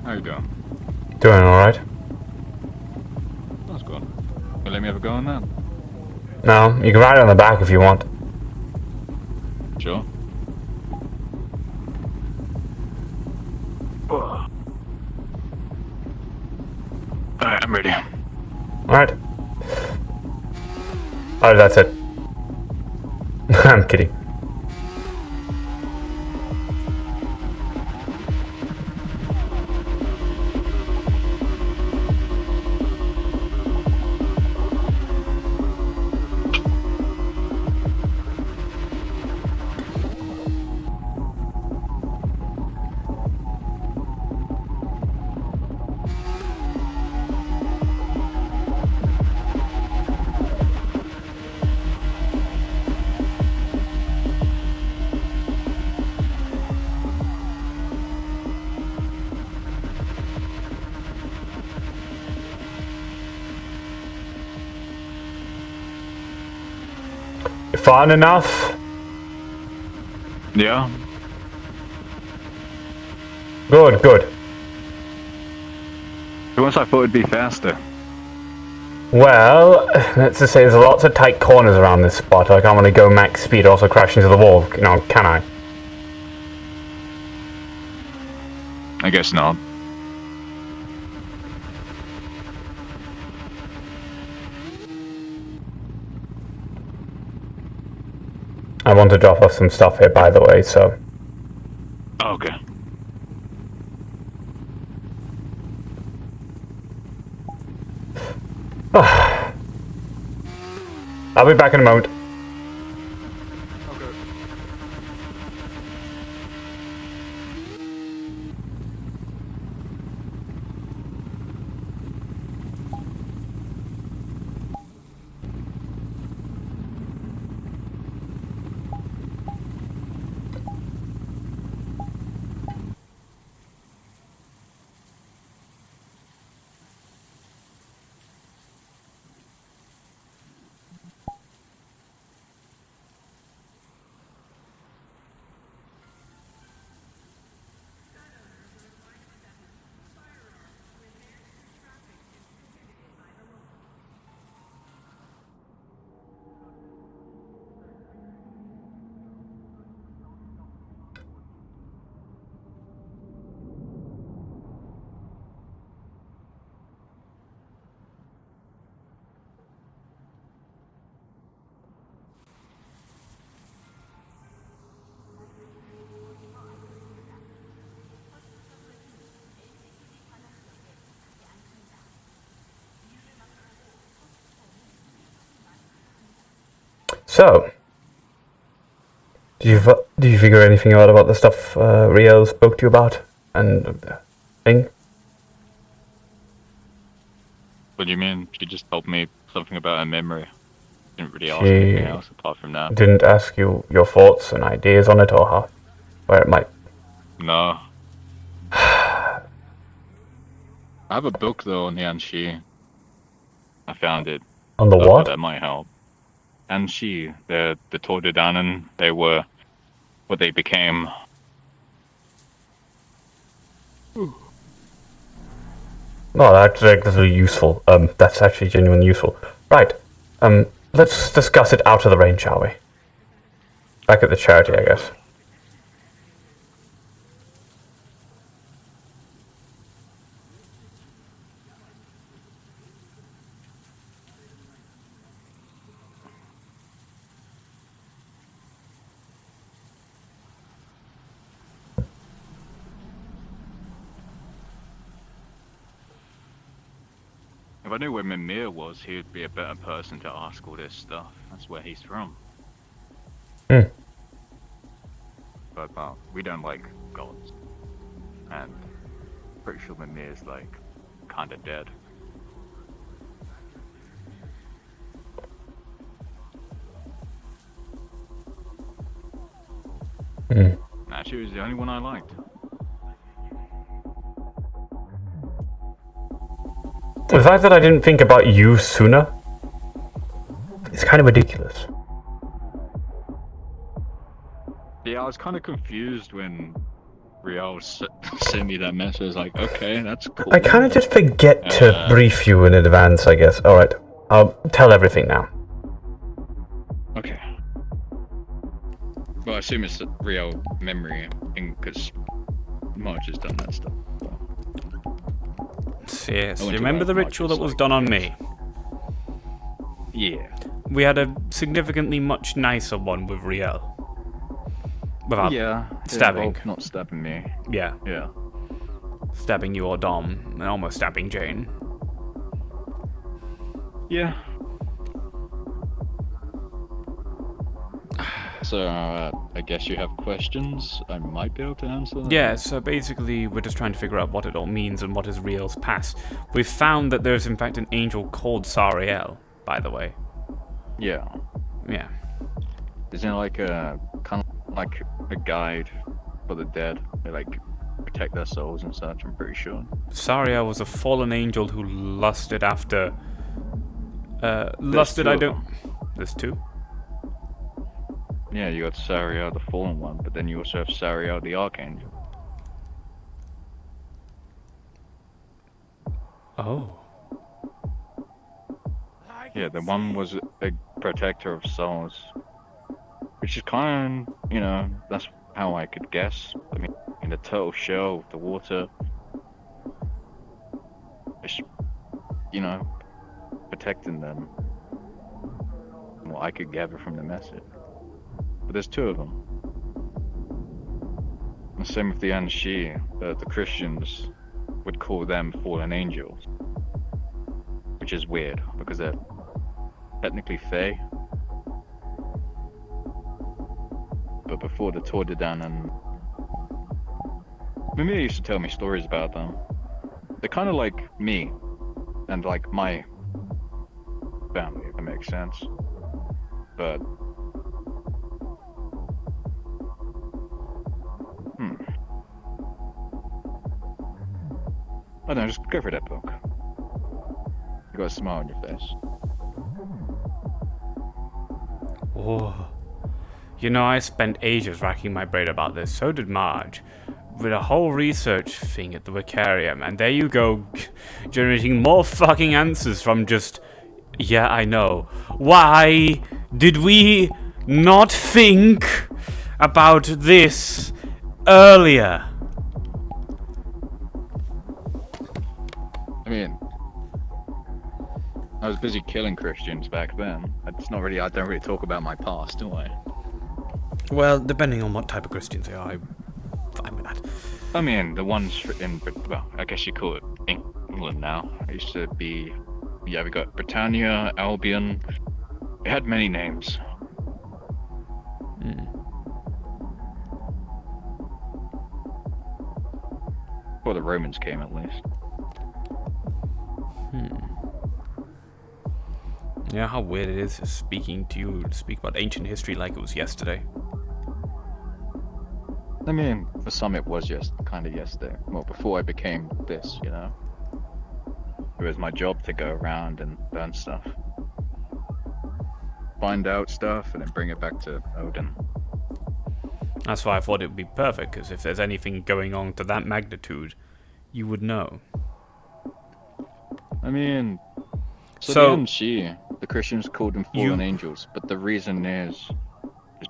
How you doing? Doing alright. That's good. You let me have a go on that? No, you can ride it on the back if you want. Sure. Alright, I'm ready. Alright. Oh, that's it. I'm kidding. Fun enough? Yeah? Good, good. To once I thought it'd be faster. Well, let's just say there's lots of tight corners around this spot. I can't want to go max speed, also crash into the wall. No, can I? I guess not. I want to drop off some stuff here, by the way, so... Okay. I'll be back in a moment. So, did you figure anything out about the stuff Riel spoke to you about? And thing? What do you mean? She just told me something about her memory. Didn't really ask anything She else apart from that. didn't ask you your thoughts and ideas on it, or how, where it might... No. I have a book though on Yanxi. I found it. On the So I thought what? that might help. Yanxi, the Tordodanen, they were what they became. Oh, that's actually useful. That's actually genuinely useful. Right. Let's discuss it out of the rain, shall we? Back at the charity, I guess. If I knew where Mimir was, he would be a better person to ask all this stuff. That's where he's from. Hmm. But we don't like gods. And pretty sure Mimir's like kinda dead. Hmm. Actually, he was the only one I liked. The fact that I didn't think about you sooner is kind of ridiculous. Yeah, I was kind of confused when Riel sent me that message. Like, okay, that's cool. I kind of just forget to brief you in advance, I guess. Alright, I'll tell everything now. Okay. Well, I assume it's a real memory thing, because Marge has done that stuff. Yes, you remember the ritual that was done on me? Yeah. We had a significantly much nicer one with Riel. Without stabbing. Not stabbing me. Yeah. Yeah. Stabbing you or Dom, and almost stabbing Jane. Yeah. So, I guess you have questions I might be able to answer? Yeah, so basically we're just trying to figure out what it all means and what is Riel's past. We've found that there's in fact an angel called Sariel, by the way. Yeah. Yeah. Isn't it like a kind of like a guide for the dead? They like protect their souls and such, I'm pretty sure. Sariel was a fallen angel who lusted after There's two? Yeah, you got Sariel the fallen one, but then you also have Sariel the archangel. Oh. Yeah, the one was a protector of souls. Which is kind of, you know, that's how I could guess. I mean, in the turtle shell, the water, it's, you know, protecting them. What I could gather from the message. But there's two of them. The same with the Anshi, the Christians would call them fallen angels. Which is weird, because they're technically Fae. But before the Tour de Dan and Mimir used to tell me stories about them. They're kind of like me and like my family, if that makes sense. But I don't know, just go for that book. You got a smile on your face. Oh. You know, I spent ages racking my brain about this, so did Marge. With a whole research thing at the Vicarium, and there you go, generating more fucking answers from just, yeah, I know. Why did we not think about this earlier? I mean, I was busy killing Christians back then. I don't really talk about my past, do I? Well, depending on what type of Christians they are, I'm fine with that. I mean, the ones in, well, I guess you call it England now. It used to be, yeah, we got Britannia, Albion. It had many names. Before the Romans came, at least. Yeah, how weird it is speaking to you, speak about ancient history like it was yesterday. I mean, for some it was just kind of yesterday. Well, before I became this, you know. It was my job to go around and learn stuff. Find out stuff and then bring it back to Odin. That's why I thought it would be perfect, because if there's anything going on to that magnitude, you would know. I mean, so the Christians called them fallen angels, but the reason is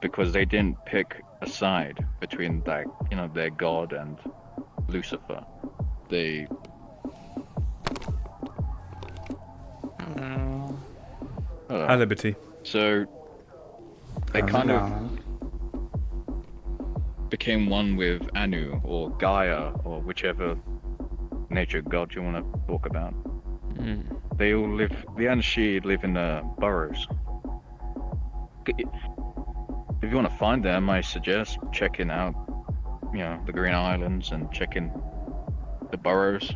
because they didn't pick a side between, like, you know, their god and Lucifer. They At liberty. So they kind of became one with Anu or Gaia or whichever nature god you want to talk about. They all live, the Anshi live in burrows. If you want to find them, I suggest checking out, you know, the Green Islands and checking the burrows.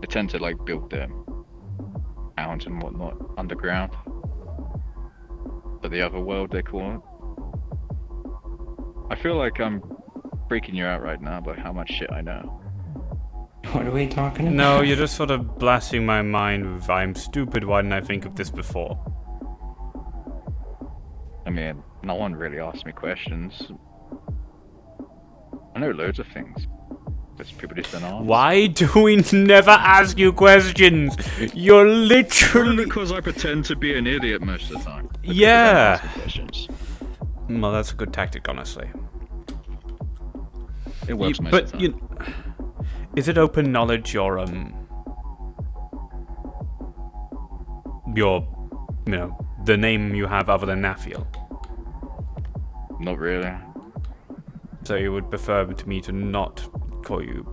They tend to like build their towns and whatnot underground. But the other world, they call it. I feel like I'm freaking you out right now by how much shit I know. What are we talking about? No, you're just sort of blasting my mind with, I'm stupid, why didn't I think of this before? I mean, no one really asked me questions. I know loads of things. There's people just don't ask. Why do we never ask you questions? You're literally... Because I pretend to be an idiot most of the time. But Yeah. people don't ask me questions. Well, that's a good tactic, honestly. It works most of the time. Is it open knowledge your, the name you have other than Nafiel? Not really. So you would prefer to me to not call you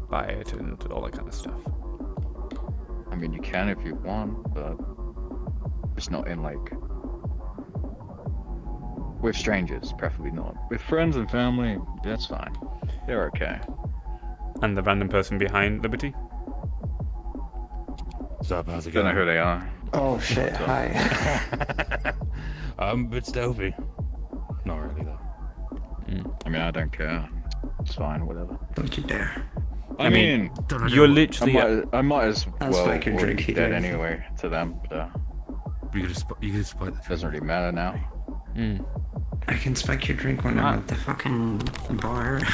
by it and all that kind of stuff? I mean, you can if you want, but it's not in like... With strangers, preferably not. With friends and family, that's fine. They're okay. And the random person behind Liberty? Sup, how's it Don't know going? who they are. Oh shit, hi. I'm a bit stealthy. Not really though. I mean, I don't care. It's fine, whatever. Don't you dare. I mean, You're literally... I might as I'll well spike your already drink be dead here. anyway to them, but You could spite the doesn't really matter now. I can spike your drink when I'm at the fucking bar. It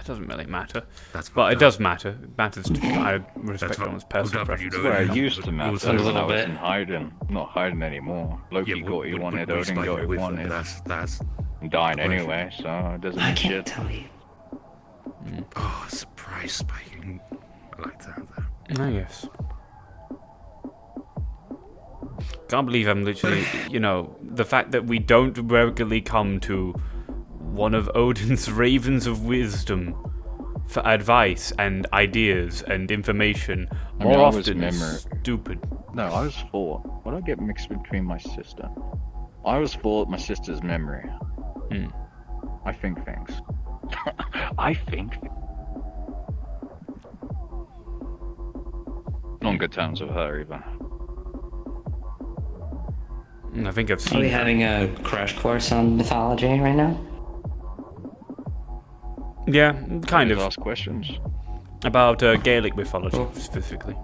doesn't really matter. That's But fucked it up. does matter. It matters to I respect That's one's fucked personal up, you preferences. know. Well, Yeah. it used to matter was when a little I was bit. in hiding. Not hiding anymore. Loki got what he wanted, Odin got what he wanted. That's I'm dying question. anyway, so it doesn't I mean can't shit. tell you. oh, surprise spiking. I like that. I guess. Can't believe I'm literally, the fact that we don't regularly come to one of Odin's ravens of wisdom for advice and ideas and information I more mean, I was often is stupid. No, I was 4. What did I get mixed between my sister? I was 4 my sister's memory. I think things. I think. Not on good terms with her either. I think I've Are seen we her. having a crash course on mythology right now? Yeah, kind Just of. ask questions. About Gaelic mythology, Oh. specifically.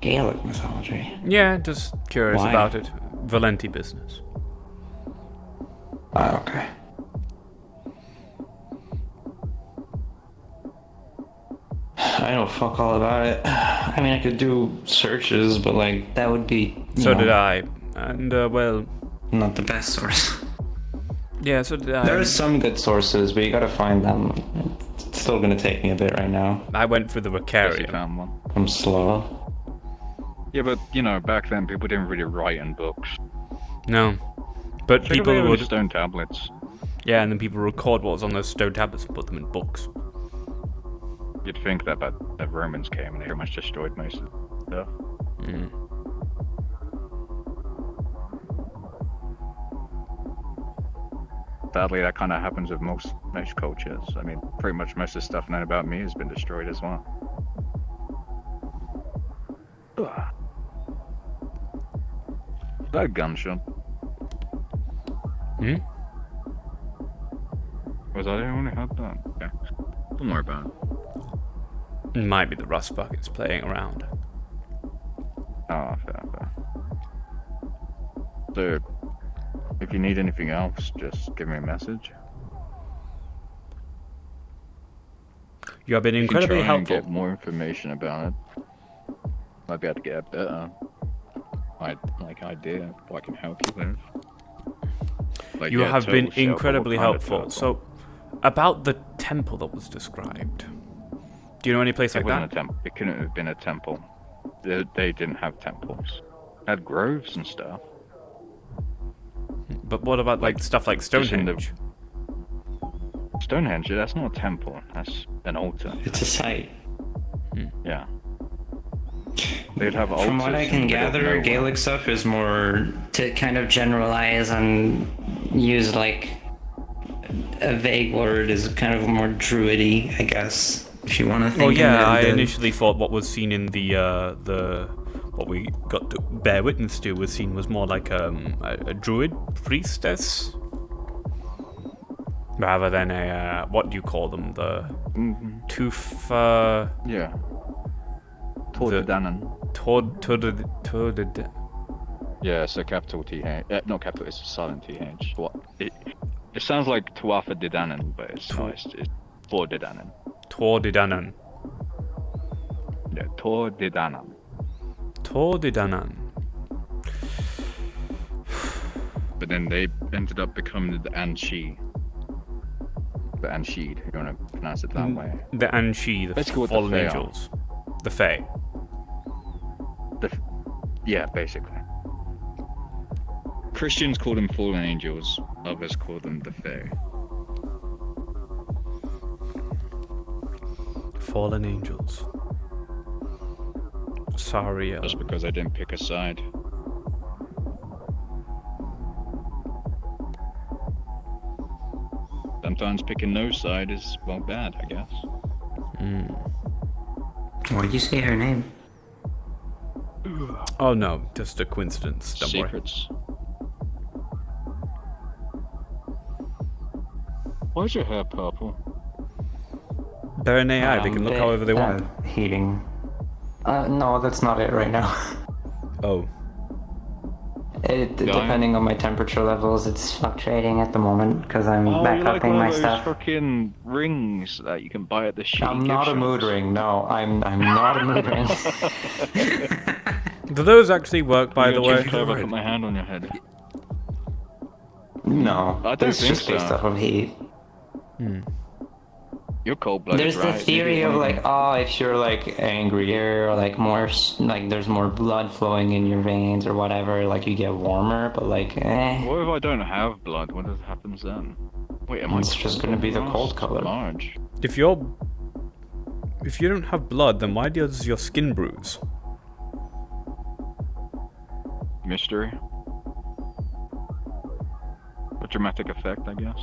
Gaelic mythology. Yeah, just curious Why? about it. Valenti business. Oh, okay. I know fuck all about it. I mean, I could do searches, but like that would be So did I. And, well, not the best source. yeah, so did I. There are some good sources, but you gotta find them. It's still gonna take me a bit right now. I went through the Guess you Vicarium. found one. I'm slow. Yeah, but back then people didn't really write in books. No. But Think of people it would... with stone tablets. Yeah, and then people record what was on those stone tablets and put them in books. You'd think that the Romans came and they pretty much destroyed most of the stuff. Sadly, that kind of happens with most cultures. I mean, pretty much most of the stuff known about me has been destroyed as well. Ugh. Is that a gunshot? Was I the only one who had that? Okay. Don't worry about it. It might be the rust buckets playing around. Oh, fair. So, if you need anything else, just give me a message. You have been If you incredibly try and helpful. get more information about it, might be able to get a better idea of what I can help you with. Like, You yeah, have total been shit, but what incredibly kind of helpful. total? So, about the temple that was described. Do you know any place It like wasn't that? a temple. It couldn't have been a temple. They didn't have temples. They had groves and stuff. But what about like stuff like just in the- Stonehenge? Stonehenge, that's not a temple. That's an altar. It's a site. Yeah. They'd have altars. From what I in can the middle of gather, nowhere. Gaelic stuff is more to kind of generalize and use like a vague word is kind of more druidy, I guess. If you want to think. Oh in yeah, I the- initially thought what was seen in the what we got to bear witness to was more like a druid priestess rather than a what do you call them, the tooth Yeah. Tordanan. tord Yeah, so capital TH. Not capital, it's a silent TH. What? It sounds like Tuatha De Danann, but it's not. It's Tordidanen. Tordidanen. Yeah, Tordidanen. Tordidanen. But then they ended up becoming the Anshi. The Anshid, if you want to pronounce it that way. The Anshi, the Basically what the fallen Fae are. angels. The Fae. Yeah, basically. Christians call them fallen angels, others call them the Fae. Fallen angels. Sorry. Just because I didn't pick a side. Sometimes picking no side is, well, bad, I guess. Why'd you say her name? Oh no, just a coincidence. Don't worry. Secrets. Why is your hair purple? They're an AI, they can look however they want. Heating. No, that's not it right now. Oh. Depending on my temperature levels, it's fluctuating at the moment because I'm Oh, you like backupping one my of those stuff. fucking rings that you can buy at the shitty I'm gift not a shops. mood ring. No, I'm not a mood ring. Do those actually work, by You the got way? too clever, put my hand on your head. No, I don't it's think just based so. off of heat. You're cold-blooded, There's right? the theory of like, oh, if you're like angrier or like more, like there's more blood flowing in your veins or whatever, like you get warmer. But like, What if I don't have blood? What happens then? Wait, am I? It's just gonna be the cold color. Large. If you don't have blood, then why does your skin bruise? Mystery. A dramatic effect, I guess.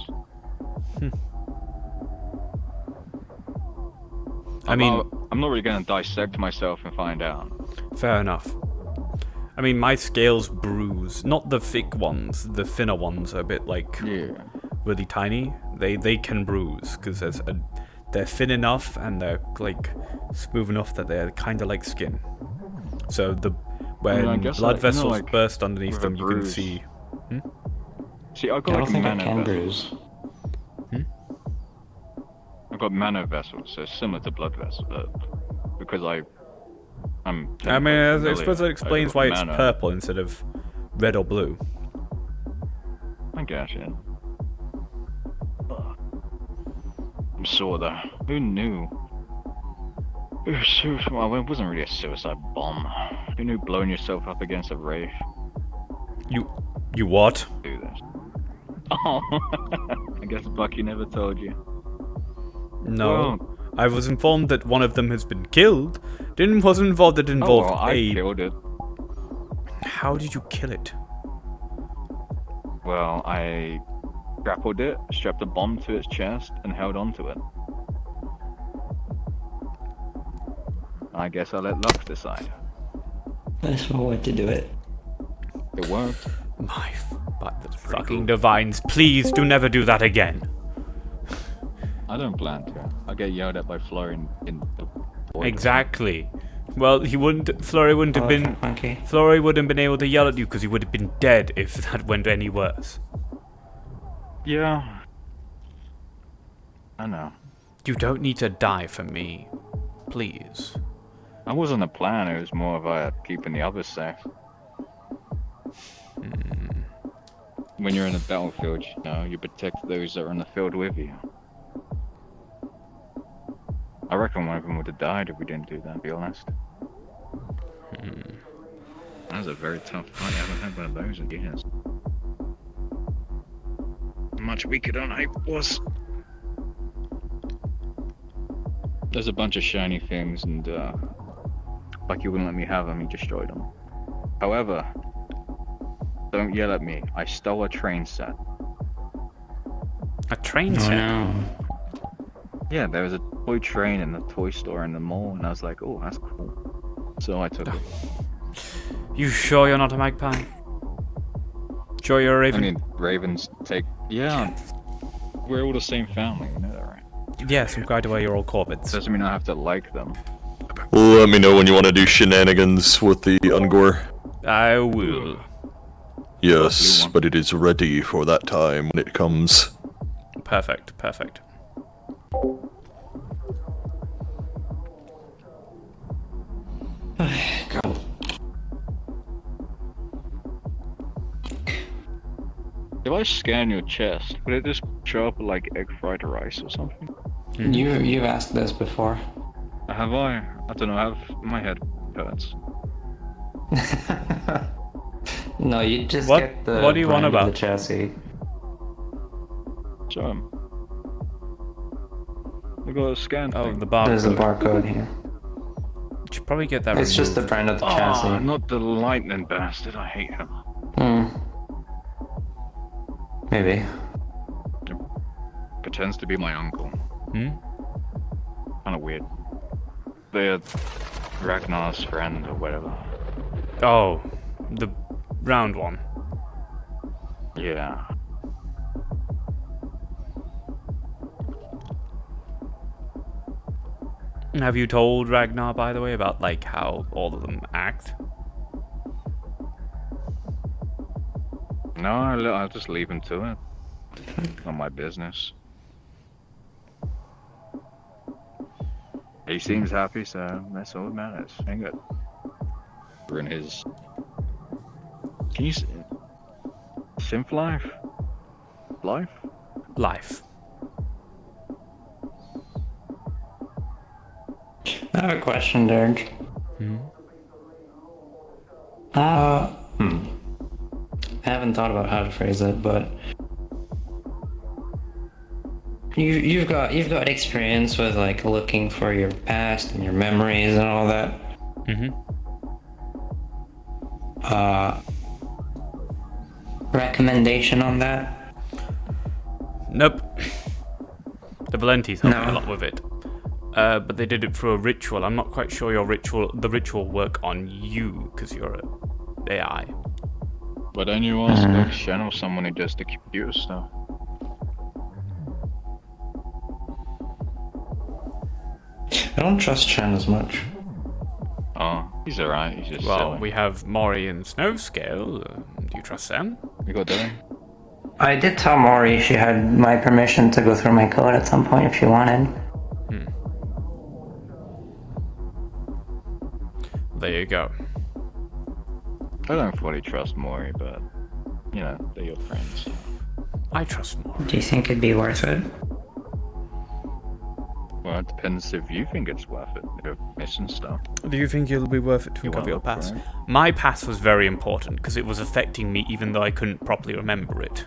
I mean, I'm not really gonna dissect myself and find out. fair enough. I mean, my scales bruise. Not the thick ones. The thinner ones are a bit like Yeah. really tiny. They can bruise because they're thin enough and they're like smooth enough that they're kind of like skin. So when I guess, blood like, you know, vessels like, burst underneath with a them, you can bruise. see. See, I've I got don't like think I mana can vessels. bruise. I've got mana vessels, so similar to blood vessels, because I'm. I mean, I suppose that I've explains got why it's mana. purple instead of red or blue. I guess, yeah. I'm sore though. Who knew? Well, it wasn't really a suicide bomb. Who knew blowing yourself up against a wraith You what? do this? Oh, I guess Bucky never told you. No. Well- I was informed that one of them has been killed. Wasn't involved that involved Oh, well, I killed it. How did you kill it? Well, I grappled it, strapped a bomb to its chest, and held onto it. I guess I let luck decide. That's one way to do it. It worked. But the fucking divines, please do never do that again. I don't plan to. I'll get yelled at by Flora in the void. Exactly. Well, Flurry wouldn't have been. Funky. Flurry wouldn't have been able to yell at you because he would have been dead if that went any worse. Yeah. I know. You don't need to die for me. Please. That wasn't a plan, it was more of keeping the others safe. When you're in the battlefield, you know, you protect those that are in the field with you. I reckon one of them would have died if we didn't do that, to be honest. That was a very tough fight, I haven't had one of those in years. Much weaker than I was. There's a bunch of shiny things and like you wouldn't let me have them, you destroyed them. However, don't yell at me, I stole a train set. A train Oh set? no. Yeah, there was a toy train in the toy store in the mall and I was like, oh, that's cool. So I took it. You sure you're not a magpie? Sure you're a I raven? mean, ravens take... Yeah, we're all the same family, you know that, right? Yes, I'm quite aware you're all corvids. Doesn't mean I have to like them. Let me know when you want to do shenanigans with the Ungor. I will. Yes, but it is ready for that time when it comes. Perfect, perfect. If I scan your chest, would it just show up like egg fried rice or something? You've asked this before. Have I? I don't know. My head hurts. No, you just What- get the what do you want brand of about? the chassis. So, we got a scan Oh, thing. the barcode. There's a barcode here. You should probably get that It's just the removed. brand of the Oh, chassis. not the lightning bastard. I hate him. Maybe. Pretends to be my uncle. Hmm? Kind of weird. They're Ragnar's friend or whatever. Oh, the round one. Yeah. Have you told Ragnar, by the way, about like how all of them act? No, I'll just leave him to it. Not my business. He seems happy, so that's all that matters. Ain't good. We're in his. Can you? Synth life? Life? Life. I have a question, Derek. I haven't thought about how to phrase it, but you've got experience with like looking for your past and your memories and all that. Recommendation on that? Nope. The Valentis helped me a No. lot with it. But they did it through a ritual. I'm not quite sure the ritual work on you, because you're a AI. But then you also Shen or someone who does the computer stuff. I don't trust Chen as much. Oh, he's alright. He's just Well, silly. we have Mori and Snowscale. Do you trust them? We got Dylan. I did tell Maury she had my permission to go through my code at some point if she wanted. There you go. I don't fully trust Mori, but you know, they're your friends. I trust Mori. Do you think it'd be worth it? Well, it depends if you think it's worth it. If you're missing stuff. Do you think it'll be worth it to You uncover wanna your look for past? it? My past was very important because it was affecting me even though I couldn't properly remember it.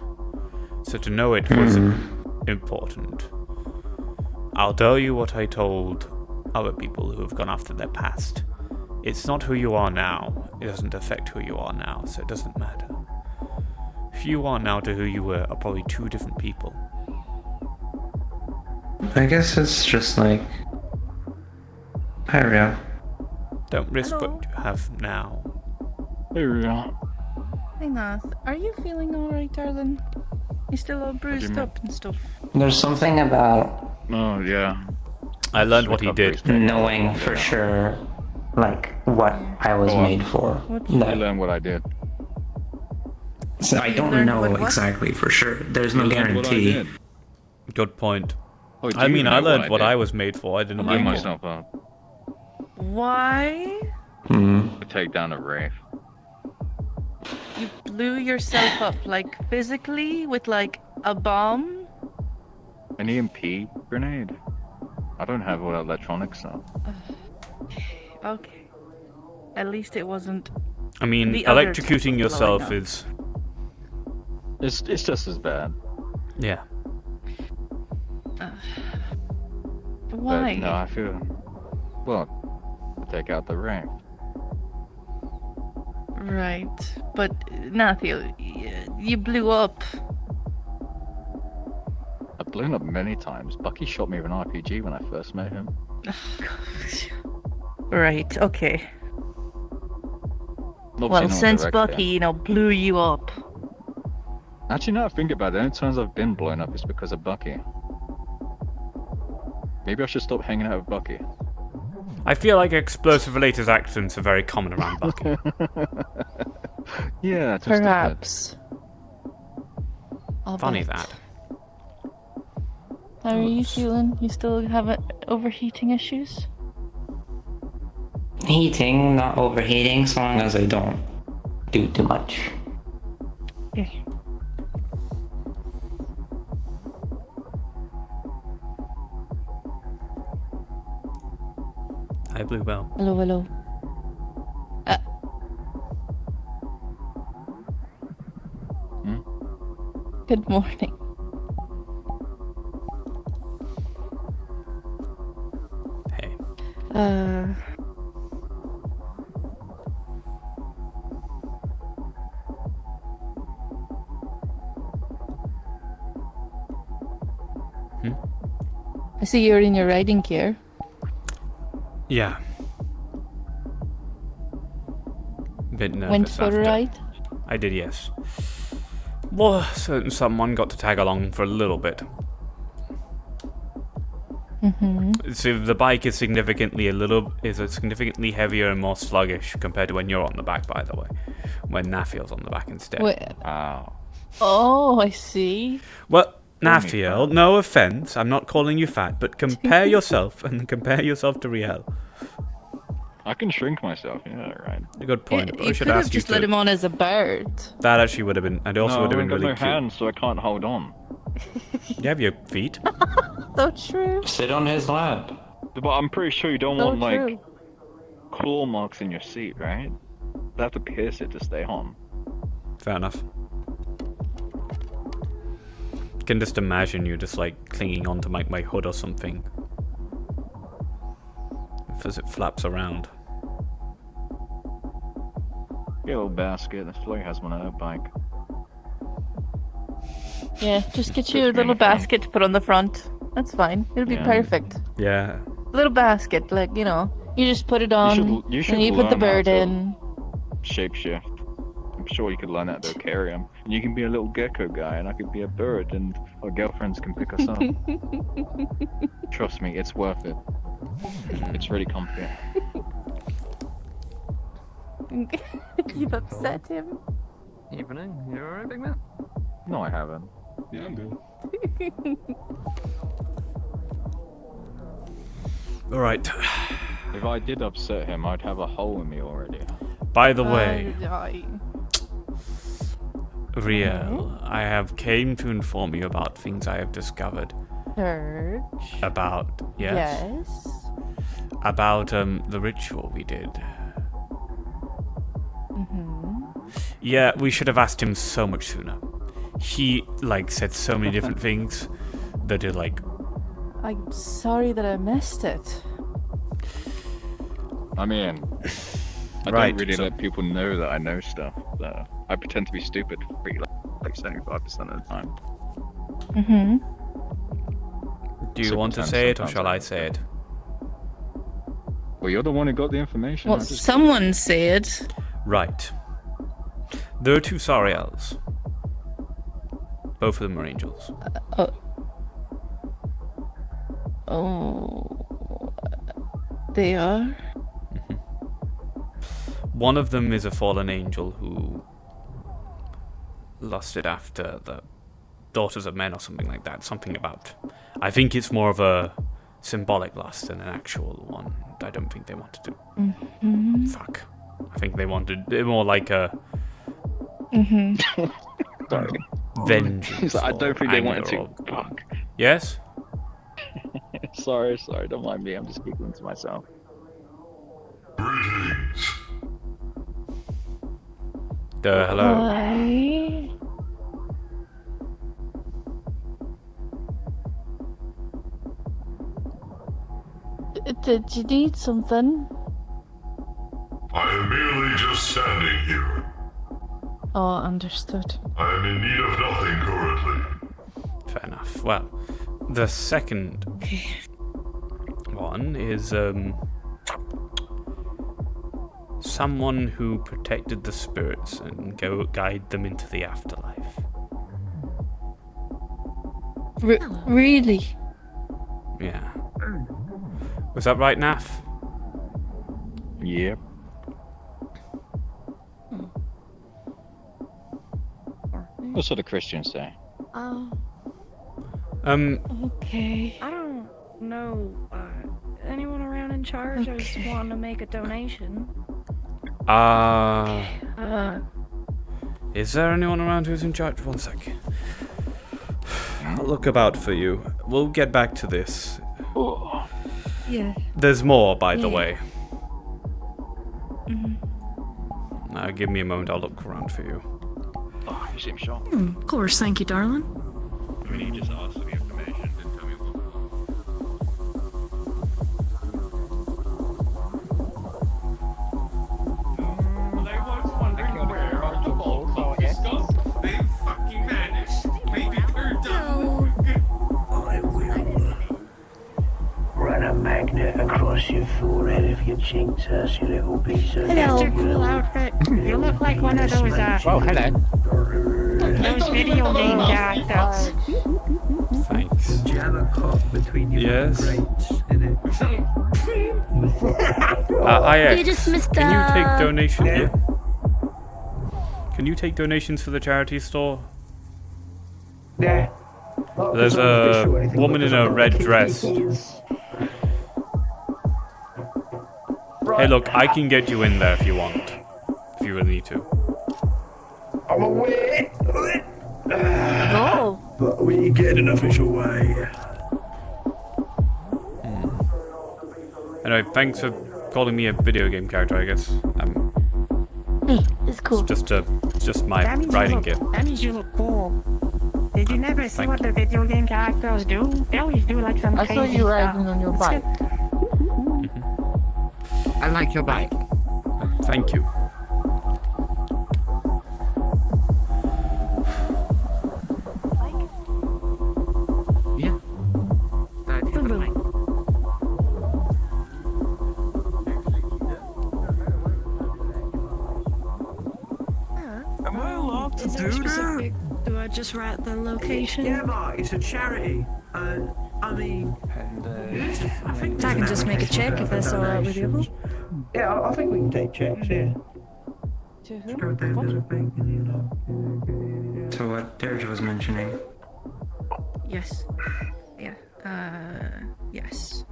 So to know it was important. I'll tell you what I told other people who have gone after their past. It's not who you are now. It doesn't affect who you are now, so it doesn't matter. Who you are now to who you were are probably two different people. I guess it's just like... I don't know. Don't risk Hello? what you have now. Here we are. Hey Nath, are you feeling alright, darling? You still all bruised mean? up and stuff? There's something about Oh yeah. I learned what he Recovery's did. taken knowing longer for now. sure, like, what I was Go on. made for. What? You That- learn what I did. So I don't learned know what? exactly for sure. There's no You learned what I guarantee. did. Good point. Oh, do I you mean, know I learned what did? I was made for. I didn't I blew like it. myself up Why? to take down a wraith. You blew yourself up, like physically, with like a bomb? An EMP grenade. I don't have all electronics now. Okay. At least it wasn't. I mean, The other electrocuting type of yourself blowing up. is... It's just as bad. Yeah. Why? But no, I feel. Well, to take out the wraith. Right. But, Nathiel, you blew up. I've blown up many times. Bucky shot me with an RPG when I first met him. Right, okay. Obviously Well, not since directly. Bucky, blew you up. Actually, now I think about it, the only times I've been blown up is because of Bucky. Maybe I should stop hanging out with Bucky. I feel like explosive-related accidents are very common around Bucky. Yeah, just a bit. Perhaps. I'll Funny bet. that. How are you feeling? You still have overheating issues? Heating, not overheating, so long as I don't do too much. Okay. Hi, Bluebell. Hello, hello. Good morning. Hey. I see you're in your riding gear. Yeah. Bit nervous Went for after. a ride? I did, yes. Well, certain someone got to tag along for a little bit. So the bike is significantly significantly heavier and more sluggish compared to when you're on the back, by the way. When Nafiel's on the back instead. Wait. Wow. Oh, I see. Well, Call me Nafiel, fat. no offense, I'm not calling you fat, but compare yourself and compare yourself to Riel. I can shrink myself. Yeah, right. A good point. I You should could have ask you just let to. him on as a bird. That actually would have been. And also No, I would have been haven't got really no cute. hands, so I can't hold on. You have your feet. So true. Sit on his lap. But I'm pretty sure you don't So want like true. claw marks in your seat, right? They have to pierce it to stay on. Fair enough. Can just imagine you just like clinging onto my hood or something as it flaps around. Get a little basket. This Flo has one on her bike. Yeah, just get Puts you me a in little the front. basket to put on the front. That's fine. It'll be Yeah. perfect. Yeah. Little basket, like, you know, you just put it on, you should and you put the learn how bird to- in. Shapeshift. I'm sure you could learn that at the aquarium. And you can be a little gecko guy, and I could be a bird, and our girlfriends can pick us up. Trust me, it's worth it. It's really comfy. You've upset him. Evening. You alright, big man? No, I haven't. Yeah, I'm good. Alright. If I did upset him, I'd have a hole in me already. By the way, Die. Riel, I have came to inform you about things I have discovered. Church. About Yes. about the ritual we did. Yeah, we should have asked him so much sooner. He like said so many different things that are like I'm sorry that I missed it. I mean, I Right, don't really so- let people know that I know stuff. So I pretend to be stupid pretty like 75% of the time. do you So want to pretend say it or sometimes shall I I say it? Well, you're the one who got the information. Well, I just- someone said. Right. There are two Sariels. Both of them are angels. Oh. They are? One of them is a fallen angel who lusted after the daughters of men or something like that. Something about... I think it's more of a symbolic lust than an actual one. I don't think they wanted to... Fuck. I think they wanted... more like a... Sorry. vengeance. He's like, I or don't think they anger wanted to. or- Fuck. Yes? Sorry, don't mind me. I'm just speaking to myself. Hello. Hi. Did you need something? I am merely just standing here. Oh, understood. I am in need of nothing currently. Fair enough. Well, the second one is someone who protected the spirits and guide them into the afterlife. Really? Yeah. Was that right, Naf? Yep. What do the Christians say? Okay. I don't know anyone around in charge. I just want to make a donation. Is there anyone around who's in charge? One sec. I'll look about for you. We'll get back to this. Yeah. There's more, by the way. Give me a moment, I'll look around for you. Oh, you seem shocked. Of course, thank you, darling. I mean, he just asked for the information, didn't tell me what. They fucking vanished. Maybe they're done. I will run a magnet across your forehead if you cheeks us, you little piece of... That's a cool outfit. You look like one of those, Oh, hello. those video game actors. Thanks. Do you have a cock between your Yes. grapes in it? IX, dismissed can you take donations? Yeah. Can you take donations for the charity store? Yeah. There's a woman in a red dress. Hey, look, I can get you in there if you want. If you really need to. I'm away. Go. But we get an official way. Anyway, thanks for calling me a video game character, I guess. Hey, it's cool. It's just my writing gift. That means you look cool. Did you never see what the video game characters do? They always do like some crazy I saw you stuff. riding on your bike. I like your bike. Thank you. Yeah. That is the bike. Am I allowed to do that? Do I just write the location? Yeah, Mark, it's a charity. I mean... I think I can just make a check if that's alright with you. Yeah, I think we can take checks, yeah. To who? Go down to the bank and, you know... To what Derge was mentioning. Yes. Yeah. Yes.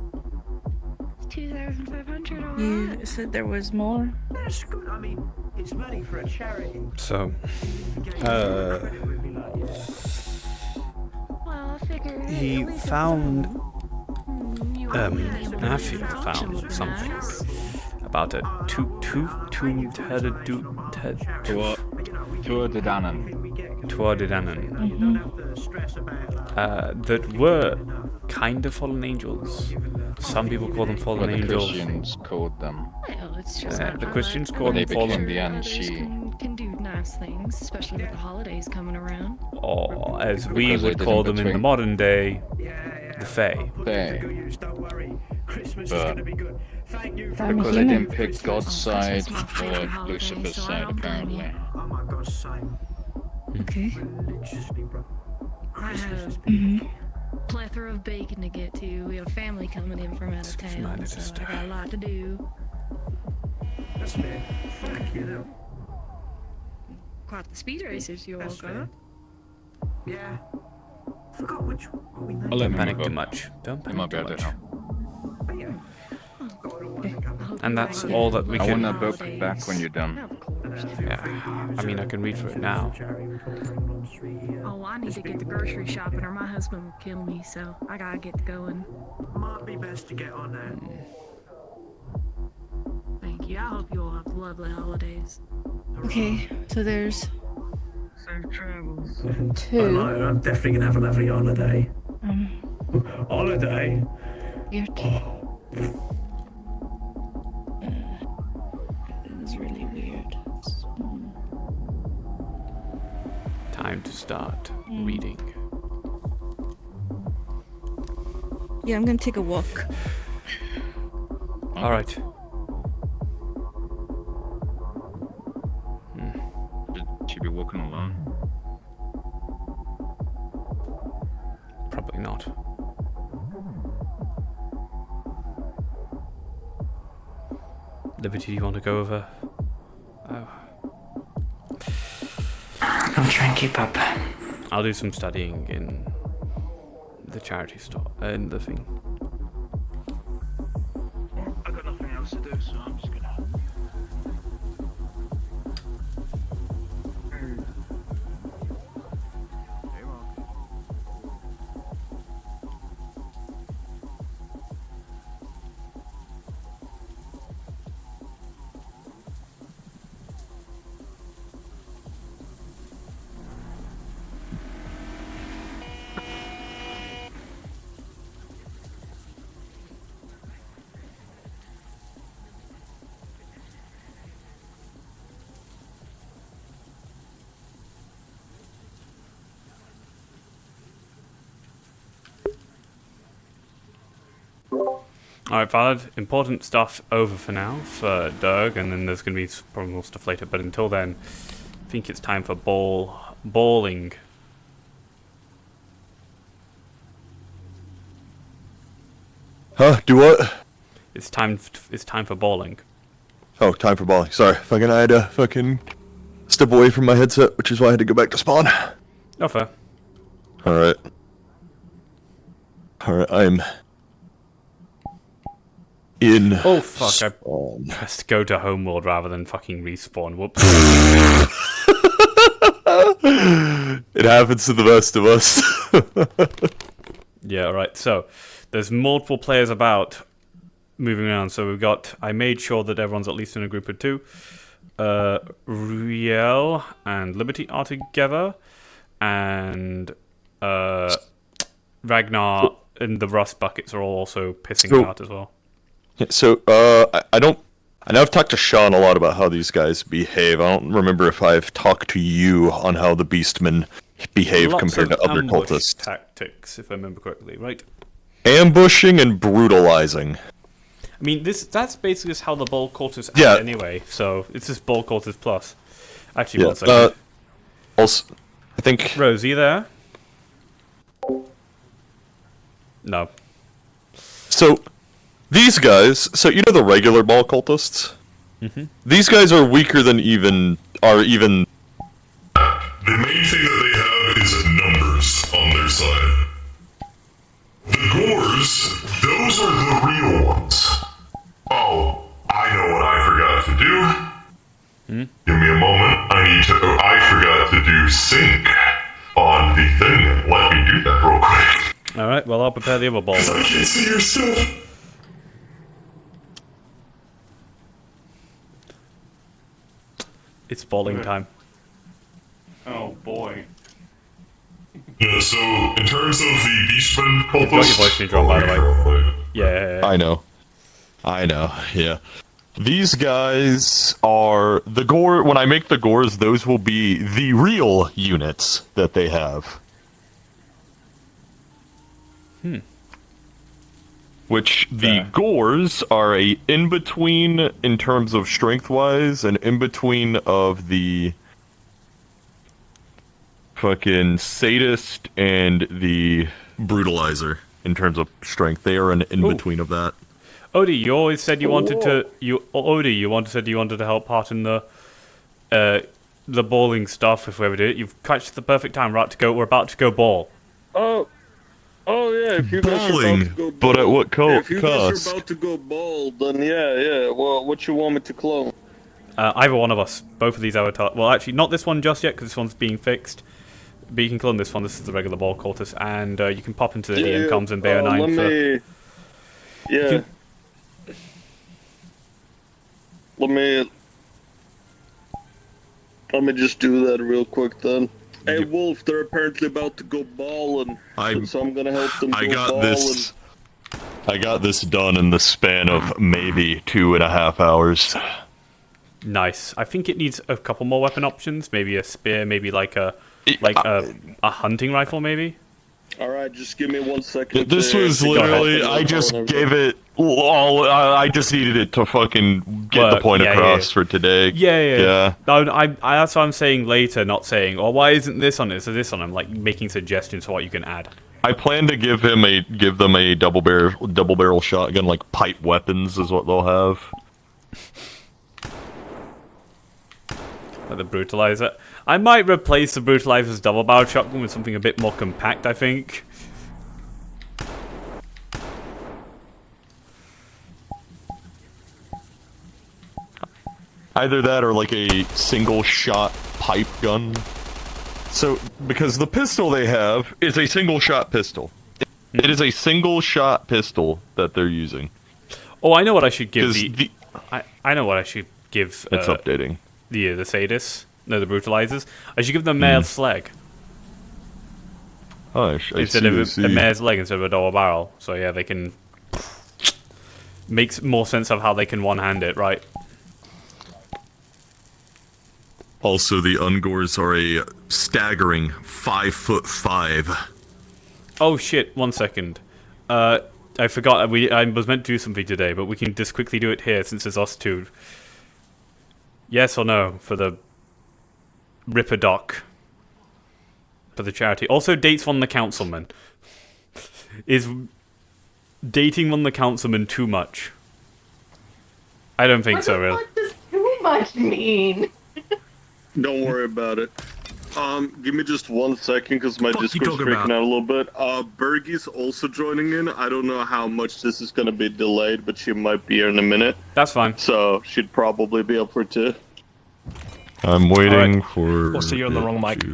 2,500 or You said there was more? That's good, I mean, it's money for a charity. So, Well, I figure he at least found, you Matthew found something about a Tuordidanan that were kind of fallen angels. Some people call them fallen Well, the angels. Christians called them. Well, it's just The Christians call They them fallen, became the end. Others She. can do nice things, especially with the holidays coming around. or as we Because they would did call in them in the between. modern day, Yeah, the Fae. Fae. Don't worry, Christmas is But- gonna be good. Thank you for... I'm a Because they human. didn't pick God's Christmas side my favorite or holiday, Lucifer's so I side, don't blame you. apparently. Oh my God, same. Okay. Religiously, bro. I Christmas is have big. plethora of bacon to get to. We have family coming in from out of Seems town, minded to so stay. I got a lot to do. That's fair. Thank you, though. Quite the speed races you all That's got. fair. Yeah. Forgot which what we named. I'll let Don't me panic move too up. much. Don't They might panic be too able to much. help. But yeah. Got it all under cover. And that's all that we I want can. that book back when you're done. Of course. Yeah, I mean, I can read for it now. Oh, I need to get the grocery shopping or my husband will kill me, so I gotta get going. Might be best to get on that. Thank you. I hope you all have lovely holidays. Okay, so there's Safe travels. two. I'm definitely gonna have a lovely holiday. Holiday? You're two. This is really weird. Time to start reading. Yeah, I'm gonna take a walk. All right. Should she be walking alone? Probably not. Liberty, do you want to go over? Oh, I'll try and keep up. I'll do some studying in the charity store, in the thing. I got nothing else to do, so I'm just gonna. Alright, valid. Important stuff over for now for Doug, and then there's going to be probably more stuff later. But until then, I think it's time for balling. Huh? Do what? It's time for balling. Oh, time for balling. Sorry, I had to fucking step away from my headset, which is why I had to go back to spawn. Oh, fair. Alright. Alright, I'm in. Oh fuck! Spawn. I pressed go to homeworld rather than fucking respawn. Whoops. It happens to the best of us. Yeah. All right. So there's multiple players about moving around. So we've got. I made sure that everyone's at least in a group of 2. Riel and Liberty are together, and Ragnar and the Rust Buckets are all also pissing out as well. So, I know I've talked to Sean a lot about how these guys behave. I don't remember if I've talked to you on how the Beastmen behave compared to other cultists. Tactics, if I remember correctly, right? Ambushing and brutalizing. I mean, that's basically just how the Bull Cultists Yeah. act anyway, so it's just Bull Cultist Plus. Actually, one second. Also, I think... Rosie there? No. So, these guys... So, you know the regular ball cultists? Mm-hmm. These guys are weaker than even... The main thing that they have is numbers on their side. The Gores, those are the real ones. Oh, I know what I forgot to do. Give me a moment. I forgot to do sync on the thing. Let me do that real quick. Alright, well, I'll prepare the other ball. I can't see your stuff. It's balling time. Oh boy. Yeah, so in terms of the Beastmen cultists... You've got your voice neutron, by the way. Yeah. I know, yeah. These guys are... The Gore... When I make the Gores, those will be the real units that they have. Which the Gores are a in-between in terms of strength-wise, and in-between of the fucking Sadist and the Brutalizer in terms of strength. They are an in-between of that. Odie, you always said you wanted to... said you wanted to help part in the bowling stuff if we ever did it. You've catched the perfect time. We're about to go ball. Oh yeah, if you guys are Bowling, about to go ball, but at what if you cost? guys are about to go ball, then yeah. Well, what you want me to clone? Either one of us. Both of these avatars. Well, actually, not this one just yet, because this one's being fixed. But you can clone this one. This is the regular ball cultist. And you can pop into the EM-Coms and Bayo 9 for... Let me just do that real quick then. Hey Wolf, they're apparently about to go ballin', so I'm gonna help them go ballin'. I got this done in the span of maybe 2.5 hours. Nice. I think it needs a couple more weapon options. Maybe a spear, maybe like a hunting rifle, maybe. Alright, just give me 1 second. This was literally, I just gave it all, I just needed it to fucking get the point across for today. Yeah. No, that's what I'm saying later, not saying, oh, why isn't this on it? So this on, I'm like making suggestions for what you can add. I plan to give them a double barrel shotgun, like pipe weapons is what they'll have. Like the brutalizer. I might replace the brutalizer's double barrel shotgun with something a bit more compact, I think. Either that or like a single shot pipe gun. So, because the pistol they have is a single shot pistol. It is a single shot pistol that they're using. Oh, I know what I should give I know what I should give it's updating. The sadists. No, the brutalizers. I should give them a mare's leg. Oh, instead of a mare's leg instead of a double barrel. So yeah, they can... Makes more sense of how they can one-hand it, right? Also, the Ungors are a staggering 5'5". Oh shit, 1 second. I forgot I was meant to do something today, but we can just quickly do it here since it's us two. Yes or no for the Ripper Doc for the charity. Also, dates on the councilman. Is dating on the councilman too much? I don't think so, really. What does too much mean? Don't worry about it. Give me just 1 second, because my Discord's freaking out a little bit. Bergie's also joining in. I don't know how much this is gonna be delayed, but she might be here in a minute. That's fine. So, she'd probably be up for 2. I'm waiting for... Also, you're on the wrong mic.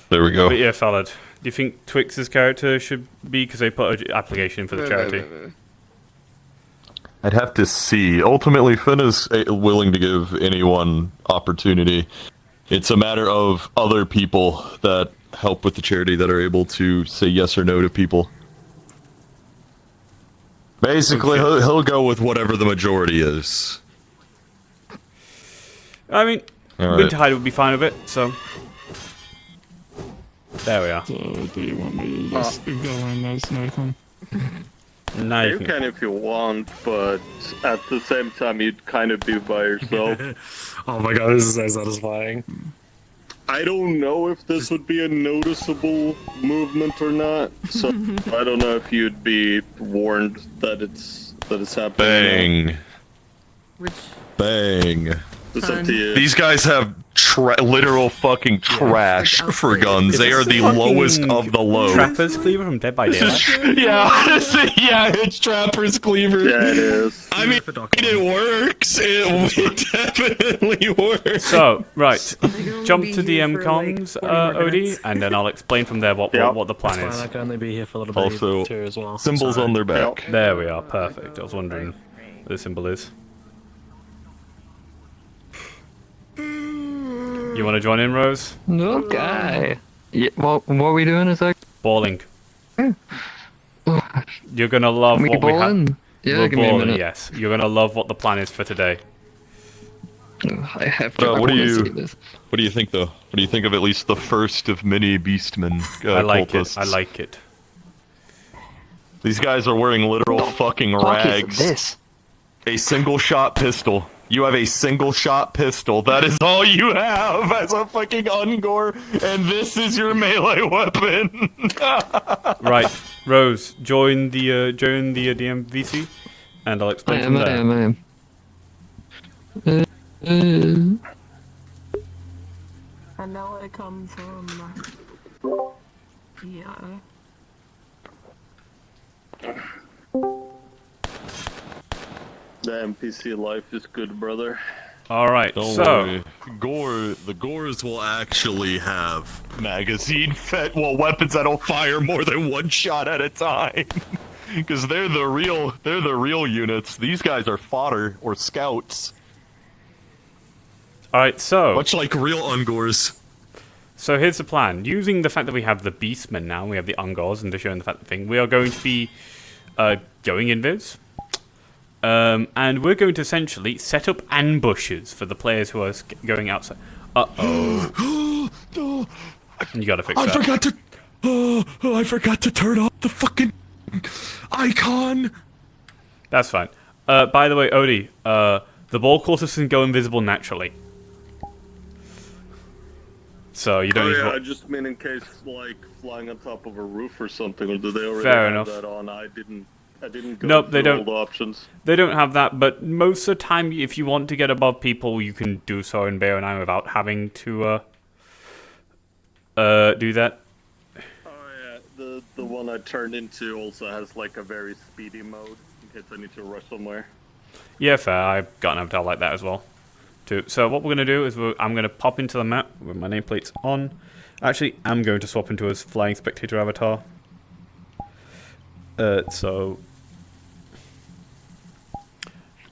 There we go. But yeah, Fallad, do you think Twix's character should be, because they put an application in for the charity? I'd have to see. Ultimately, Finn is willing to give anyone opportunity. It's a matter of other people that help with the charity that are able to say yes or no to people. Basically, he'll go with whatever the majority is. I mean, All Winterhide would be fine with it, so... There we are. So, do you want me to just go in as Nathan? No, You can if you want, but at the same time, you'd kind of be by yourself. Oh my god, this is so satisfying. I don't know if this would be a noticeable movement or not, so I don't know if you'd be warned that it's happening. Bang. Bang. It's up to you. These guys have literal fucking trash for guns. They are the lowest of the low. Trapper's Cleaver from Dead by Daylight? Yeah, it's Trapper's Cleaver. Yeah, it is. I mean, it works. It definitely works. So, right. Jump to the comms, Odie, and then I'll explain from there what the plan That's is. fine, I can only be here for a little bit Also, too as well. symbols on their back. There we are, perfect. I was wondering what the symbol is. You want to join in, Rose? Okay. Yeah, what are we doing a sec? Balling. You're gonna love We what we have. balling? Yeah, We're give me a balling, minute. yes. You're gonna love what the plan is for today. I have to. What do wanna you see this. What do you think, though? What do you think of at least the first of many Beastmen I like cultists? it. I like it. These guys are wearing literal fucking fuck is rags. this? A single shot pistol. You have a single shot pistol. That is all you have as a fucking Ungor, and this is your melee weapon. Right, Rose, join the DMVC, and I'll explain from there. I am. And now I come from... Yeah. The NPC life is good, brother. All right, Don't so worry. The Gores will actually have weapons that'll fire more than one shot at a time. Because they're the real units. These guys are fodder or scouts. all right, so Much like real Ungors. So here's the plan. Using the fact that we have the Beastmen now, we have the Ungors, and they're showing the fact that thing, we are going to be going invis. And we're going to essentially set up ambushes for the players who are going outside. Uh-oh. You gotta fix that. I forgot to turn off the fucking icon. That's fine. By the way, Odie, the ball courses can go invisible naturally. So you don't need to... I just mean in case, like, flying on top of a roof or something, or do they already Fair have enough. that on? I didn't go Nope, they through don't. all the options. They don't have that, but most of the time, if you want to get above people, you can do so in Bear and I without having to do that. Oh yeah, the one I turned into also has like a very speedy mode in case I need to rush somewhere. Yeah, fair. I've got an avatar like that as well. Too. So what we're going to do is I'm going to pop into the map with my nameplate's on. Actually, I'm going to swap into his flying spectator avatar. So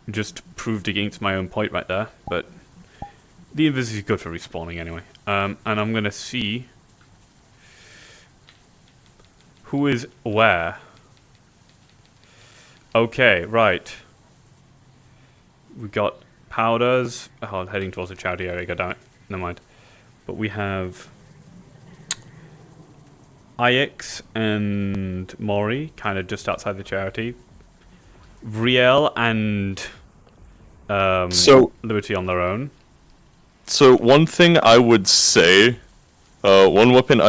just proved against my own point right there, but the invis is good for respawning anyway. And I'm going to see who is where. Okay, right. We got powders. Oh, I'm heading towards the charity area, god damn it. Never mind. But we have Ix and Mori, kind of just outside the charity. Vriel and Liberty on their own. So one thing I would say, one thing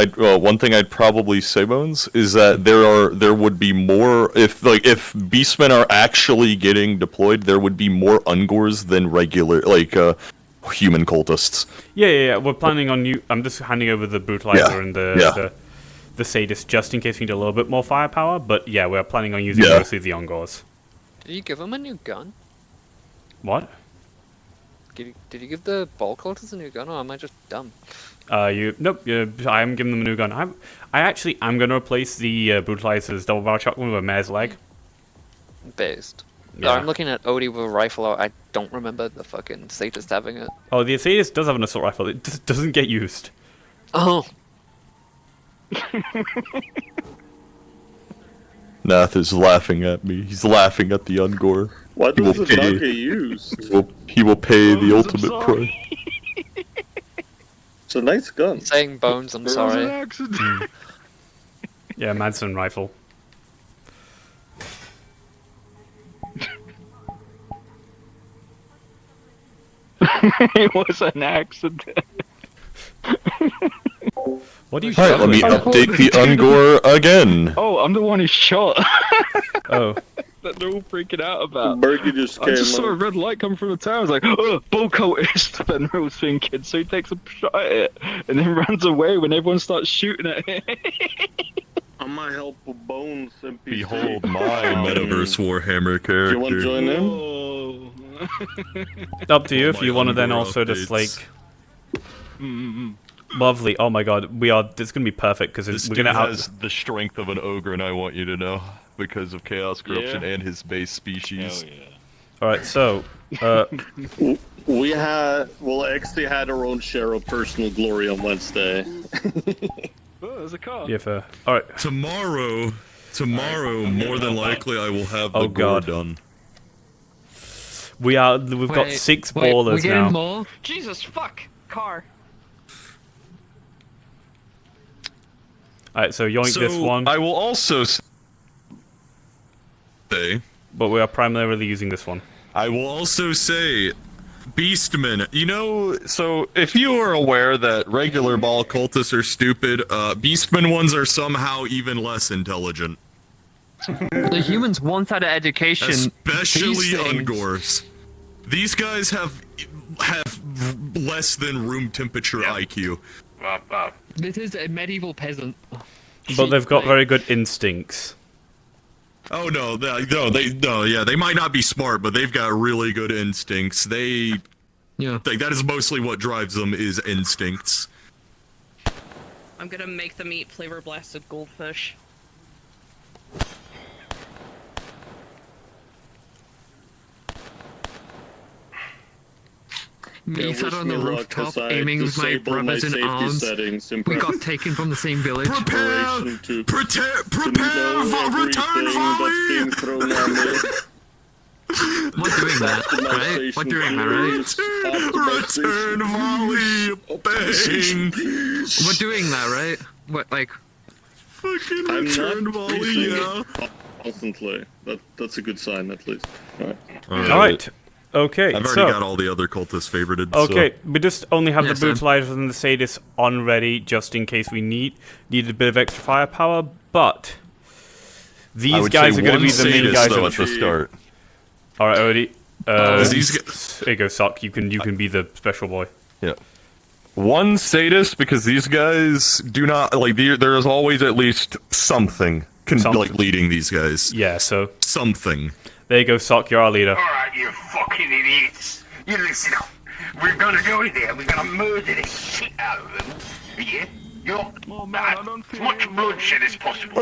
I'd probably say, Bones, is that there would be more if Beastmen are actually getting deployed, there would be more Ungors than regular human cultists. Yeah. We're planning on you. I'm just handing over the brutalizer and the sadist just in case we need a little bit more firepower. But yeah, we're planning on using mostly the Ungors. Did you give him a new gun? What? Did you give the ball cultists a new gun, or am I just dumb? Nope. I am giving them a new gun. I actually am going to replace the brutalizer's double barrel shotgun with a mare's leg. Based. Yeah. I'm looking at Odie with a rifle. I don't remember the fucking sadist having it. Oh, the sadist does have an assault rifle. It just doesn't get used. Oh. Nath is laughing at me. He's laughing at the Ungor. Why does it not get used? He will pay the ultimate price. It's a nice gun. Saying Bones, I'm sorry. Yeah, Madsen rifle. It was an accident. What do you? Alright, let me update the Ungor again. Oh, I'm the one who shot. Oh. That they're all freaking out about. Bergie just I just saw a red light come from the tower. I was like, oh, bull cultist. Then I was thinking, so he takes a shot at it and then runs away when everyone starts shooting at him. I might help with Bones NPC. Behold my Metaverse Warhammer character. Do you want to join in? It's up to you if you want to then also just like. Lovely. Oh my god, it's gonna be perfect because we're gonna have has the strength of an ogre, and I want you to know because of chaos, corruption, and his base species. Hell yeah. All right, so we actually had our own share of personal glory on Wednesday. Oh, there's a car. yeah, fair. All right. Tomorrow, more than likely, I will have the gore done. We've got 6 ballers we're now. More? Jesus fuck! Car. Alright, so yoink this one. I will also say, but we are primarily using this one. I will also say, Beastmen, so if you are aware that regular ball cultists are stupid, Beastmen ones are somehow even less intelligent. The humans want that education. Especially Ungors. These guys have less than room temperature IQ. This is a medieval peasant. But they've got very good instincts. Oh no, they might not be smart, but they've got really good instincts. That is mostly what drives them is instincts. I'm gonna make them eat flavor blasted goldfish. Me sat on the rooftop aiming with my brothers in arms. We got taken from the same village. Prepare for return volley! We're doing that, right? We're doing that, right? Return volley! Bang! We're doing that, right? What, like... Fucking return volley, yeah. Constantly. That's a good sign, at least. Alright. Okay, I've already got all the other cultists favorited. Okay, we just only have the brutalizers and the sadists on ready just in case we need a bit of extra firepower, but these guys are going to be the main guys at the start. Alright, Odie. There you go, Sock. You can be the special boy. Yeah. One sadist, because these guys do not there's always at least something leading these guys. Yeah, so something. There you go, Sock, you're our leader. Alright, you fucking idiots. You listen up. We're gonna go in there, we're gonna murder the shit out of them. Yeah? You're as much bloodshed as possible.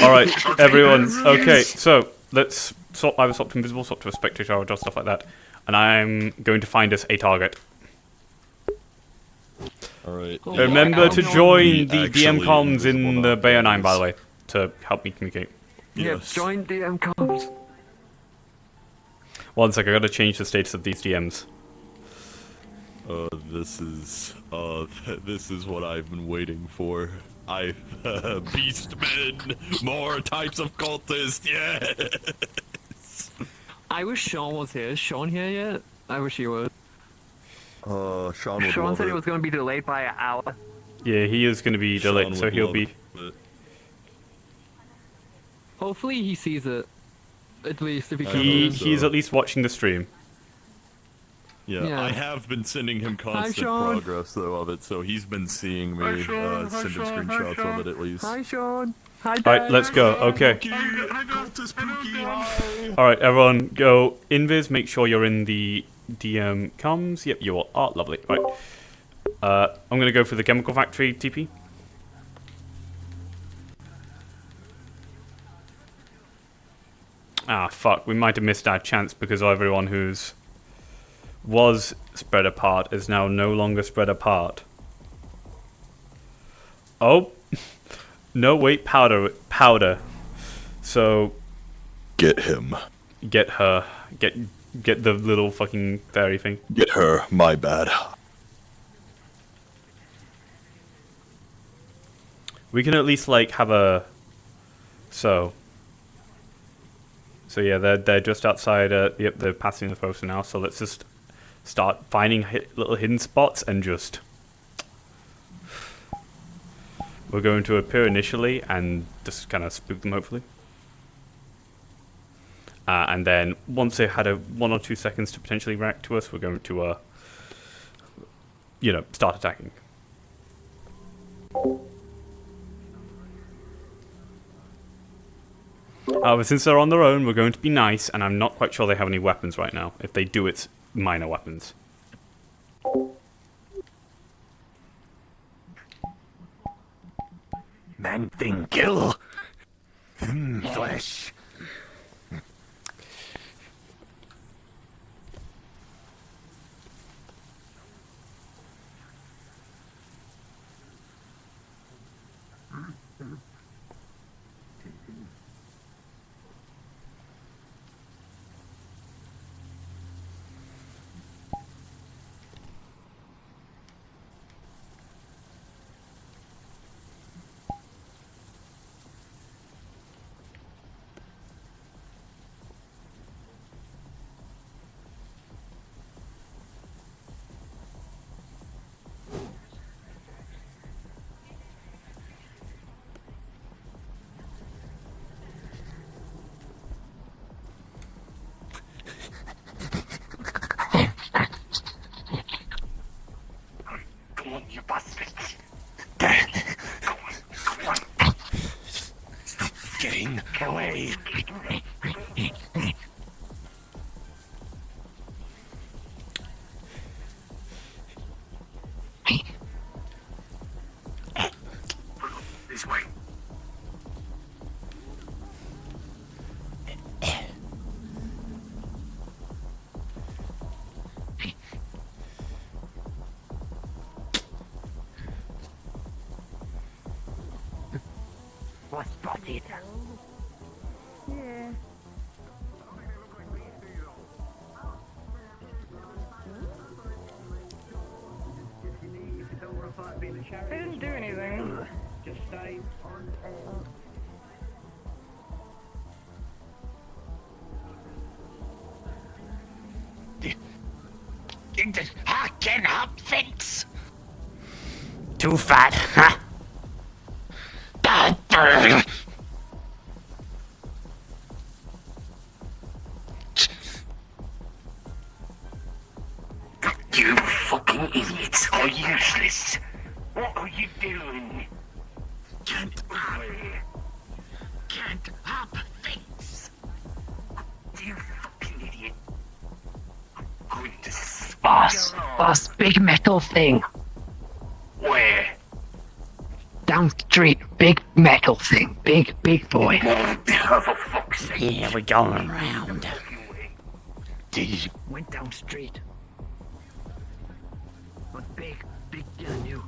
Alright, everyone. Okay, so let's either swap to invisible, swap to a spectator, or just stuff like that. And I'm going to find us a target. Alright. Remember to join the DM comms in the Bayo 9, by the way, to help me communicate. Yes. Yeah, join DM comms. One sec, I gotta change the status of these DMs. This is what I've been waiting for. Beastmen, more types of cultists, yes! I wish Sean was here. Is Sean here yet? I wish he was. Sean would Sean love said it. it was going to be delayed by an hour. Yeah, he is going to be delayed, so he'll be. Hopefully he sees it. At least if he comes. He's at least watching the stream. Yeah, I have been sending him constant Sean. progress though of it, so he's been seeing me send him screenshots of it at least. Hi, Sean. Hi, Dad. Alright, let's go. Okay. Alright, everyone, go invis. Make sure you're in the DM comms. Yep, you are. Lovely. Right. I'm gonna go for the chemical factory TP. Ah, fuck. We might have missed our chance because everyone who's was spread apart is now no longer spread apart. Oh. No, wait, powder. So. Get him. Get her. Get the little fucking fairy thing. Get her, my bad. We can at least, like, have a... So yeah, they're just outside, yep, they're passing the poster now, so let's just start finding little hidden spots and just... We're going to appear initially and just kind of spook them, hopefully. And then, once they had 1 or 2 seconds to potentially react to us, we're going to, start attacking. But since they're on their own, we're going to be nice, and I'm not quite sure they have any weapons right now. If they do, it's minor weapons. Man thing kill. Flesh. Come on, you bastards. Go on. Stop getting away. This way. Was spotted. Yeah. They didn't do anything. Just stay. I can hop fence. Too fat, huh? You fucking idiots are useless. What are you doing? Can't hop fence. You fucking idiot. I'm going to Boss, big metal thing. Where? Down the street, big metal thing. Big boy. Oh, for fuck's sake. Yeah, we're going around. Went down street. But big killing you.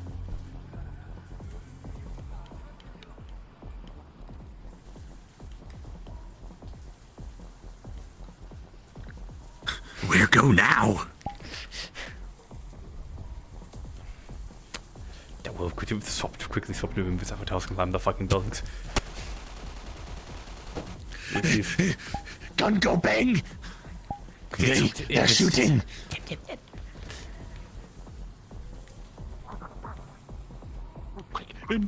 Where go now? We'll quickly swap to him before Tails can climb the fucking buildings. Gun go bang! They're shooting! Quick,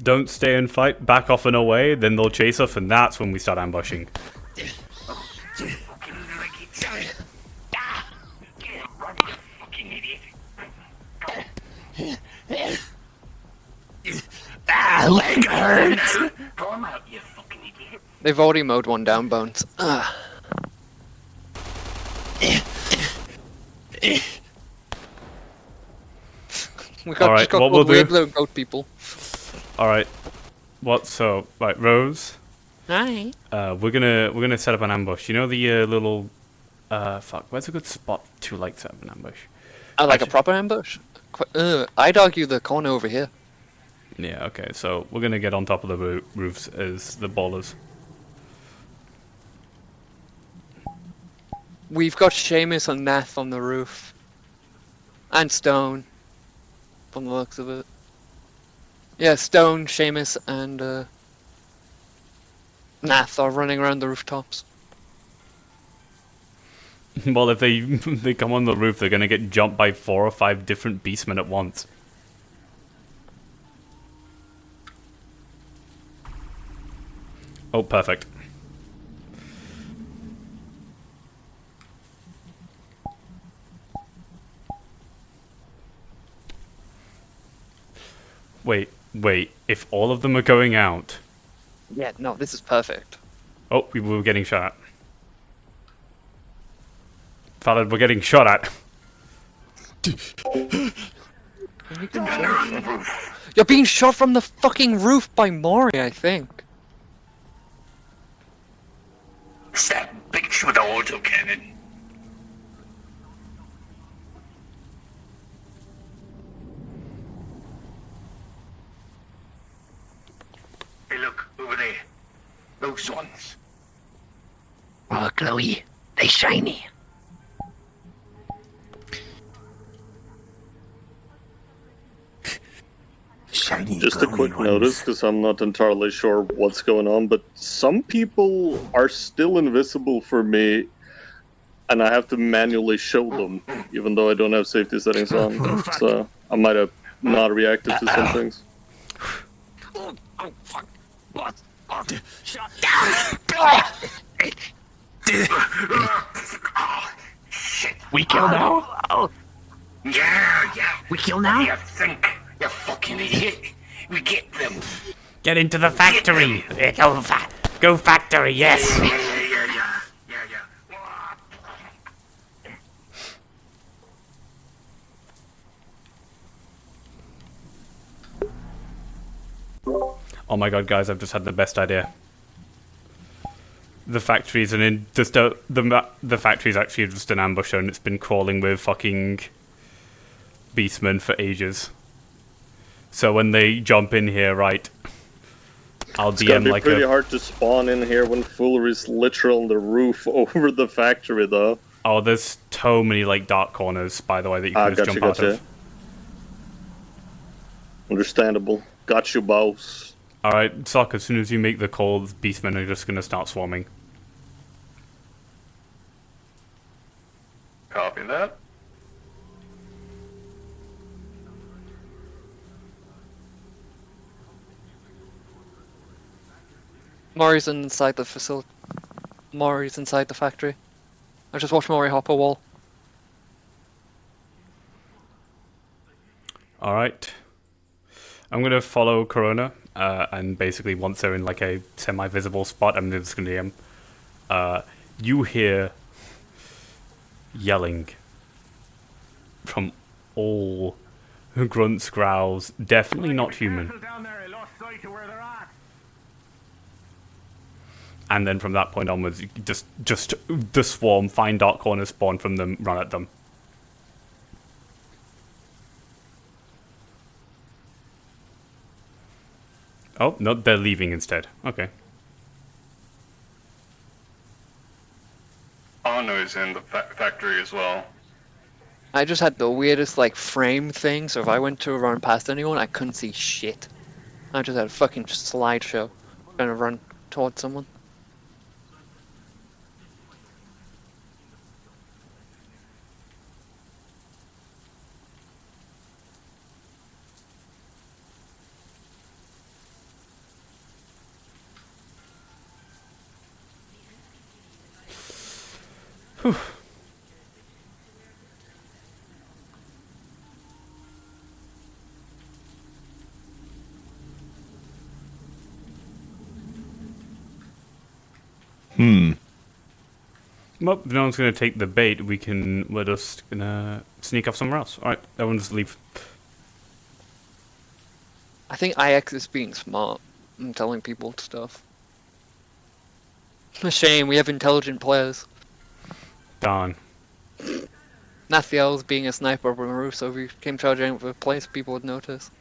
Don't stay and fight, back off and away, then they'll chase us, and that's when we start ambushing. Leg hurts! They've already mowed one down, Bones. We got, Alright, just got what we'll weird do... little goat people. Alright. Right, Rose. Hi. We're gonna set up an ambush. You know the little fuck, where's a good spot to like set up an ambush? Like a proper ambush? I'd argue the corner over here. Yeah, okay, so we're gonna get on top of the roofs as the ballers. We've got Seamus and Nath on the roof. And Stone. From the looks of it. Yeah, Stone, Seamus, and Nath are running around the rooftops. Well, if they come on the roof, they're gonna get jumped by 4 or 5 different beastmen at once. Oh, perfect. Wait, if all of them are going out... Yeah, no, this is perfect. Oh, we were getting shot at. Fallad, we're getting shot at. You're being shot from the fucking roof by Mori, I think. It's that bitch with the autocannon. Hey, look, over there. Those ones. Oh, glowy. They shiny. Shiny. Just a quick notice, because I'm not entirely sure what's going on, but some people are still invisible for me, and I have to manually show them, even though I don't have safety settings on. So I might have not reacted to some things. Oh, fuck. What? Shut shit. We kill now? Yeah. We kill now? What do you think, you fucking idiot? We get them. Get into the factory! Go factory, yes! Yeah. Oh my god, guys, I've just had the best idea. The factory's the factory's actually just an ambusher, and it's been crawling with fucking beastmen for ages. So when they jump in here, right, I'll It's gonna DM be like pretty hard to spawn in here when Foolery's literal on the roof over the factory, though. Oh, there's so many like dark corners, by the way, that you can just jump out of. Understandable. Got you, boss. Alright, Sock, as soon as you make the call, the beastmen are just gonna start swarming. Copy that. Mori's inside the facility. Mori's inside the factory. I just watched Mori hop a wall. Alright. I'm gonna follow Corona and basically once they're in like a semi-visible spot, I'm just gonna DM. You hear yelling from all grunts, growls, definitely not human. And then from that point onwards, just the swarm, find dark corners, spawn from them, run at them. Oh, no, they're leaving instead. Okay. Anu is in the factory as well. I just had the weirdest like frame thing, so if I went to run past anyone, I couldn't see shit. I just had a fucking slideshow trying to run towards someone. Whew. Well, if no one's going to take the bait, we're just going to sneak off somewhere else. Alright, everyone just leave. I think IX is being smart and telling people stuff. A shame, we have intelligent players. Darn. Nathiel's being a sniper on the roof, so if we came charging with a place, people would notice.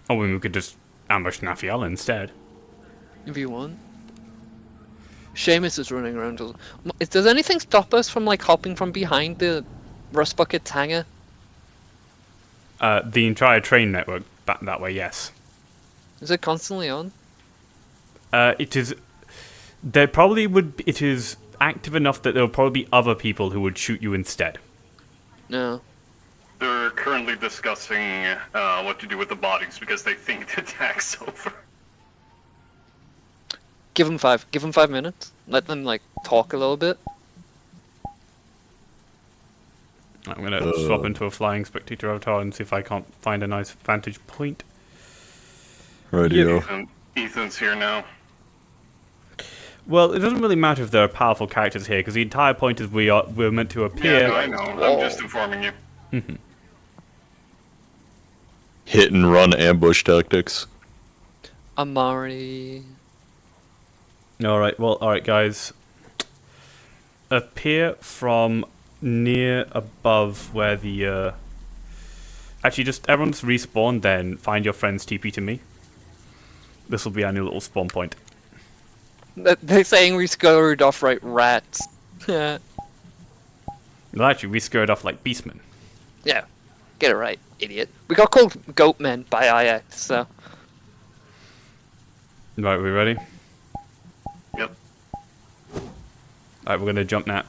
Oh, we could just ambush Nafiel instead. If you want. Seamus is running around. Does anything stop us from like hopping from behind the Rust Bucket's hangar? The entire train network that way, yes. Is it constantly on? It is. There probably would. It is active enough that there will probably be other people who would shoot you instead. No. They're currently discussing what to do with the bodies because they think the attack's over. Give them 5 minutes. Let them like talk a little bit. I'm gonna swap into a flying spectator avatar and see if I can't find a nice vantage point. Radio. Ethan's here now. Well, it doesn't really matter if there are powerful characters here, because the entire point is we're meant to appear. Yeah, I know. I'm just informing you. Hit and run ambush tactics. Amari. Alright guys. Appear from near above where the actually just everyone's respawn, then find your friend's TP to me. This will be our new little spawn point. They're saying we scurried off like rats. Well, actually, we scurried off like beastmen. Yeah, get it right, idiot. We got called goatmen by IX, so. Right, we ready? Yep. Alright, we're gonna jump now.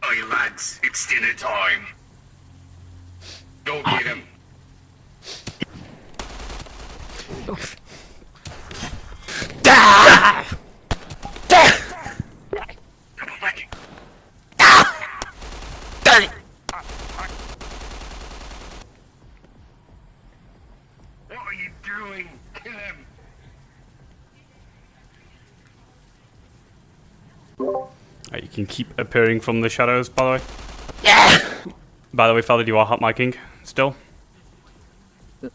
Oi, lads, it's dinner time. Go get him. What are you doing? Kill him. Right, you can keep appearing from the shadows, by the way. Yeah. By the way, Father, you are hot micing still.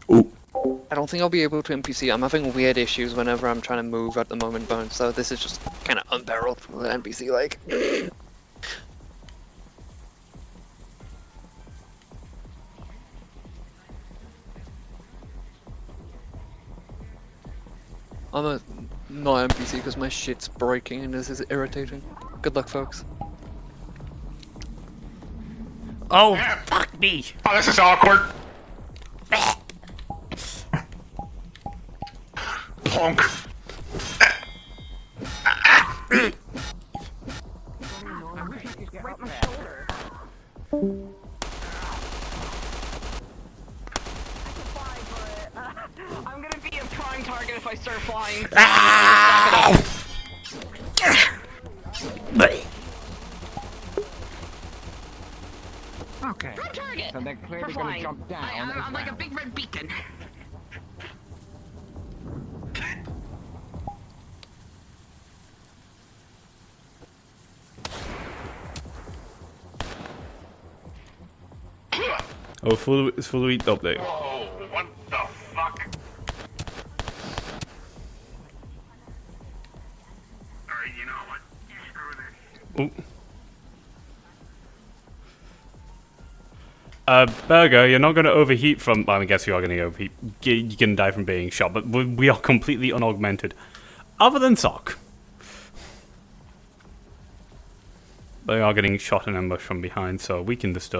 I don't think I'll be able to NPC. I'm having weird issues whenever I'm trying to move at the moment, Bone, so this is just kind of unbearable for an NPC, like. I'm a not NPC because my shit's breaking and this is irritating. Good luck, folks. Oh, fuck me! Oh, this is awkward. Plonk. I'm gonna be a prime target if I start flying. Okay. Prime target So they're for clearly gonna flying. jump down. I'm like a big red beacon. Oh, it's full of heat update. Oh, what the fuck? Alright, you know what? You screw this. Burger, you're not going to overheat from... I guess you are going to overheat. You're going to die from being shot, but we are completely unaugmented. Other than Sock. They are getting shot and ambushed from behind, so we can just...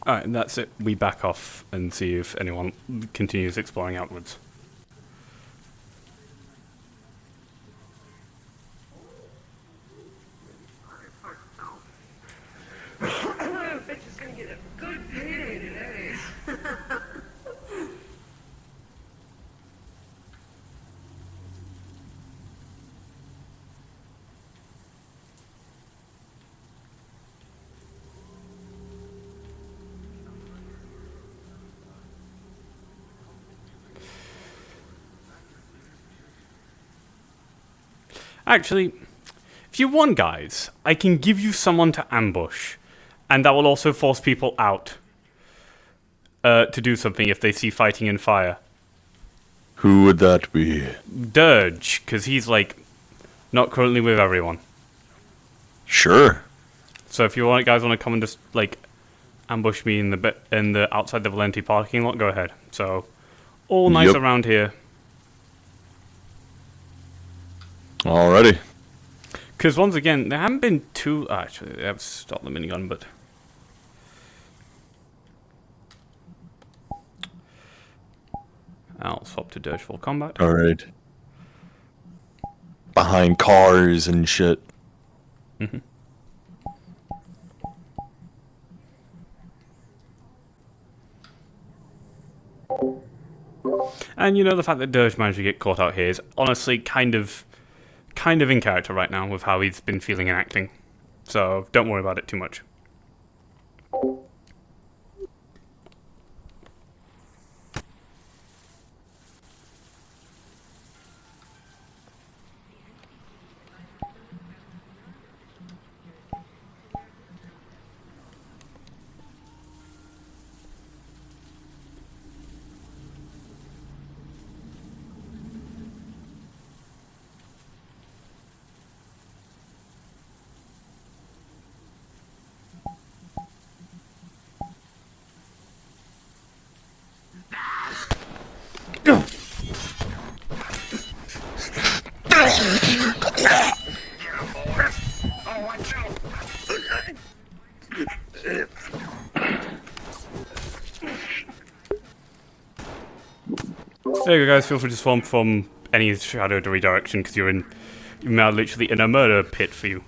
Alright, and that's it. We back off and see if anyone continues exploring outwards. Bitch is gonna get a good payday today. Actually, if you want, guys, I can give you someone to ambush, and that will also force people out to do something if they see fighting and fire. Who would that be? Dirge, because he's, like, not currently with everyone. Sure. So if you guys want to come and just, like, ambush me in the outside the Valenti parking lot, go ahead. So, all nice Yep. around here. Alrighty. Because once again, there haven't been too... Actually, they have stopped the minigun, but... I'll swap to Dirge full combat. Alright. Behind cars and shit. Mm-hmm. And you know, the fact that Dirge managed to get caught out here is honestly kind of in character right now with how he's been feeling and acting. So don't worry about it too much. There you go, guys. Feel free to swarm from any shadow redirection because you're now literally in a murder pit for you.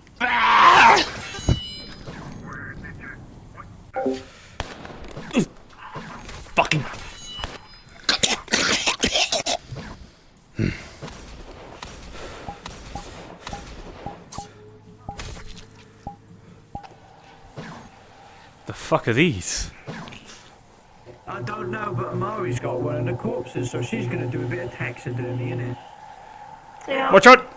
Fucking. The fuck are these? No, but Amari's got one of the corpses, so she's gonna do a bit of taxidermy in it. Yeah. Watch out!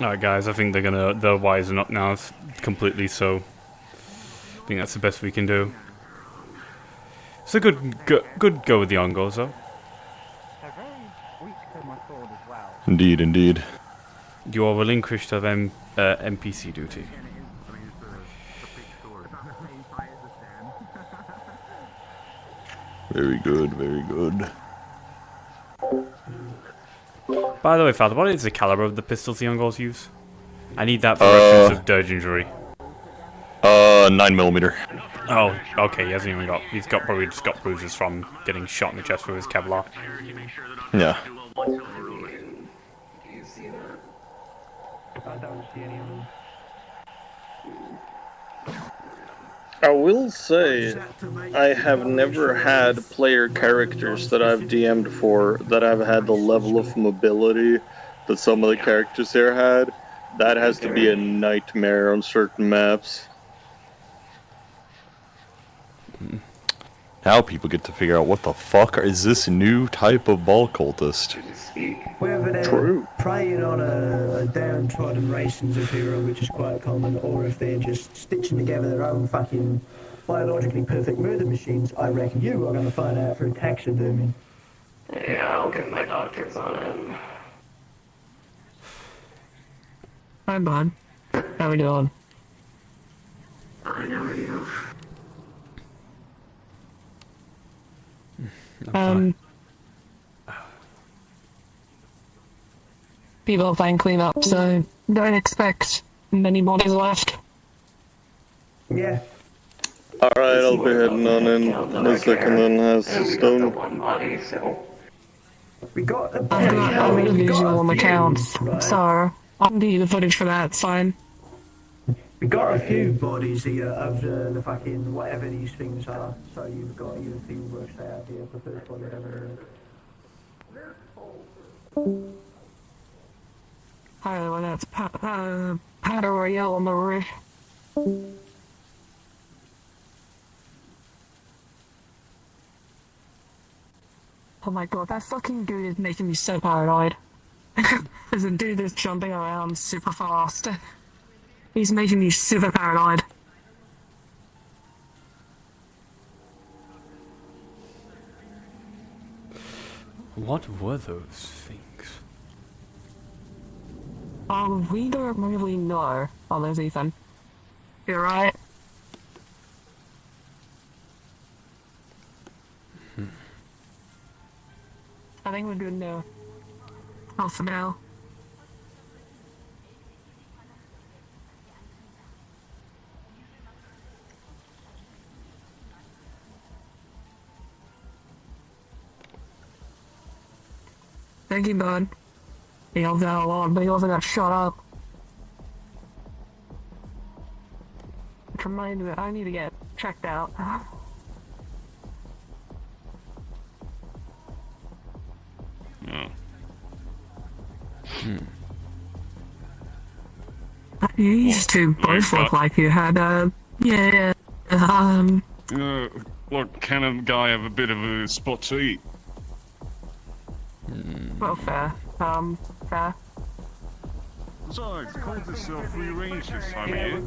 Alright guys, I think they're wisen up now completely, so I think that's the best we can do. It's a good go with the Ongos though. Indeed, indeed. You are relinquished of NPC duty. Very good, very good. By the way, Father, what is the caliber of the pistols the Ongos use? I need that for reference of dirge injury. 9mm. Oh, okay, he hasn't even got... He's probably just got bruises from getting shot in the chest with his Kevlar. Yeah. I will say, I have never had player characters that I've DM'd for that have had the level of mobility that some of the characters here had. That has to be a nightmare on certain maps. Now people get to figure out what the fuck is this new type of ball cultist. Whether they're preying on a downtrodden racing hero, which is quite common, or if they're just stitching together their own fucking biologically perfect murder machines, I reckon you are going to find out through taxidermy. Yeah, I'll get my doctors on him. Hi, bud. How we doing? I know you. People find clean up, so don't expect many bodies left. Yeah. Alright, I'll be heading on in a second then, has stone. We got I've got a visual on my accounts, so I'll need the footage for that, it's fine. We got a few bodies here of the fucking whatever these things are, so you've got your field works out here for first body, whatever. Oh, that's powder royale on the roof. Oh my god, that fucking dude is making me so paranoid. There's a dude that's jumping around super fast. He's making me super paranoid. What were those things? We don't really know. Oh, there's Ethan. You're right. I think we're good now. Oh, for now. Thank you, bud. He helped out a lot, but he also got shot up. Which reminds me, I need to get checked out. These two both look like you had What kind of guy have a bit of a spot to eat? Well, fair. Fair. Besides, called yourself rearranged this time of year.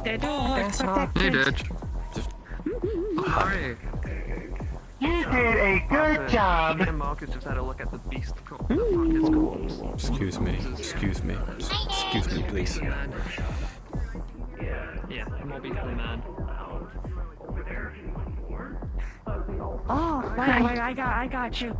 They're dogs, protect Hey, it. Dutch. Hi. You did a good job. Me and Marcus just had a look at the beast corpse. Excuse me, please. Yeah, more Beastmen Man. Oh, wait, I got you.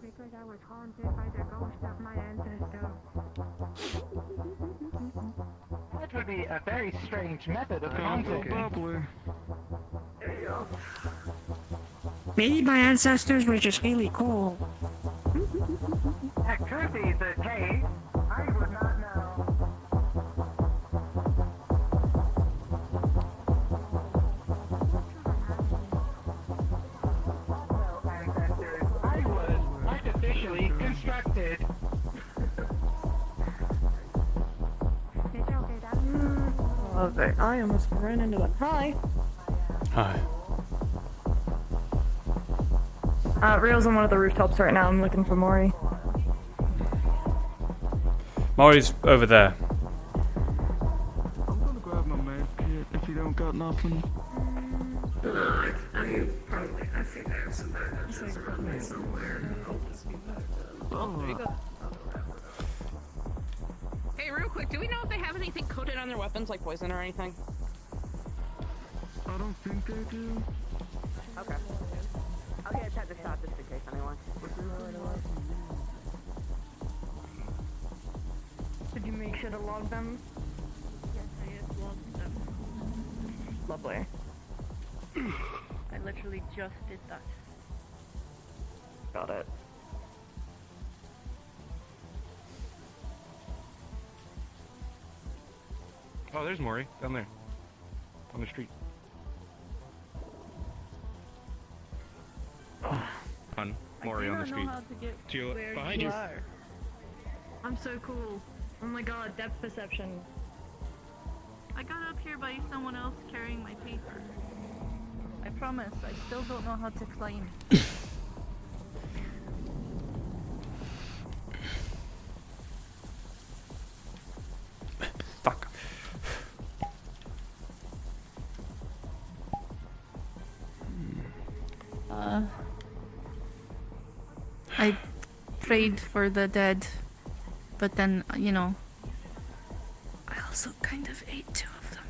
Because I was haunted by the ghost of my ancestor. That would be a very strange method of haunting. Maybe my ancestors were just really cool. That could be the case. I would not know. I was artificially constructed. Okay, I almost ran into that. Hi. Hi. Rio's on one of the rooftops right now. I'm looking for Maury. Maury's over there. I'm gonna grab my med kit if you don't got nothing. I think there's some bandages around me somewhere. Oh, Hey, real quick, do we know if they have anything coated on their weapons, like poison or anything? I don't think they do. Okay. I'll get a check the shot just in case, anyway. Did you make sure to log them? Yes, I have logged them. Lovely. I literally just did that. Got it. Oh, there's Maury down there on the street. On Maury on the street. To you, behind you. I'm so cool. Oh my god, depth perception. I got up here by someone else carrying my paper. I promise, I still don't know how to climb. Fuck. I prayed for the dead, but then, you know, I also kind of ate 2 of them.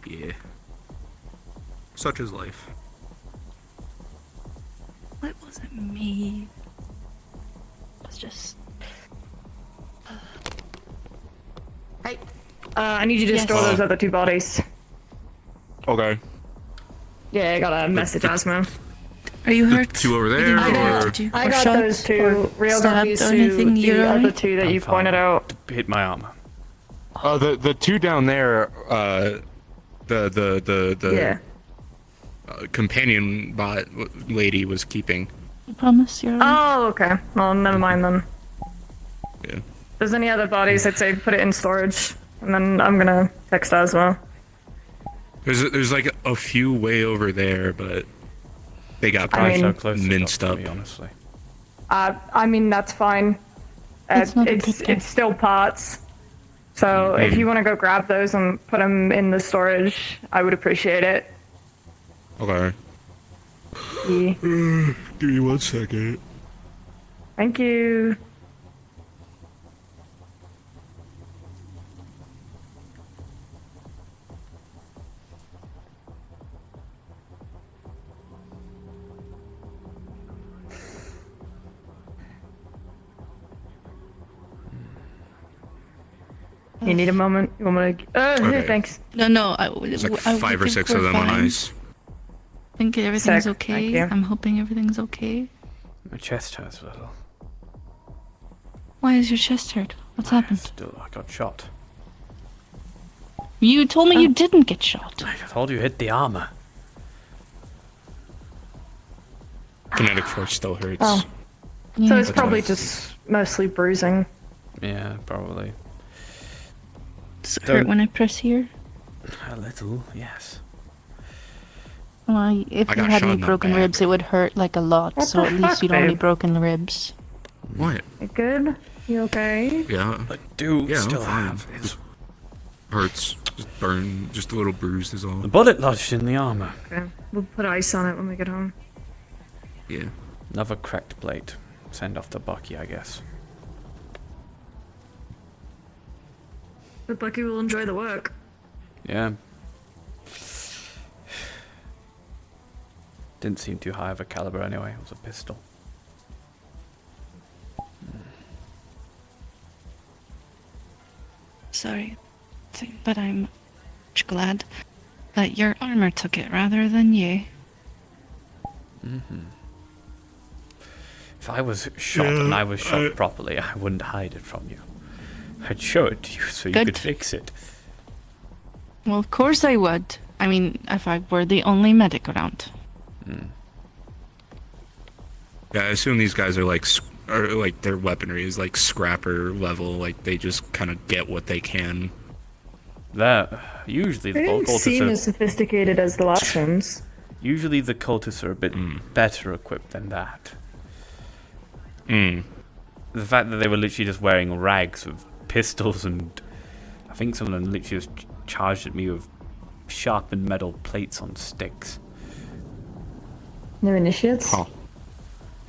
Yeah. Such is life. It wasn't me. It was just... Hey. I need you to Yes. store those other 2 bodies. Okay. Yeah, I got a message, Asmo. Are you hurt? 2 over there, I got, or... I got those 2. Real got these 2. The other 2 that you pointed out. Hit my armor. The 2 down there, Yeah. Companion bot lady was keeping. I promise you're alright. Oh, okay. Well, never mind then. Yeah. If there's any other bodies, I'd say put it in storage. And then I'm gonna text as well. There's like a few way over there, but they got I mean- probably minced up. Honestly. I mean, that's fine. That's not a big deal. It's still parts. So if you want to go grab those and put them in the storage, I would appreciate it. Okay. Yeah. Give me 1 second. Thank you. You need a moment? You want me to... Okay. Thanks. No, There's like I 5 or think 6 we're of them on fine. ice. I think everything's Sick, okay. thank you. I'm hoping everything's okay. My chest hurts a little. Why is your chest hurt? What's happened? Still, I got shot. You told me you didn't get shot. I told you hit the armor. Kinetic force still hurts. Oh. Yeah. So it's That's probably fine. just mostly bruising. Yeah, probably. Does it hurt when I press here? A little, yes. Well, if I you got had shot any in the broken back. ribs, it would hurt like a lot. What So the at least fuck, you don't have any babe? broken ribs. What? You good? You okay? Yeah. I do Yeah, I'm still fine. have his Hurts. Just burn. Just a little bruised is all. the bullet lodged in the armor. Okay. We'll put ice on it when we get home. Yeah. Another cracked plate. Send off to Bucky, I guess. But Bucky will enjoy the work. Yeah. Didn't seem too high of a caliber anyway. It was a pistol. Sorry, but I'm glad that your armor took it rather than you. If I was shot and I was shot properly, I wouldn't hide it from you. I'd show it to you so you Good. could fix it. Well, of course I would. I mean, if I were the only medic around. Yeah, I assume these guys are like, or like their weaponry is like scrapper level. Like they just kind of get what they can. That usually the They didn't cultists seem are, as sophisticated as the last ones. usually the cultists are a bit better equipped than that. Mm. The fact that they were literally just wearing rags with pistols, and I think some of them literally just charged at me with sharpened metal plates on sticks. No initiates? Huh.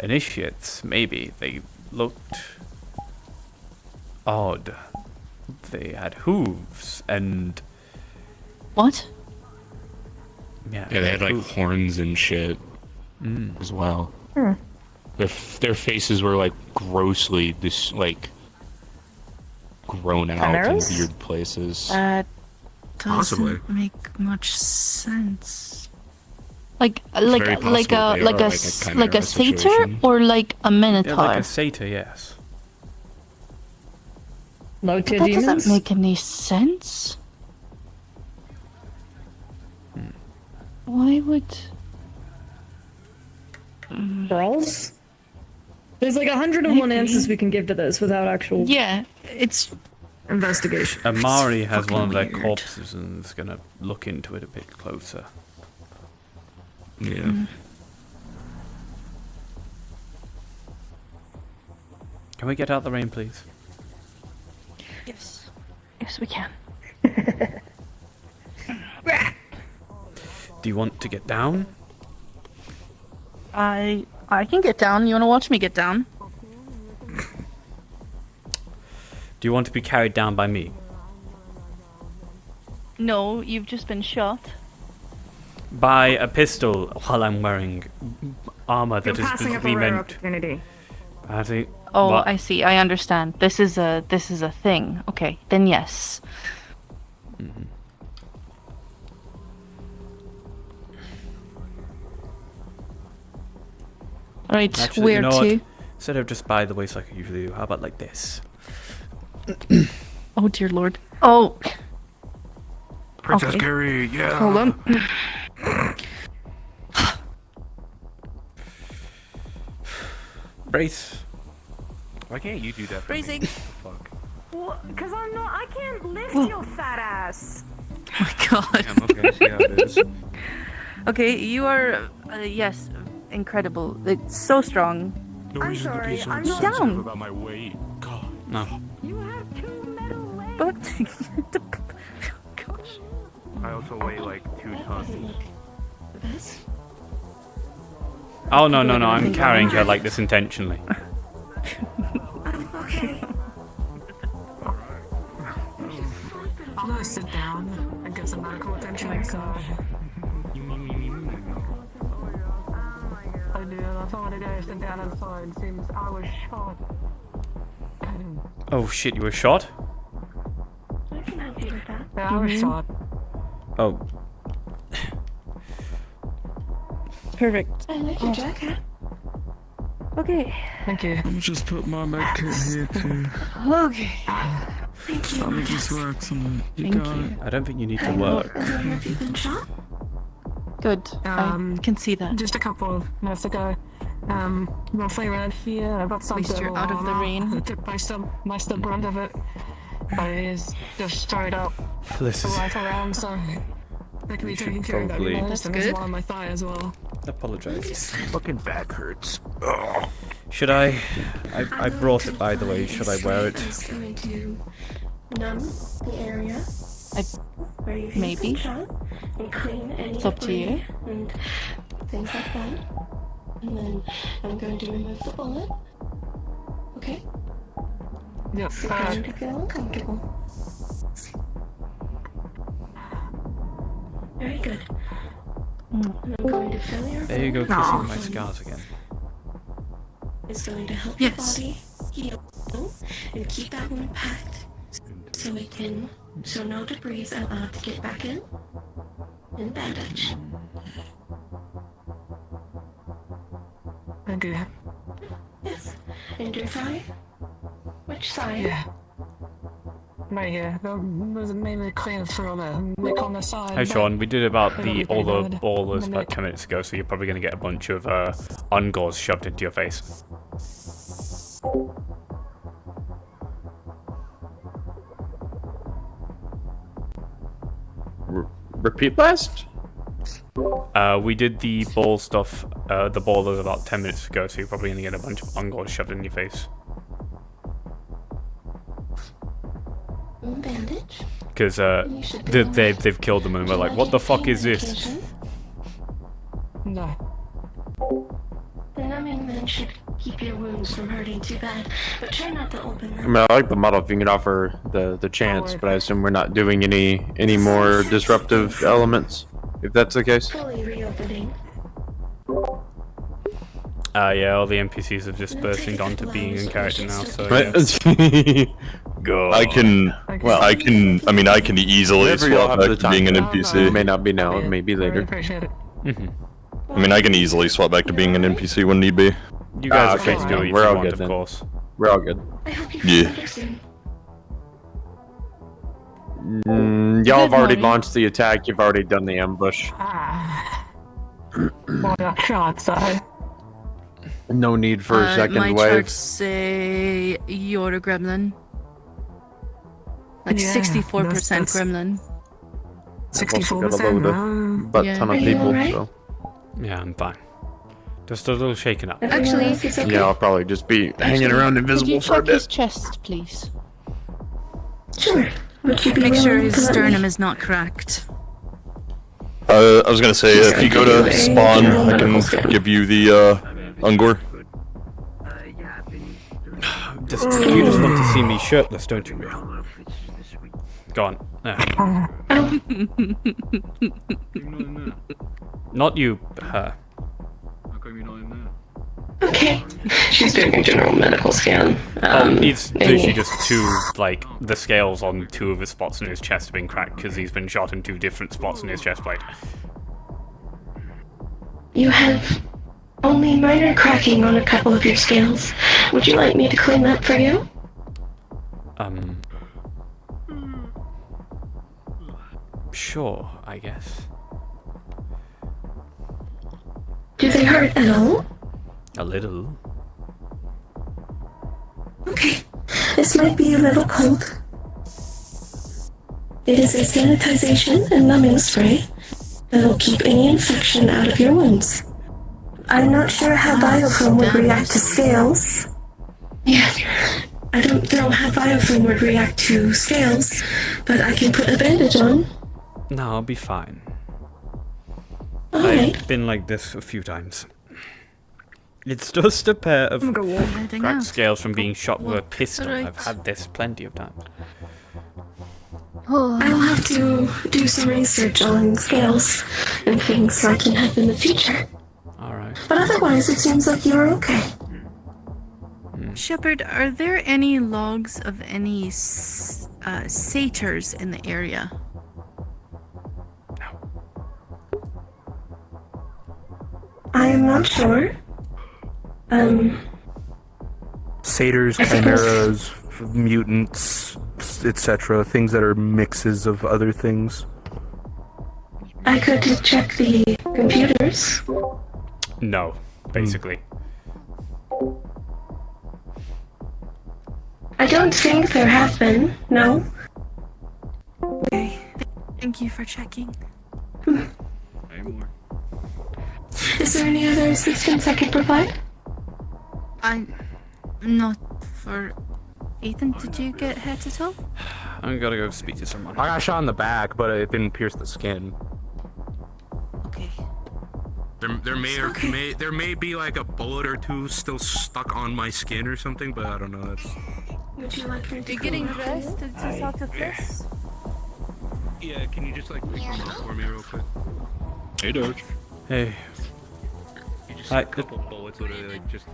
Initiates, maybe. They looked odd. They had hooves and What? Yeah, they had like hooves. horns and shit as well. Hmm. Their faces were like grossly like grown out in Chimeras? weird places. That Possibly. doesn't make much sense. Like very possible they are like a chimera satyr situation. or like a minotaur. Yeah, like a satyr, yes. Low But tier that demons? doesn't make any sense. Why would... Brawls? There's like 101 answers we can give to this without actual Yeah, it's... investigation. Amari has fucking one of their weird. corpses and is gonna look into it a bit closer. Yeah. Can we get out the rain, please? Yes. Yes, we can. Do you want to get down? I can get down. You want to watch me get down? Do you want to be carried down by me? No, you've just been shot. By a pistol while I'm wearing armor You're that is passing up a specifically rare meant. opportunity. Oh, What? I see. I understand. This is a thing. Okay, then yes. Right, Actually, where you know to? what? Instead of just by the waist like I usually do, how about like this? Oh dear lord. Oh. Princess Okay. Carrie, yeah. Hold on. Brace. Why can't you do that for Bracing. me? Fuck. Because I can't lift your fat ass. Oh my god. Damn, okay, see how it is. Okay, you are, yes, incredible. It's so strong. No I'm reason to sorry, be so I'm insensitive not- Down. about my weight. God. No. You have 2 metal legs. But gosh. I also weigh like 2 tons. Oh no no no! I'm carrying her like this intentionally. I'm gonna sit down and get some medical attention. I did. I told the guy to sit down inside since I was shot. Oh shit! You were shot? Yeah, I was shot. Oh. Perfect. I like your jacket. Okay. Thank you. I'll just put my medkit here too. Okay. Thank you. Let me just work on it. Thank got you. it. I don't think you need to work. Have you been shot? Good. I can see that. Just a couple of minutes ago. Roughly around here. I got some. At least you're out of the rain. I took most of the brunt of it. But it is just straight up This is right around, so That can be You should taken care of. probably That's good. One on my thigh as well. apologize. Fucking back hurts. Should I brought it by the way. Should I wear it? Is going to numb the area where you maybe. shot and clean any It's up to you. and things like that. And then I'm going to remove the bullet. Okay? Yep. So you're going to feel uncomfortable. Very good. And I'm going to fill your There you go, wound kissing my with scars again. It's going to help Yes. your body heal and keep that wound packed so no debris is allowed to get back in and bandage. Thank you. Yes. And your thigh? Which side? Yeah. Right here. There's mainly clean through there. Like on the side. Hey Sean, we did about all the bad. ballers about 10 minutes ago, so you're probably going to get a bunch of ungors shoved into your face. Repeat last? We did the ball stuff, the ballers about 10 minutes ago, so you're probably going to get a bunch of ungors shoved in your face. Bandage? Because they've killed them and we're like, what the fuck is this? No. The numbing then should keep your wounds from hurting too bad, but try not to open I them. mean, I like the model if you can offer the chance, but I assume we're not doing any more disruptive elements, if that's the case. Fully reopening. Yeah, all the NPCs have just bursting onto being in character now, so Right. yeah. Go. I can easily Whenever y'all swap have back the to time. being an It NPC. may not be now, it may be later. Appreciate it. I mean, I can easily swap back to being an NPC when need be. You guys are okay, free to do it if we're you all want, good of then. course. We're all good. Yeah. Y'all have already morning. launched the attack, you've already done the ambush. Well, I can't say. No need for a second my wave. charts say you're a gremlin. Like Yeah, 64% that's- gremlin. I've also got a 64%. load of butt Yeah. ton of Are you people, alright? so Yeah, I'm fine. Just a little shaken up. Everyone Actually, else is okay? yeah, I'll probably just be hanging around Could you invisible for a check his bit. chest, please? Sure. Would you be Make sure willing his to let me- sternum is not cracked. I was gonna say, if you go to spawn, I can give you the Ungor. You just want to see me shirtless, don't you, Real? Go on. Not you, her. Okay. She's doing a general medical scan. It's literally just two, like, the scales on two of his spots in his chest have been cracked because he's been shot in two different spots in his chest plate. You have only minor cracking on a couple of your scales. Would you like me to clean that for you? Sure, I guess. Do they hurt at all? A little. Okay. This might be a little cold. It is a sanitization and numbing spray that'll keep any infection out of your wounds. I'm not sure how biofilm would react to scales. Yes. I don't know how biofilm would react to scales, but I can put a bandage on. No, I'll be fine. Alright. I've been like this a few times. It's just a pair of Heading cracked out. scales from being shot with a pistol. Alright. I've had this plenty of times. I'll have to do some research on scales and things so I can help in the future. Alright. But otherwise, it seems like you're okay. Shepard, are there any logs of any satyrs in the area? I am not sure. Satyrs, I suppose- chimeras, mutants, etc. Things that are mixes of other things. I could check the computers. No, basically. I don't think there have been, no. Okay. Thank you for checking. Way more. Is there any other assistance I can provide? Not for Ethan. Did you get hit at all? I'm gonna go speak to someone. I got shot in the back, but it didn't pierce the skin. Okay. There may be like a bullet or two still stuck on my skin or something, but I don't know. That's. Would you like me to You're getting dressed? It's just out of this. Yeah, can you just like pick them up for me real quick? Hey, Doge. Hey. You just a couple bullets, literally, like just.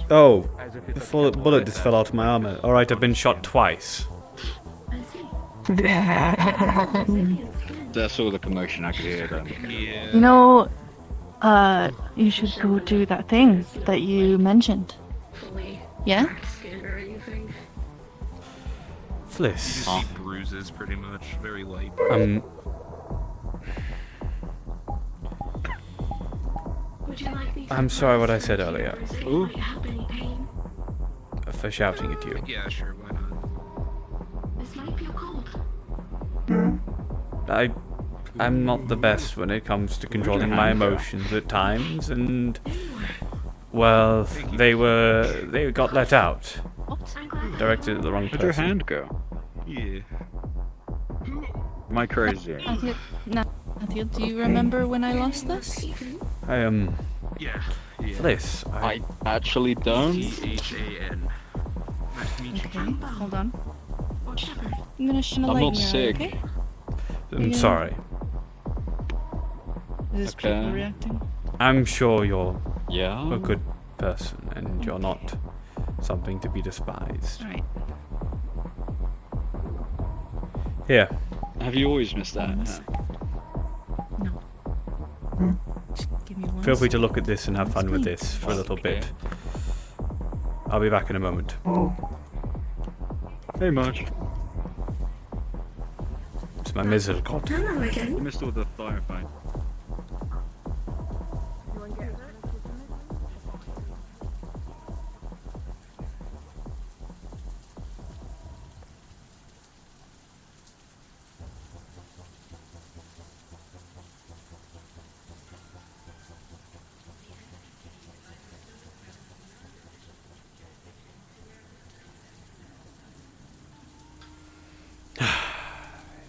Oh, As if the it's full bullet just fell out of my armor. Alright, I've been shot twice. That's all the commotion I could hear then. Yeah. You know, you should go do that thing that you mentioned. Yeah? Fliss. You just see bruises, pretty much, very light. I'm sorry what I said earlier. Ooh. For shouting at you. Yeah, sure, why not? I'm not the best when it comes to controlling my emotions at times, and well, they got let out. Directed at the wrong person. Where'd your hand go? Yeah. Am I crazy? Matthew, do you remember when I lost this? Yeah. Fliss, I actually don't. CHAN. Nice to meet you. Okay, hold on. I'm gonna shine a I'm light not in your eye, sick. okay? I'm Yeah. sorry. Is Okay. people reacting? I'm sure you're Yeah. a good person, and you're not something to be despised. Right. Here. Have you always missed that? Give me one Feel free to second. look at this and have fun with this for a little bit. I'll be back in a moment. Hey, Marge. It's my misericord. You missed all the firefight.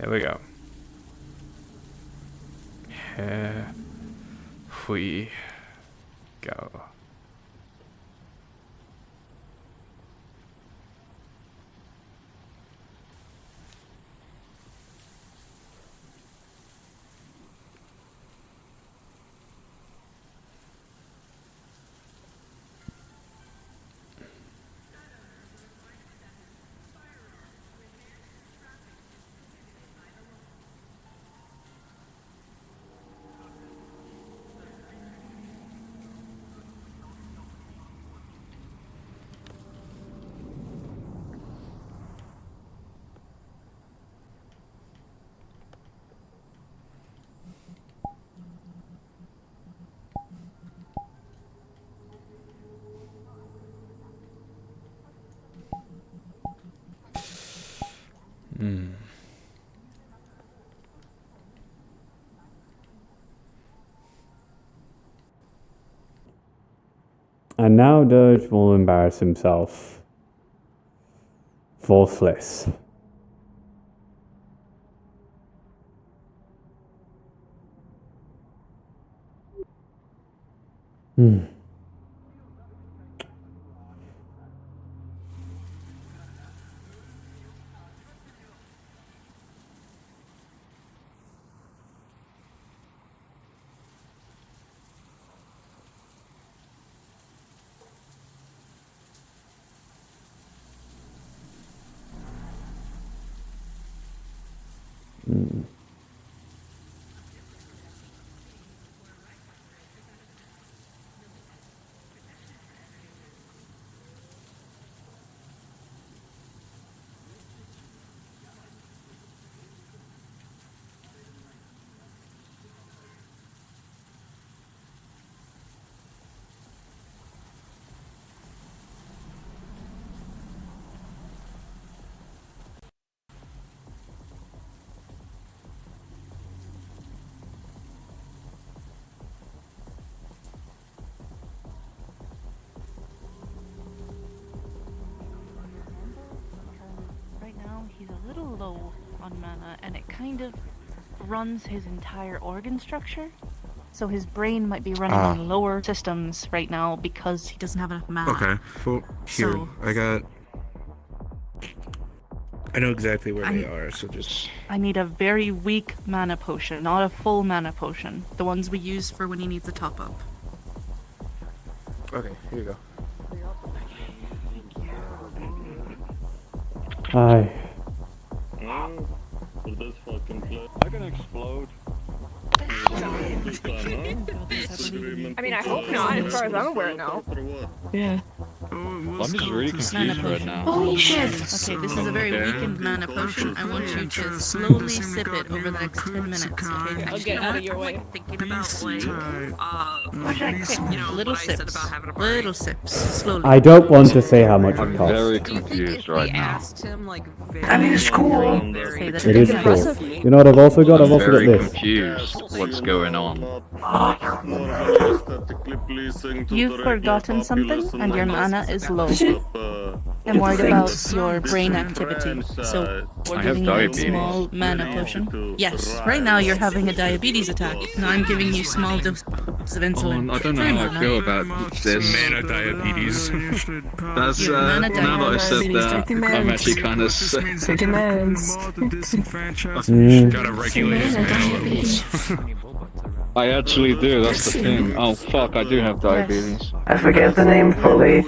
Here we go. Here we go. And now Dirge will embarrass himself for Fliss. mana, and it kind of runs his entire organ structure. So his brain might be running on lower systems right now because he doesn't have enough mana. Okay. Well, here So- I know exactly where they are, so just. I need a very weak mana potion, not a full mana potion. The ones we use for when he needs a top up. Okay, here you go. Hi. I can explode. I mean, I hope not. As far as I'm aware, no. Yeah. I'm just really confused right now. Holy shit! Okay, this is a very weakened mana potion. I want you to slowly sip it over the next 10 minutes, okay? I'll get out of your way. Thinking about like, Little sips. Little sips. Slowly. I don't want to say how much it I'm costs. very confused right now. I mean, it's cool. It is cool. You know what I've also got? I've also got Very this. confused what's going on. You've forgotten something, and your mana is low. I'm worried about your brain activity, so we're I have giving you a diabetes. small mana potion. Yes, right now you're having a diabetes attack. Now I'm giving you small doses of insulin. I don't know how I feel about this. Mana diabetes. That's Your mana now that I said that, Take I'm meds. actually kind of Take your meds. Gotta regulate his mana levels. I actually do, that's the thing. Oh fuck, I do have diabetes. I forget the name fully,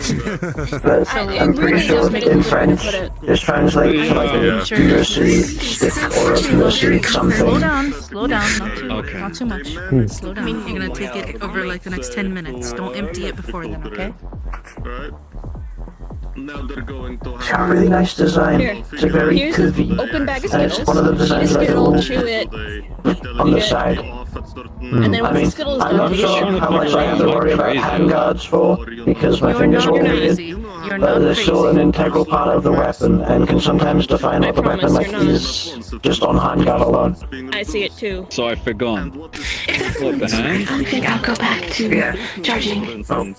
but I'm pretty sure in French it translates to like a pussy stick or a pussy something. Slow down, not too, Okay. not too much. Slow down. You're gonna take it over like the next 10 minutes. Don't empty it before then, okay? Right. Now they're going to It's got a really nice design. Here. It's a very Here's curvy. an open bag of And Skittles. it's one of the Eat a designs I Skittle, like chew it, on the side. and then I once mean, the Skittle is I'm done, not you sure should how much I have to worry about handguards for, because my fingers are You're not weighted, crazy. You're but not they're still an crazy. integral part of the weapon and can sometimes define what the weapon like is just on handguard alone. I see it too. So I forgot. What the heck? I think I'll go back to charging. Don't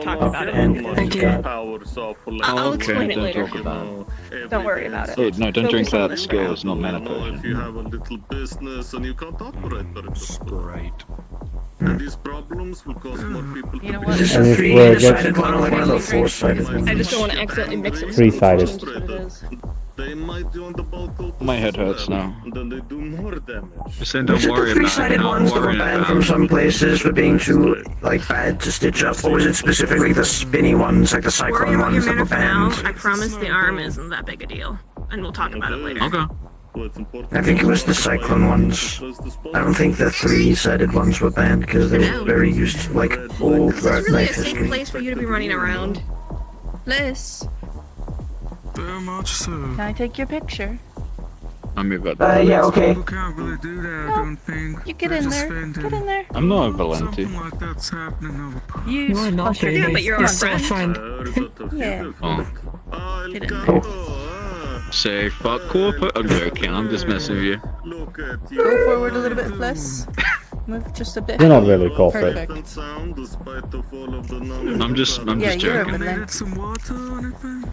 talk about it. Thank you. I'll Okay, explain it don't later. talk about it. Don't worry about it. Oh, no, don't drink Focus on that this skill, round. it's not mana If you potion. have a little business and you can't operate very Sprite. and these problems will cause more people You know to what? be Is this And a if we're three-sided one or like one of the four-sided I ones? just don't want to accidentally mix it with Three-sided. something. That's what it is. They might join the bulk cultists My head as hurts well, now. and then they do more damage. Just saying, Was don't it the worry about it. three-sided Don't ones that were worry banned about from it. some places for being too like bad to stitch up, or was it specifically the spinny ones, like the Worry cyclone about your ones that mana were for now. banned? I promise the arm isn't that big a deal. And we'll talk about it later. Okay. Well, it's important I think it was the cyclone ones. I don't think the three-sided ones were banned because they were very used, like, all This throughout is really a knife safe history. place for you to be running around. Bliss, Very much so. can I take your picture? I'm about that. Yeah, okay. People can't really do that, I don't think. You get They're in just there. spending- Get in there. I'm not a Valenti. Something like that's happening over. You You are not push your baby. Yeah, but you're You're our still a friend. friend. Yeah. Oh. Get in there. Say fuck corporate. I'm joking, I'm just messing with you. look at you. Go forward a little bit, Bliss. Move just a bit. You're not really corporate. Perfect. Sound despite of all of the numbers. I'm just Yeah, you're a joking. Valenti. Some water or anything?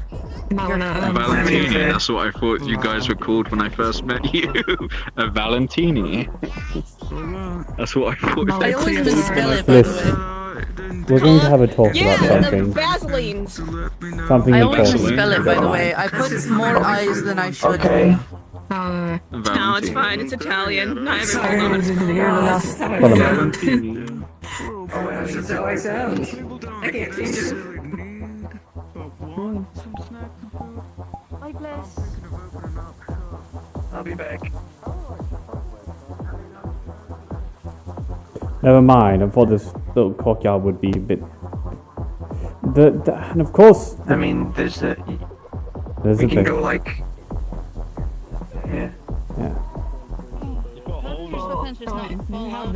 Not gonna. Valentini, that's what I thought you guys were called when I first met you. A Valentini. That's what I thought. I always misspell it, by Bliss. the way. We're going to have a talk Yeah, about the something. Vaselines. Something I always important. misspell it, by the way. I put more eyes than I should. Okay. No, it's fine. It's Italian. Not Sorry, I everyone didn't hear enough. What am I? Oh, wow, that's how I sound. I can't change it. Bye, Bliss. I'll be back. Never mind. I thought this little courtyard would be a bit. And of course, I mean, there's the. there's We a can thing. go like. Yeah. Yeah.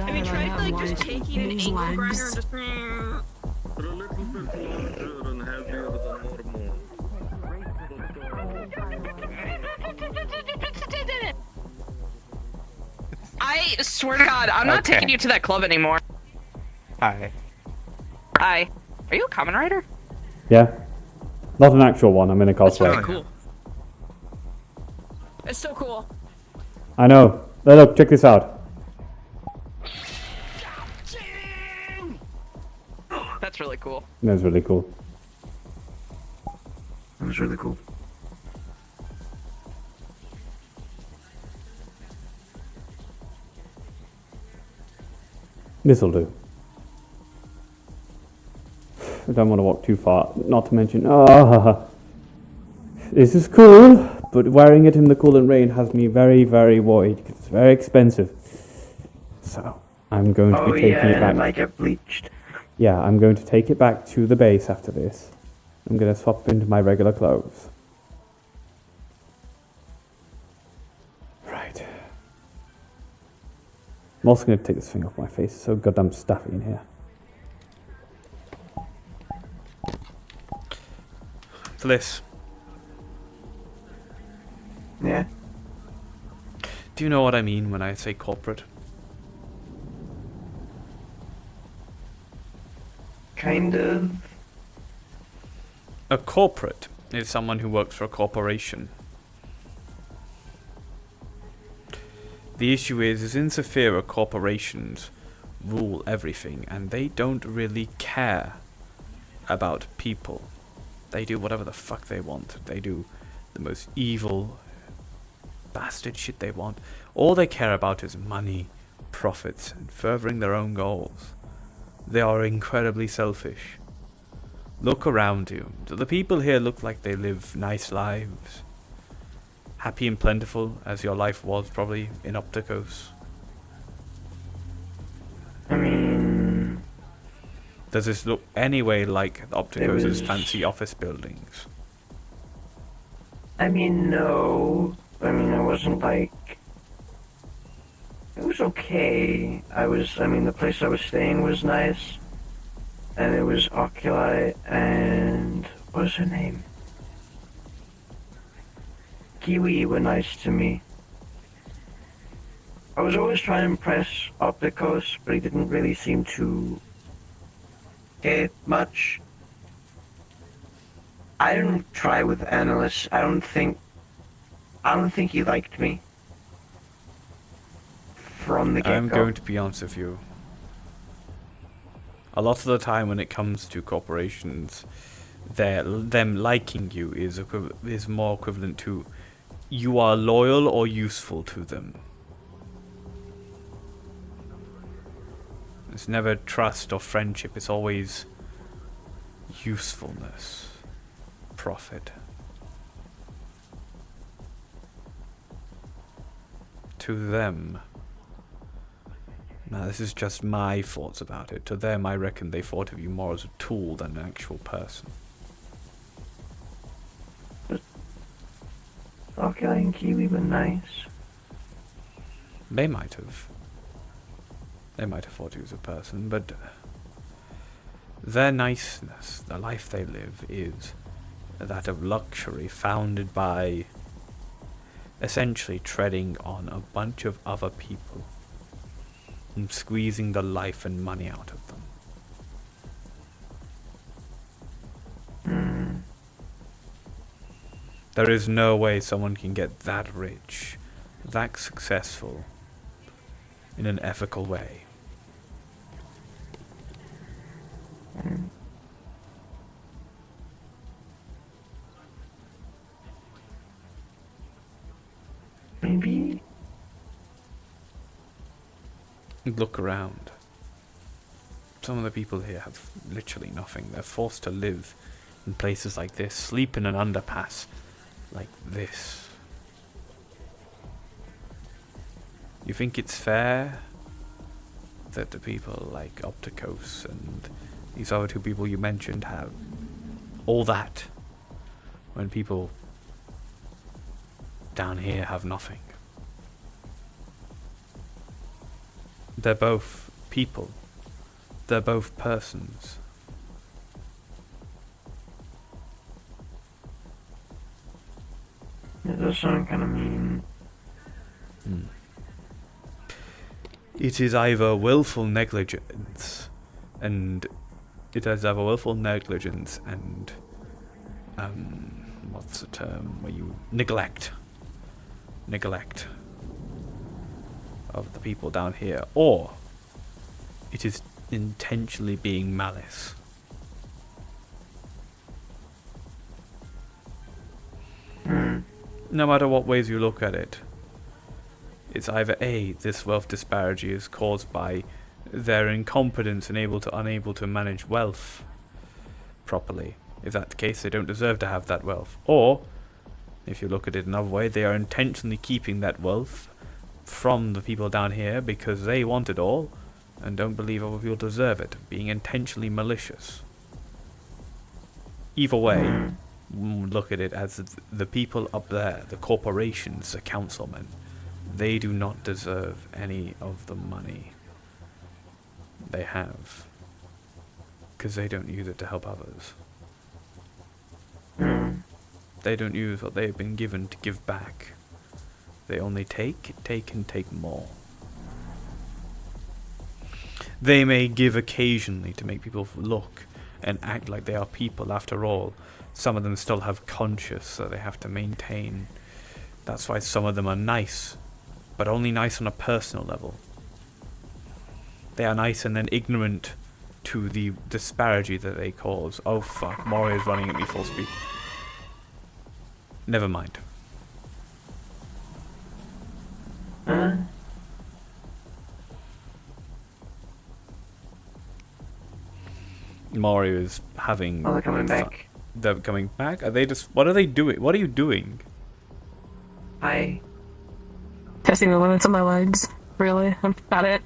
Have you tried like just taking an angle grinder and just? They're a little bit larger and heavier than normal. I swear to God, I'm not Okay. taking you to that club anymore. Hi. Hi. Are you a Kamen Rider? Yeah. Not an actual one. I'm in a That's cosplay. fucking cool. It's so cool. I know. Hey, look, check this out. That's really cool. That's really cool. That was really cool. This'll do. I don't want to walk too far. Not to mention, this is cool, but wearing it in the coolant rain has me very, very worried because it's very expensive. So I'm going to be taking it back. It might get bleached. Yeah, I'm going to take it back to the base after this. I'm going to swap into my regular clothes. Right. I'm also going to take this thing off my face. It's so goddamn stuffy in here. Fliss. Yeah? Do you know what I mean when I say corporate? Kind of. A corporate is someone who works for a corporation. The issue is in Saphira, corporations rule everything, and they don't really care about people. They do whatever the fuck they want. They do the most evil bastard shit they want. All they care about is money, profits, and furthering their own goals. They are incredibly selfish. Look around you. Do the people here look like they live nice lives? Happy and plentiful, as your life was probably in Opticos? I mean... Does this look anyway like Opticos' fancy office buildings? I mean, no. I mean, it wasn't like... It was okay. The place I was staying was nice. And it was Oculi and... What was her name? Kiwi were nice to me. I was always trying to impress Opticos, but he didn't really seem to get much. I didn't try with Annalise. I don't think he liked me. From the get-go. I'm going to be honest with you. A lot of the time when it comes to corporations, them liking you is more equivalent to you are loyal or useful to them. It's never trust or friendship, it's always usefulness, profit. To them, now this is just my thoughts about it, to them I reckon they thought of you more as a tool than an actual person. Oculi and Kiwi were nice. They might have. They might have thought he was a person, but their niceness, the life they live, is that of luxury founded by essentially treading on a bunch of other people and squeezing the life and money out of them. There is no way someone can get that rich, that successful, in an ethical way. Maybe. Look around. Some of the people here have literally nothing. They're forced to live in places like this, sleep in an underpass like this. You think it's fair that the people like Opticos and these other two people you mentioned have all that when people down here have nothing? They're both people. They're both persons. It does sound kind of mean. It is either willful negligence and what's the term where you neglect neglect of the people down here, or it is intentionally being malice. No matter what ways you look at it, it's either A, this wealth disparity is caused by their incompetence and unable to manage wealth properly. If that's the case, they don't deserve to have that wealth. Or, if you look at it another way, they are intentionally keeping that wealth from the people down here because they want it all and don't believe other people deserve it, being intentionally malicious. Either way, look at it as the people up there, the corporations, the councilmen, they do not deserve any of the money they have because they don't use it to help others. They don't use what they've been given to give back. They only take, and take more. They may give occasionally to make people look and act like they are people after all. Some of them still have conscience, so they have to maintain. That's why some of them are nice, but only nice on a personal level. They are nice and then ignorant to the disparity that they cause. Oh fuck, Mario's running at me full speed. Never mind. Mario is having. Oh, they're coming back. They're coming back? Are they just. What are they doing? What are you doing? Testing the limits of my legs. Really? That's about it.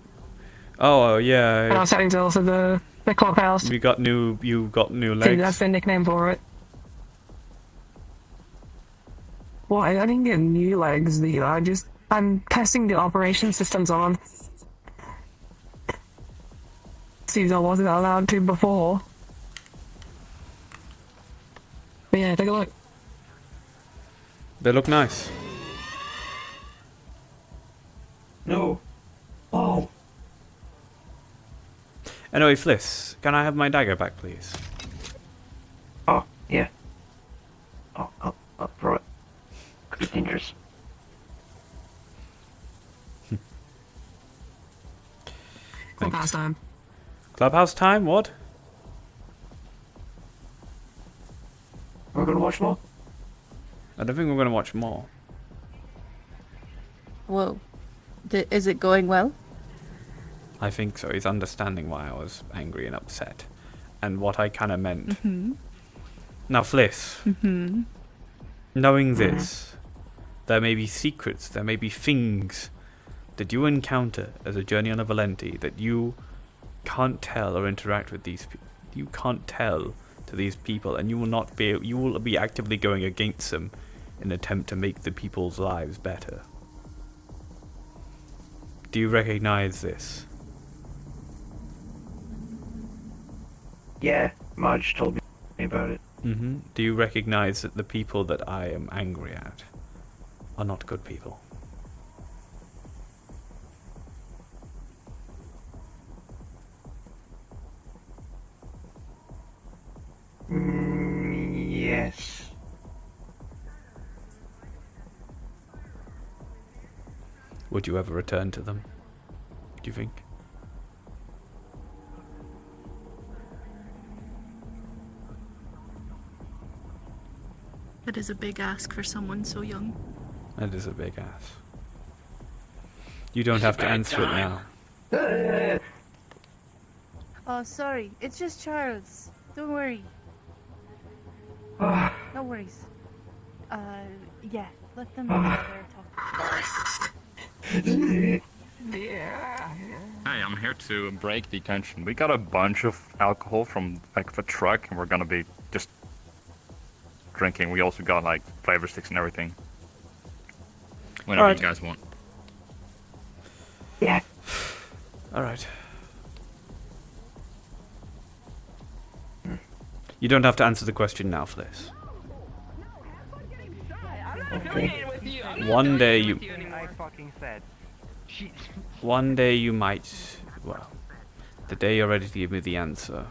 Oh, yeah. And I was heading to also the clubhouse. You got new legs. See, that's the nickname for it. Well, I didn't get new legs either. I'm testing the operation systems on. Seems I wasn't allowed to before. But yeah, take a look. They look nice. No. Oh. Anyway, Fliss, can I have my dagger back, please? Oh, yeah. Oh, I'll throw it. Could be dangerous. Clubhouse time. Clubhouse time? What? We're gonna watch more? I don't think we're gonna watch more. Whoa. Is it going well? I think so. He's understanding why I was angry and upset. And what I kind of meant. Mm-hmm. Now, Fliss. Mm-hmm. Knowing this, there may be secrets, there may be things that you encounter as a journey on a Valenti that you can't tell or interact with these people. You can't tell to these people, and you will be actively going against them in an attempt to make the people's lives better. Do you recognize this? Yeah, Marge told me about it. Mm-hmm. Do you recognize that the people that I am angry at are not good people? Yes. Would you ever return to them? Do you think? That is a big ask for someone so young. That is a big ass. You don't have to answer it now. Oh, sorry. It's just Charles. Don't worry. No worries. Yeah. Let them talk. Hey, I'm here to break the tension. We got a bunch of alcohol from like the truck, and we're gonna be just drinking. We also got like flavor sticks and everything. Whenever you guys want. Yeah. Alright. You don't have to answer the question now, Fliss. Okay. One day you might, well, the day you're ready to give me the answer,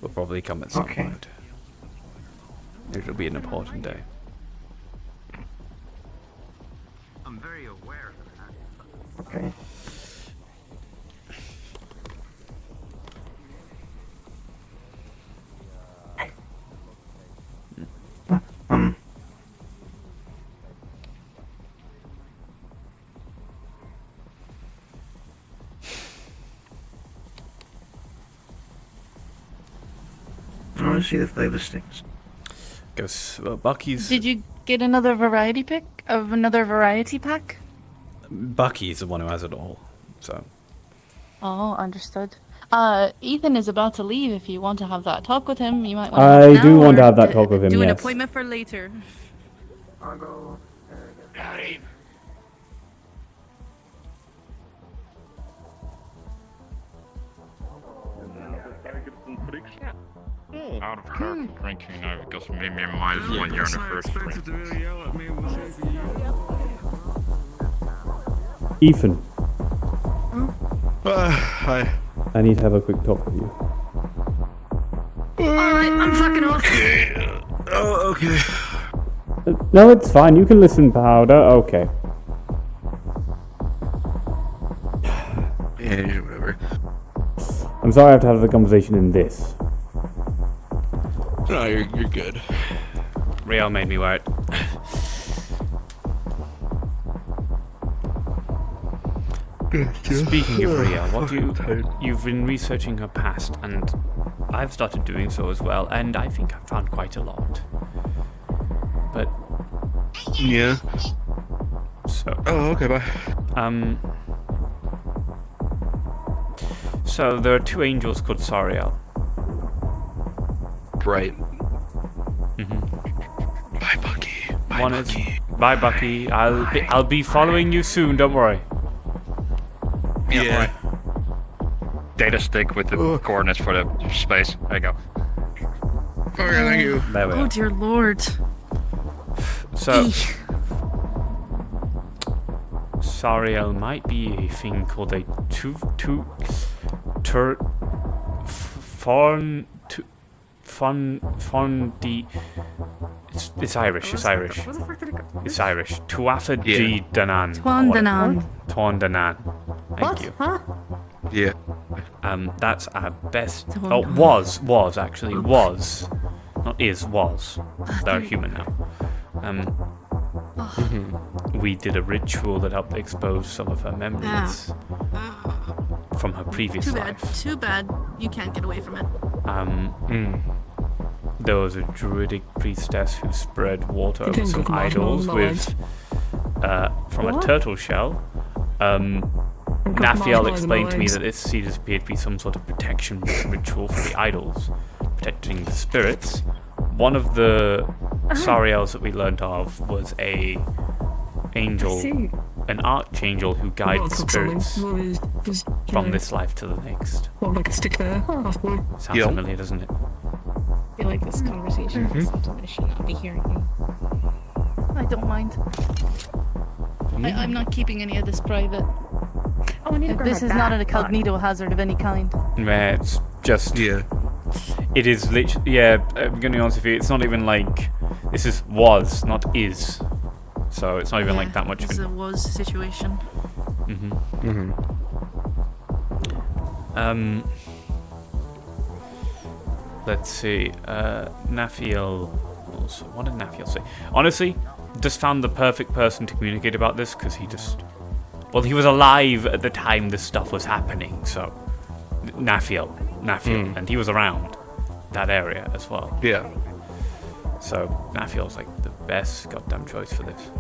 will probably come at some point. It'll be an important day. I'm very aware of that. Okay. I want to see the flavor sticks. Goes Bucky's. Did you get another variety pack? Bucky's the one who has it all. So. Oh, understood. Ethan is about to leave. If you want to have that talk with him, you might want I do want to have that talk with him, do an yes. appointment for later. I'll go. Out of character drinking now because me and Miles 1 year on the first drink. Ethan. Hi. I need to have a quick talk with you. Alright, I'm fucking off. Oh, okay. No, it's fine. You can listen, Powder. Okay. Yeah, whatever. I'm sorry I have to have the conversation in this. No, you're good. Real made me wear it. Speaking of Ria, you've been researching her past, and I've started doing so as well, and I think I've found quite a lot. But yeah. So. Oh, okay. Bye. So there are two angels called Sariel. Right. Mm-hmm. Bye, Bucky. Bye, Bucky. I'll be following you soon. Don't worry. Yeah. Data stick with the coordinates for the space. There you go. Okay, thank you. There we Oh are. dear lord. So, Sariel might be a thing called a It's Irish. It's Irish. Tuatha Di Danan. Tuan Danan. Thank you. Huh? Yeah. That's our best. Oh, was actually. Not is, was. They're human now. We did a ritual that helped expose some of her memories from her previous life. Too bad. You can't get away from it. There was a druidic priestess who spread water over some idols with from a turtle shell. Nafiel explained to me that this seed appeared to be some sort of protection ritual for the idols, protecting the spirits. One of the Sariels that we learned of was a angel, an archangel who guides spirits from this life to the next. Like a stick there. Sounds familiar, doesn't it? I feel like this conversation is something I should not be hearing. I don't mind. I'm not keeping any of this private. Oh, I need to grab This my is not an back. incognito hazard of any kind. It's just It is literally I'm gonna be honest with you. It's not even like this is was, not is. So it's not even like that much. It's a was situation. Let's see. Nafiel. Also, what did Nafiel say? Honestly, just found the perfect person to communicate about this because he just. Well, he was alive at the time this stuff was happening, so. Nafiel. And he was around that area as well. Yeah. So, Nafiel's like the best goddamn choice for this.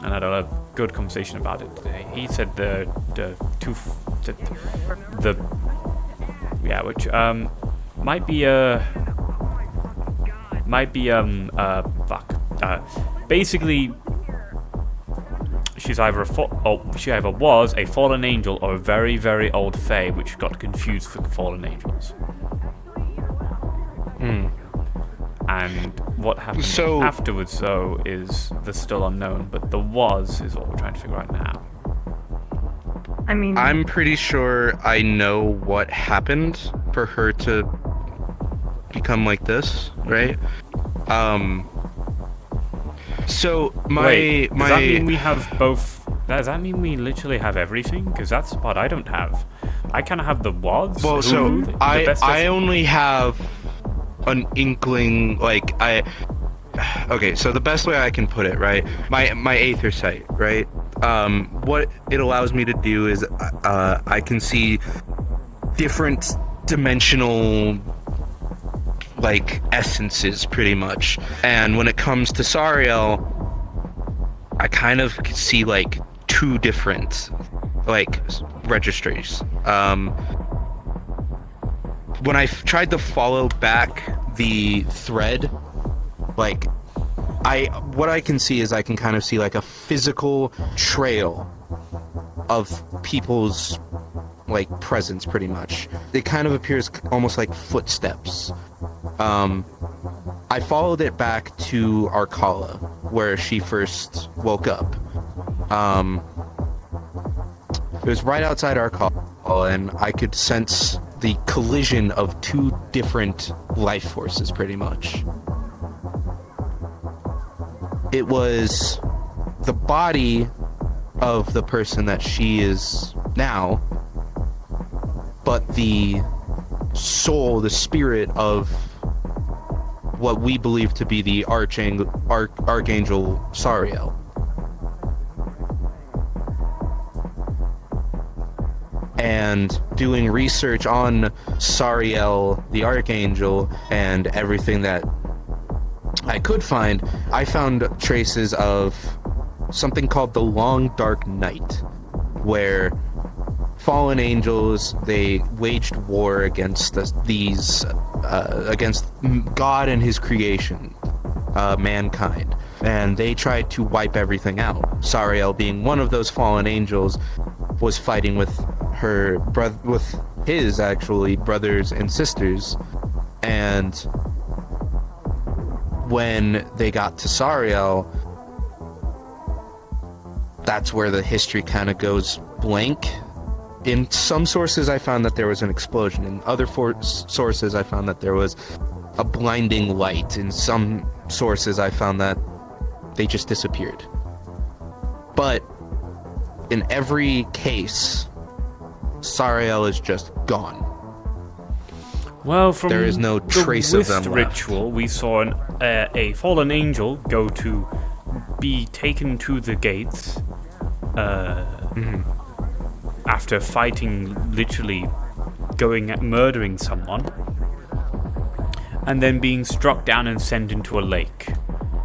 And I had a good conversation about it today. He said which basically she either was a fallen angel or a very, very old fae, which got confused for fallen angels. And what happened afterwards, though, is still unknown. But the was is what we're trying to figure out now. I mean, I'm pretty sure I know what happened for her to become like this, right? So Wait, does that mean we have both? Does that mean we literally have everything? Because that's the part I don't have. I kind of have the wads. Well, I only have an inkling, like okay, so the best way I can put it, right? My aether sight, right? What it allows me to do is I can see different dimensional like essences pretty much. And when it comes to Sariel, I kind of see like two different like registries. When I tried to follow back the thread, like what I can see is I can kind of see like a physical trail of people's like presence pretty much. It kind of appears almost like footsteps. I followed it back to Arcala where she first woke up. It was right outside Arcala, and I could sense the collision of two different life forces pretty much. It was the body of the person that she is now, but the soul, the spirit of what we believe to be the Archangel Sariel. And doing research on Sariel, the Archangel, and everything that I could find, I found traces of something called the Long Dark Night, where fallen angels, they waged war against against God and his creation, mankind, and they tried to wipe everything out. Sariel, being one of those fallen angels, was fighting with his actually brothers and sisters, and when they got to Sariel, that's where the history kind of goes blank. In some sources I found that there was an explosion. In other sources I found that there was a blinding light. In some sources I found that they just disappeared. But in every case, Sariel is just gone. Well, from there is no trace of them left. Ritual, we saw a fallen angel go to be taken to the gates after fighting, literally murdering someone, and then being struck down and sent into a lake,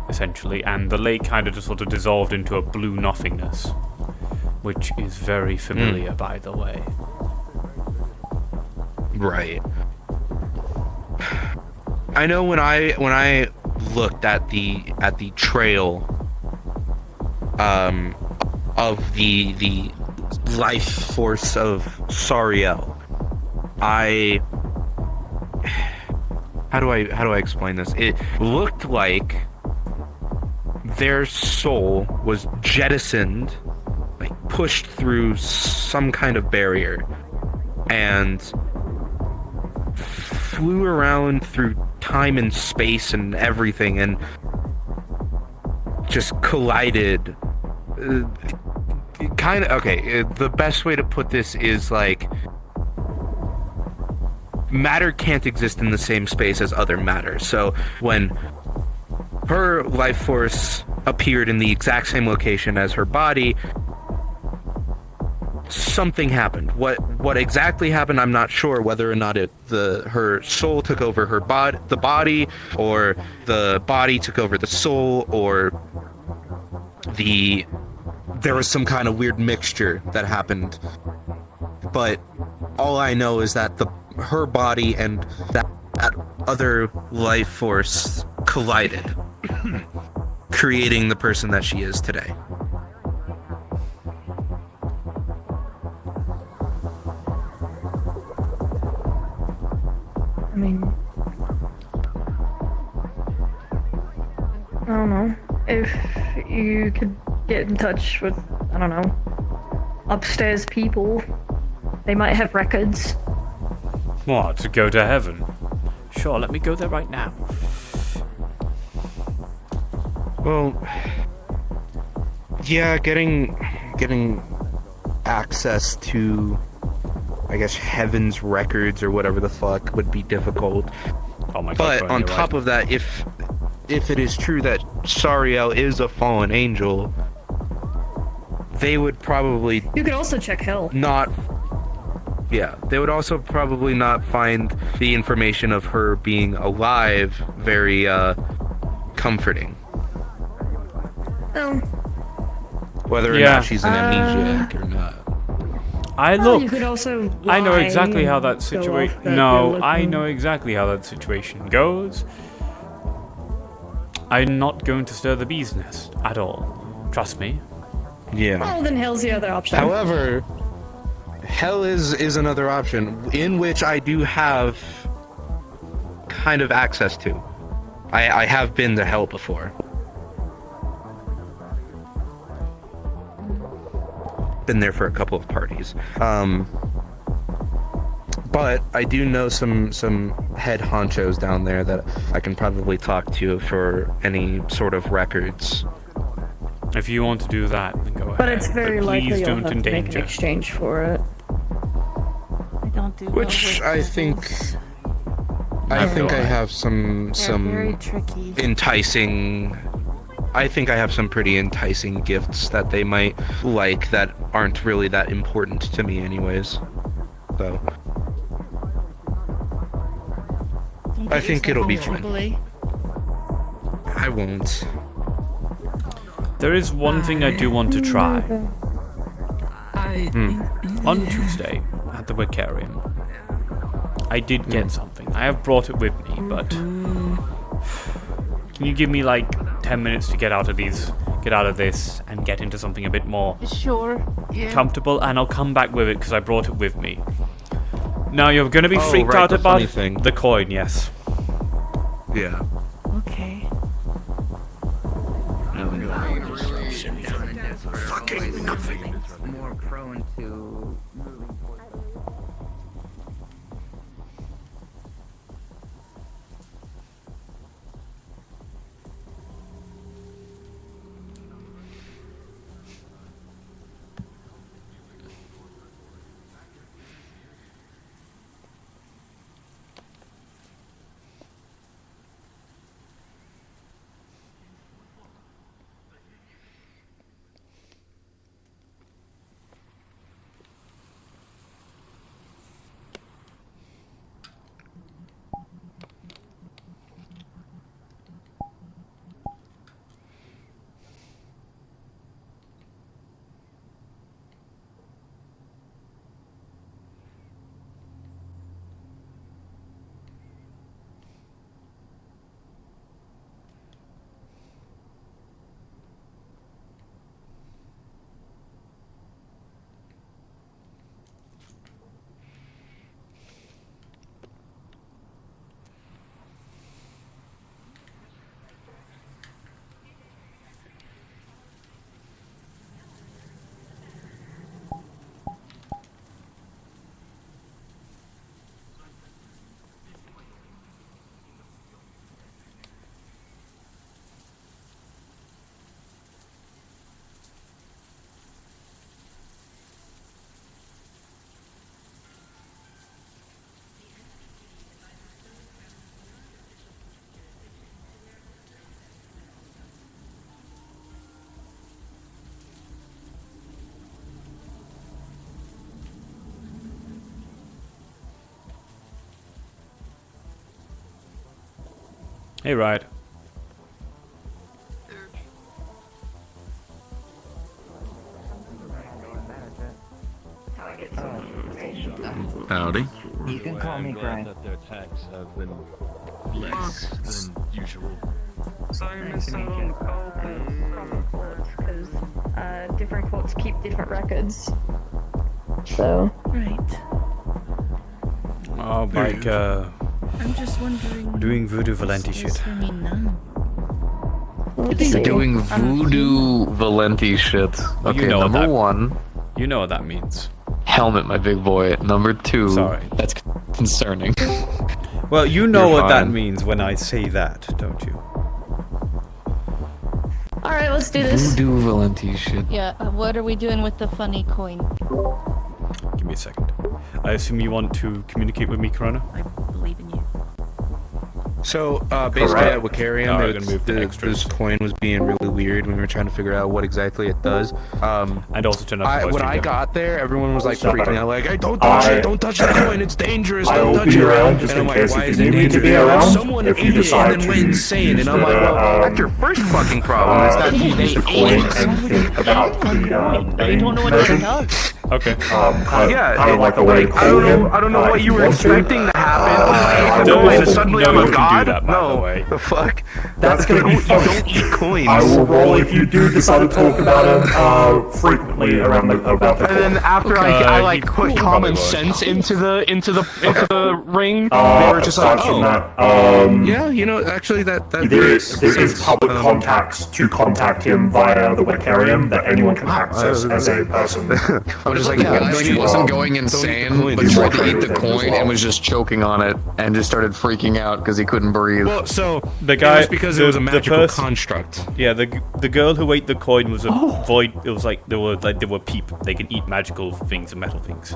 essentially, and the lake kind of just sort of dissolved into a blue nothingness, which is very familiar, by the way. Right. I know when I looked at the trail of the life force of Sariel, how do I explain this? It looked like their soul was jettisoned, like pushed through some kind of barrier, and flew around through time and space and everything, and just collided. The best way to put this is like, matter can't exist in the same space as other matter. So when her life force appeared in the exact same location as her body, something happened. What exactly happened, I'm not sure. Whether or not her soul took over the body, or the body took over the soul, or there was some kind of weird mixture that happened. But all I know is that her body and that other life force collided, creating the person that she is today. I mean, I don't know. If you could get in touch with, I don't know, upstairs people, they might have records. What, to go to heaven? Sure, let me go there right now. Well, yeah, getting access to, I guess, Heaven's records or whatever the fuck would be difficult. Oh my God! But Brian, on you're top right. of that, if it is true that Sariel is a fallen angel, they would probably You could also check Hell. not. Yeah, they would also probably not find the information of her being alive very comforting. Oh. Whether or Yeah. not she's an amnesiac or not. I Well, look. you could also I know lie exactly how and that go situation. off that No, you're I looking- know exactly how that situation goes. I'm not going to stir the bee's nest at all. Trust me. Yeah. Well, then Hell's the other option. However, Hell is another option in which I do have kind of access to. I have been to Hell before. Been there for a couple of parties. But I do know some head honchos down there that I can probably talk to for any sort of records. If you want to do that, then go ahead. But it's very please likely you'll don't have to make an endanger. exchange for it. I don't do well Which with I devils. think Neither I think do I I. have some They're very tricky. enticing. I think I have some pretty enticing gifts that they might like that aren't really that important to me, anyways. So Don't I get think yourself it'll be in fine. trouble, eh? I won't. There is one thing I do want to try. On Tuesday at the Wicarium, I did get something. I have brought it with me, but can you give me like 10 minutes to get out of this and get into something a bit more Sure. Yeah. comfortable, and I'll come back with it because I brought it with me. Now you're gonna be Oh, freaked right, out the about funny thing. the coin, yes. Yeah. Okay. Fucking nothing. More prone to moving towards. Hey, Ride. Howdy. You can call me Grant. that their attacks have been less than usual. Because different quotes keep different records. So. Right. Oh, like, I'm just wondering. doing voodoo Valenti shit. For me now. You're doing voodoo Valenti shit. Okay, know what number that- one, You know what that means. helmet, my big boy. Number two, Sorry. that's concerning. Well, you know You're what that fine. means when I say that, don't you? Alright, let's do this. Voodoo Valenti shit. Yeah, what are we doing with the funny coin? Give me a second. I assume you want to communicate with me, Corona? I believe in you. So basically at Wicarium, No, I'm gonna move the this coin was being really weird when we were trying to figure out what exactly it does. And also turn off the voice when I changer. got there, everyone was like Stop freaking it. out, like, "Hey, don't touch it! Don't touch the coin! It's dangerous! I Don't will touch be it!" around just And I'm in like, case "Why if is you it need me to dangerous?" be And around, someone if ate you it and decide then to went use insane, and I'm the, like, "Well, that's your first fucking problem. Is that use they the ate coin it." and think about the I don't know what it does. Okay. kind of like the way I don't know what you were expecting to happen. The coin suddenly I'm a god? No, the fuck. That's gonna be fun. Don't eat coins. I will roll if you do decide to talk about it frequently around about the And then after I like put common sense into the ring, they were just like, aside from oh, yeah, you know, actually that there is public contacts to contact him via the Wicarium that anyone can access as a person. I'm just like, he wasn't going insane, but tried to eat the coin and was just choking on it and just started freaking out because he couldn't breathe. Well, so The guy, it was because it was a magical construct. Yeah, the girl who ate the coin was a void. It was like they were peep. They can eat magical things and metal things.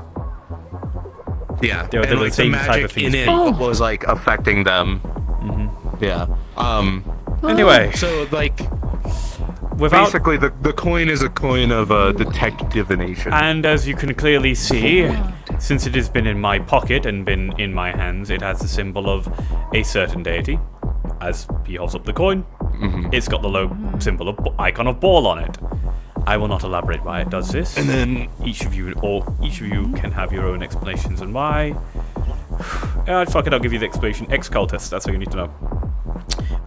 Yeah, they were and the like same the type magic of things. in it was like affecting them. Yeah. Anyway, so like, without basically the coin is a coin of detect divination. And as you can clearly see, since it has been in my pocket and been in my hands, it has the symbol of a certain deity. As he holds up the coin, it's got the low symbol of icon of ball on it. I will not elaborate why it does this. And then each of you can have your own explanations on why. Fuck it, I'll give you the explanation. Ex-cultist, that's all you need to know.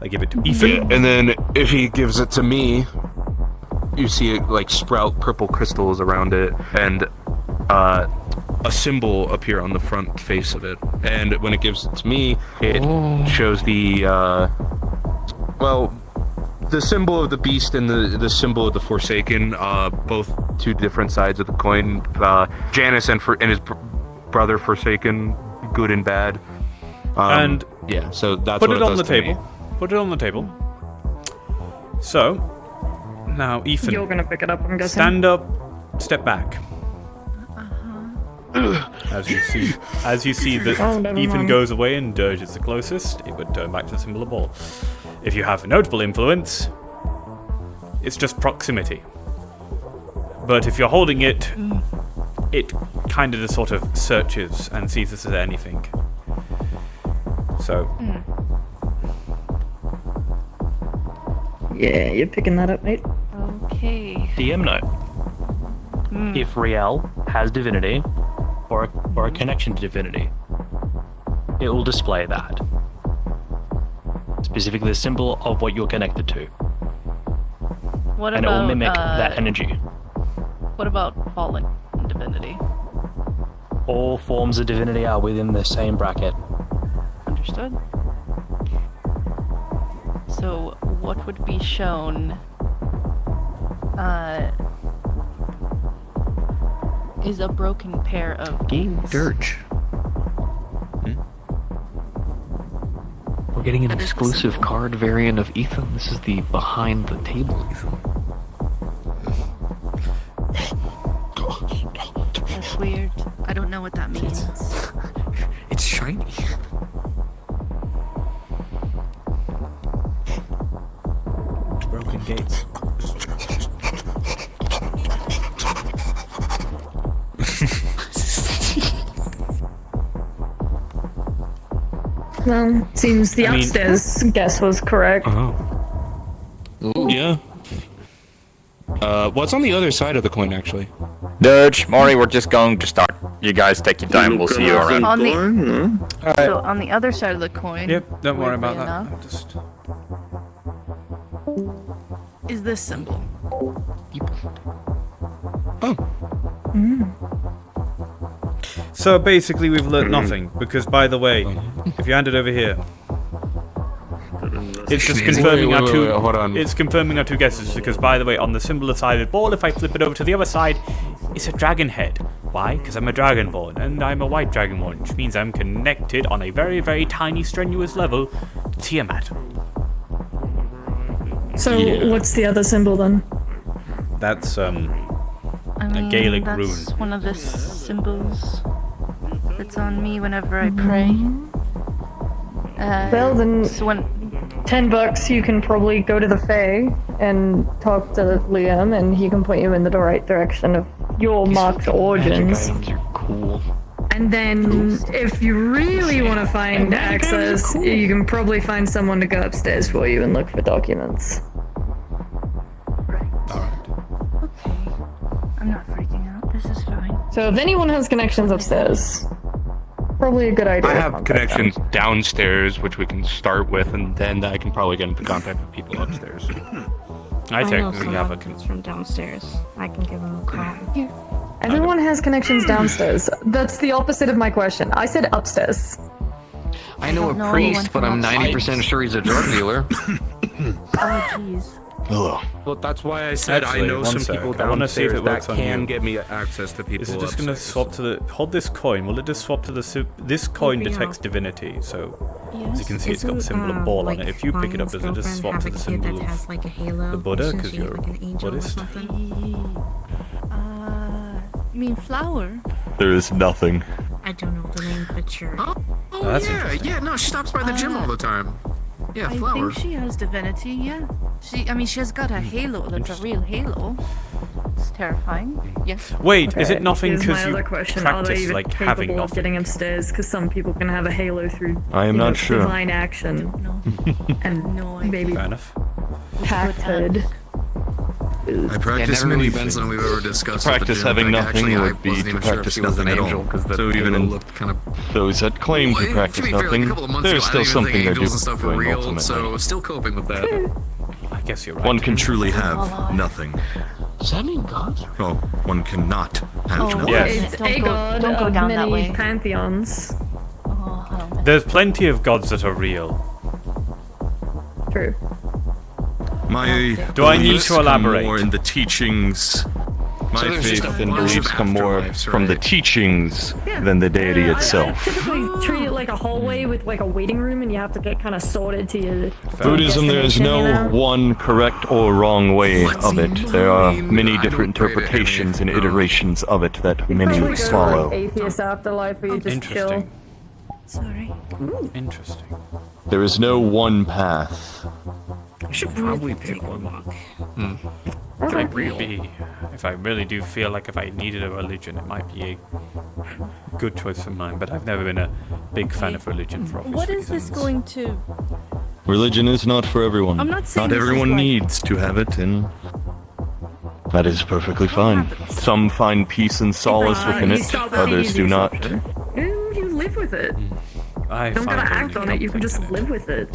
I give it to Ethan. Yeah, and then if he gives it to me, you see it like sprout purple crystals around it, and a symbol appear on the front face of it. And when it gives it to me, it shows the the symbol of the beast and the symbol of the Forsaken, both two different sides of the coin. Janus and his brother Forsaken, good and bad. And yeah, so that's put what it on the does to me. table. Put it on the table. So now, Ethan, You're gonna pick it up, I'm guessing. stand up, step back. As you see that Oh, never Ethan mind. goes away and Dirge is the closest, it would turn back to the symbol of ball. If you have notable influence, it's just proximity. But if you're holding it, it kind of just sort of searches and sees this as anything. So, Yeah, you're picking that up, mate. Okay. DM note. If Riel has divinity, or a connection to divinity, it will display that. Specifically the symbol of what you're connected to. What And it about will mimic that energy. What about fallen divinity? All forms of divinity are within the same bracket. Understood. So what would be shown is a broken pair of gates. Dirge. We're getting an That is the exclusive symbol. card variant of Ethan. This is the behind the table Ethan. That's weird. I don't know what that means. It's shiny. broken gates. Well, seems the I mean- upstairs guess was correct. Yeah. What's on the other side of the coin, actually? Dirge, Maury, we're just going to start. You guys take your time. We'll see you around. On the so on the other side of the coin. Yep, don't worry about weirdly that. enough, I'll just... Is this symbol? So basically, we've learnt nothing because, by the way, if you hand it over here, it's just confirming our two. Hold on. It's confirming our two guesses because, by the way, on the symbol side of the ball, if I flip it over to the other side, it's a dragon head. Why? Because I'm a Dragonborn, and I'm a white Dragonborn, which means I'm connected on a very, very tiny, strenuous level to Tiamat. So what's the other symbol then? That's I mean, a Gaelic that's rune. one of the symbols that's on me whenever I pray. Well, then, so when $10 you can probably go to the Fae and talk to Liam, and he can point you in the right direction of your marked origins. Cool. And then, if you really want to find access, you can probably find someone to go upstairs for you and look for documents. I'm not freaking out. This is fine. So if anyone has connections upstairs, probably a good idea. I to have contact connections them. downstairs, which we can start with, and then I can probably get into contact with people upstairs. I know technically have a someone comes from downstairs. I can give him a call. Everyone has connections downstairs. That's the opposite of my question. I said upstairs. I know a priest, but I'm 90% sure he's a drug dealer. Oh, jeez. Hello. Well, that's why I said Actually, I know one some sec. people I want to see if downstairs it that works on can you. get me access to people Is it just going to upstairs. swap to the... Hold this coin. Will it just swap to the... This coin Maybe detects I'll- divinity, so... As you can see, it's got the Isn't, symbol of ball like, on it. If you pick it up, does it just Ryan's swap to girlfriend the have a kid symbol that has, like, a halo? of the Buddha? Isn't Because she, you're like, an angel or Buddhist? something? You mean flower? There is nothing. I don't know the name, but sure. Oh, that's yeah, interesting. yeah, no, she stops by the gym all the time. Yeah, I Flower. think she has divinity, yeah. She has got a halo that's a real halo. It's terrifying. Yes. Wait, is it Okay, nothing here's because my you other question. Are they practice, even like, capable having of nothing? getting upstairs? Because some people can have a halo through I am you know, not sure. divine action. and maybe Fair enough. pacted. I practice never really many been things. something we've ever discussed. To practice having nothing I would be wasn't to even sure if practice she was an nothing at angel, all. 'cause the So even halo in looked kind of. those that claim Well, to practice to be fair, like, a nothing, couple of months there's ago, still I didn't even something think they angels do and stuff were doing real, ultimately. so still coping with that. I guess you're right. One can truly have nothing. Does that mean God? Well, one cannot have Oh, nothing. Yes. It's Don't a go- god don't go of down that many way. pantheons. There's plenty of gods that are real. True. My Do I need beliefs to come elaborate? more in the teachings. My So there's just faith a and bunch beliefs of come more afterlives, from the right? teachings than the deity I itself. typically treat it like a hallway with like a waiting room, and you have to get kind of sorted to your Buddhism, there is destination, no you know? one correct or wrong way of it. There are many different interpretations and iterations of it that many Probably go to, follow. like, atheist afterlife where you just chill. Interesting. Sorry. Interesting. There is no one path. I should probably pick one. It might be, if I really do feel like if I needed a religion, it might be a good choice of mine, but I've never been a big fan of religion for obvious What is reasons. this going to? Religion is not for everyone. I'm not saying Not this is everyone like- needs to have it, and that is perfectly fine. Some find peace and solace within you it, start with others easy do not. option. You live with it. I Don't find gotta only act on it, you can just live with it.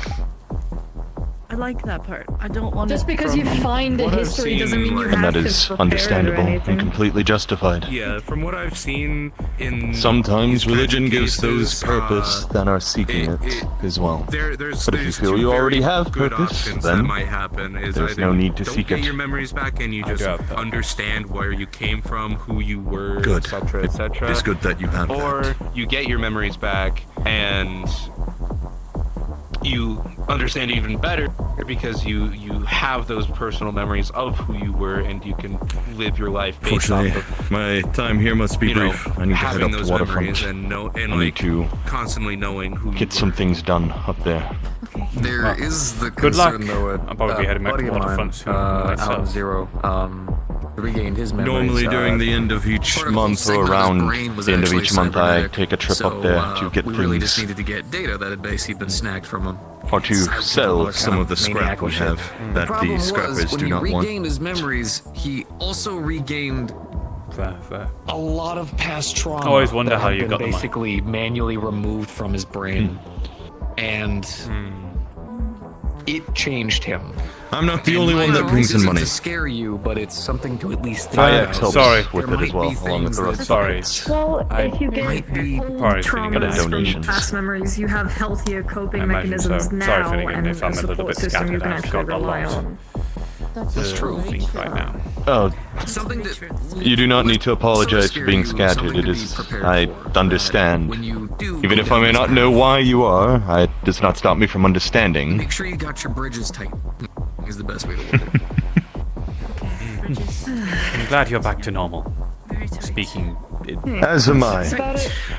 I like that part. I don't want Just because you find a what I've history doesn't seen, mean you like- And have that to is prepare it or understandable anything. and completely justified. Yeah, from what I've seen in Sometimes these kinds religion of gives those cases, purpose that are seeking it as well. There's But if you there's feel two you already very have good purpose, options then that might happen is there's either no need to don't seek get it. your memories back and you I just got that. understand where you came from, who you were, Good. etc., etc. It's good that you have Or that. you get your memories back and you understand even better because you have those personal memories of who you were and you can live your life based off Fortunately, of my time here must be you know, brief. I need to head having up to those memories Waterfront. and I need to constantly knowing who get you some were. things done up there. There is the Good luck. concern, though. I'll probably be heading back to buddy of mine, Waterfront soon Alan myself. Zero, regained his memories. Normally during the end of each part of the whole month or segment of his around brain was the end of actually each month, I cybernetic. take a trip So, up there to get we really just things, needed to get data that had basically been snagged from him. or to sell some of the scrap we have The that problem the was, scrappers when do he not want. regained his memories, he also regained Fair. A lot of past trauma. I always wonder that how had you been got the money. basically manually removed from his brain, and it changed him. I'm not the only one that brings in This isn't money. to scare you, but it's something to at least think IX about. helps Sorry. with There it as might well, be along with the things rest that- of Sorry. it. Well, I if you get might be old probably Finnegan, traumas from donations. past memories, you have healthier coping I imagine mechanisms so. now Sorry, Finnegan, and if I'm a a little support bit system you scattered, can I've actually got a rely lot. on. That's True. great. Right now. Oh, Something that you do not need to apologize for being scattered. It is, I understand. when you do Even go if I down may this not path, know why you are, it does not stop me from understanding. make sure you got your bridges tight. Is the best way to word it. I'm glad you're back to normal. Speaking. As am I.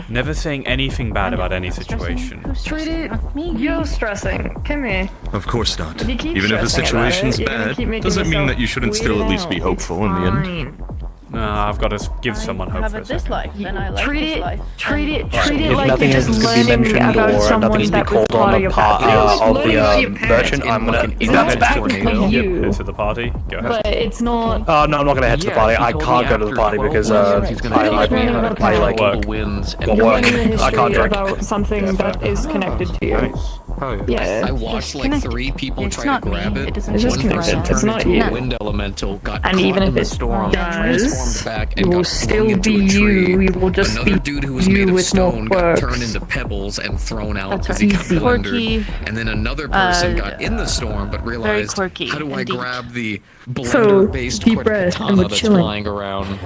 Never saying anything bad about any situation. Treat it. You're stressing. Come here. Of course not. You keep Even if the stressing about situation's it, you're gonna bad, keep making doesn't mean yourself that you shouldn't still at weird least be out. hopeful in the end. No, I've got to give someone hope for a second. life, and I like Treat this it. life. Treat it. Right. Treat it If like nothing you're else just is to be learning mentioned about or nothing someone is to be that was called part on of the your part past. of the merchant, I'm gonna head to tornado. Yep, to the party. Go ahead. But it's not. No, I'm not gonna head to the party. I can't go to the party because I like work wins and work. Learning the I history can't drink. about something that is connected to you. Yeah. I watched like 3 people It's try not to grab me. it. It doesn't just One person connect. It's turned not into you. a wind elemental, got And caught even in if the it storm, does, transformed back, it and will got flung still into be a tree. you. You will just Another be dude who was you made of with more stone got quirks. turned into pebbles and thrown out That's because right. he got Easy. blundered. Quirky. And then another person Uh, got in the storm but realized, quirky, how do I indeed. grab the So, blender-based deep quick breath, and katana we're that's chilling. flying around?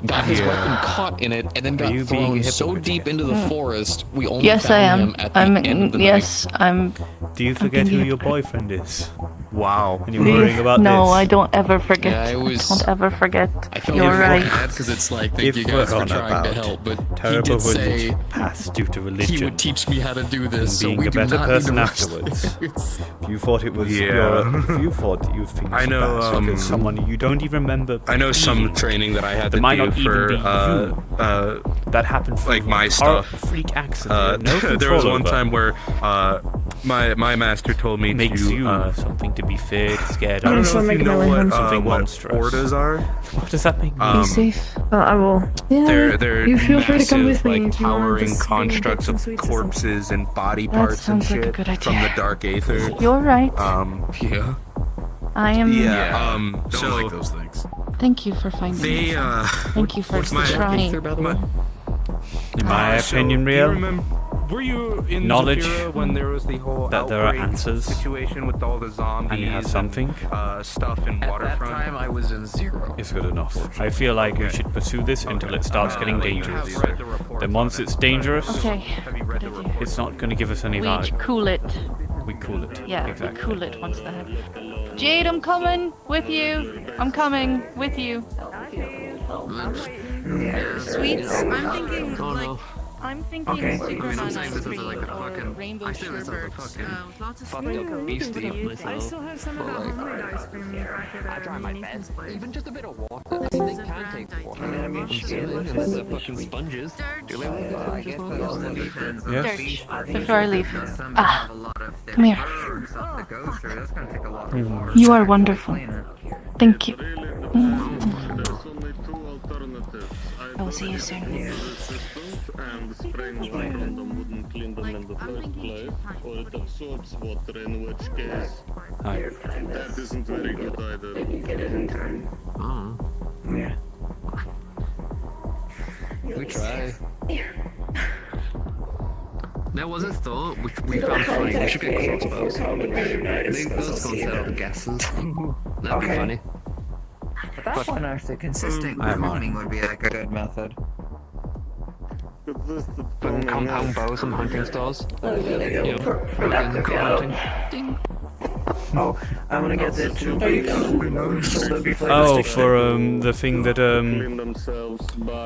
Got his weapon caught in it, and then got you being thrown a so deep into the forest, we only Yes, I found am. him at the end of the Yes, I'm. Do you forget who your boyfriend is? Wow. And you're worrying about No, this. I don't ever forget. Yeah, it was- Don't ever forget. I felt You're really right. bad because it's like, thank If you guys we're for on trying to about help, but he terrible did say religion past due to religion. he would teach me how to do and this, so being we a do better not person need to rush afterwards. this. If you thought it was Yeah. if you thought that you finished I know, fast because someone you don't even remember. I know some being. training that I had That to might do not even for be you. That happened for like my a stuff. freak accident. No there was control one over. time where my master told me Makes to you something to be feared, scared I of. don't know if you know what something what monstrous. ordas are. What does that mean? Be safe. I will. Yeah. They're you feel free to come massive, with me like if you want towering just constructs some of sweets or something. corpses and body That parts and sounds like a shit good idea. from the dark aether. You're right. Yeah. I am. Don't Don't so like those things. Thank you for finding they me. Thank you for what's my trying. In my opinion, do you real. remember, were you in Knowledge Zafira when there was the whole that there are outbreak answers situation with all the zombies and you have something stuff in Waterfront? At that time, I was in 0. It's good enough. I feel like we should pursue this until it starts getting dangerous. Then once it's dangerous, Okay. it's not going to give us any We value. cool it. We cool it. Yeah, exactly. we cool it once that happens. Jade, I'm coming with you. I'm coming with you. Sweets. I'm thinking like. I'm thinking Okay. Superman I'm saying ice this is cream like a or fucking- rainbow I say this as a sherbet fucking with lots of fucked sprinkles. up beastie What do you myself. think? I still have some of that homemade ice cream you packet I try my Nathan's best. place. Even just a bit of water. I mean, they can take water. I'm unless they're fucking sponges. Do they want Dirge, before I leave. Come here. You are wonderful. Thank you. I will see you soon. And spraying water on them wouldn't clean them in the first place, or it absorbs water, in which case that isn't very good either. Oh. Yeah. We try. There was a thought which we found funny. We should get crossbows. Those gonna set off gases. That'd be funny. That's one actually consistent I am on grooming would be like a good method. Putting compound bows and hunting stars. For that cookout. Oh, I'm gonna get that too. Oh, for the thing that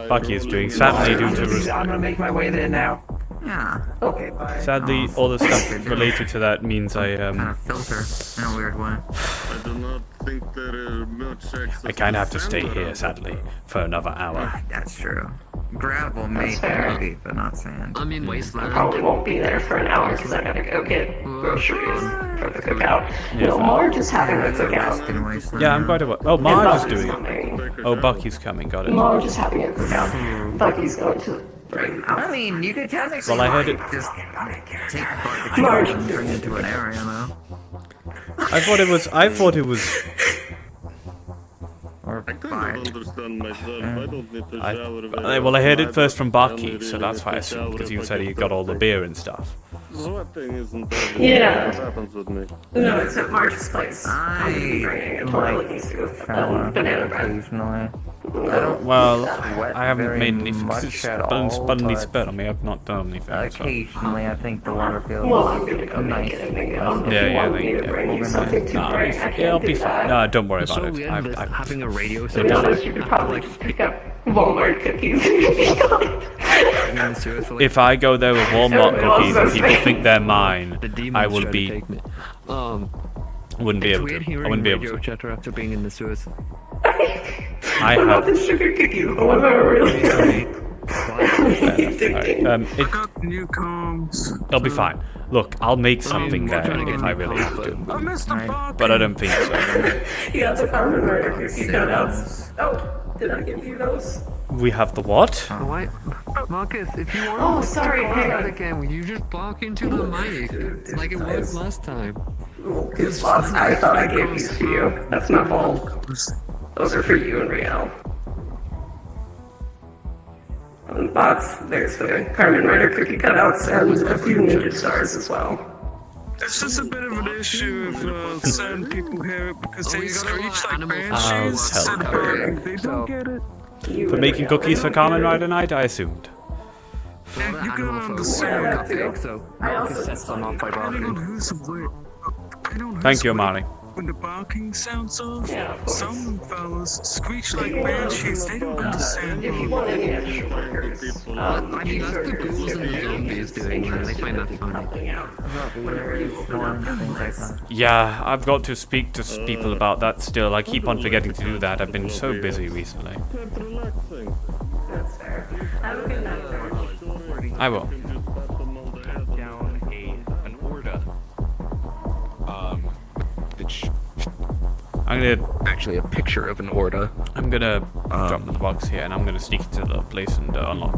Bucky is doing. Sadly, due to I'm gonna make my way there now. Yeah. Okay, bye. sadly, all the stuff related to that means I Kind of filter in a weird way. I do not think there is much access I kind of have to stay sand here, around. sadly, for another hour. That's true. Gravel maybe, but not sand. I'm in Wasteland. Probably won't be there for an hour because I gotta go get groceries for the cookout. Yeah. No, Marge is having a cookout. Yeah, I'm quite aware. Oh, Marge is doing it. Oh, Bucky's coming. Got it. Marge is having a cookout. Bucky's going to bring I mean, you could technically Well, I heard it. just take the barbecue and turn it into an area, though. I thought it was. Or buy understand myself. I don't need to shower. Well, I heard it first from Barkeep, so that's why I assumed, because you said he got all the beer and stuff. Sweating isn't that Yeah. what happens with me. No, it's at March's place. I like shower occasionally. I don't Well, sweat I haven't very made any because much it's at all, suddenly but spit on me. I've not done anything. So. occasionally I think the water feels Well, I'm gonna go nice. make it and then go. It'll be fine. No, don't worry about it. Having a radio To be honest, you could probably just pick up Walmart cookies and be gone. If I go there with Walmart cookies and people think they're mine, I will be. Wouldn't be able to. I wouldn't be able to. Chatter after being in the sewers. I have. The sugar cookies, the ones that are really New combs. It'll be fine. Look, I'll make something there if I really have to. But I don't think so. You got the carbon murder cookie cutouts. Oh, did I give you those? We have the what? Why, Marcus, if you want Oh, to sorry, hang on. again, will you just bark into the mic like it was last time? Because I thought I gave these to you. That's my fault. Those are for you and Riel. On the box, there's the Carmen Rider cookie cutouts and a few ninja stars as well. It's just a bit of an issue if certain people hear it because they screech like banshees. They don't get it. For making cookies for Carmen Rider Night, I assumed. You can understand. So Marcus sets them off by barking. Thank you, Amari. When the barking sounds off, some fellas screech like banshees. They don't understand. If you want any extra workers, I mean, that's the ghouls and the zombies doing. They find that funny. Yeah, I've got to speak to people about that still. I keep on forgetting to do that. I've been so busy recently. That's fair. Have a good night, George. I will. Down an order. Which I'm gonna actually a picture of an order. I'm gonna drop the box here, and I'm gonna sneak into the place and unlock.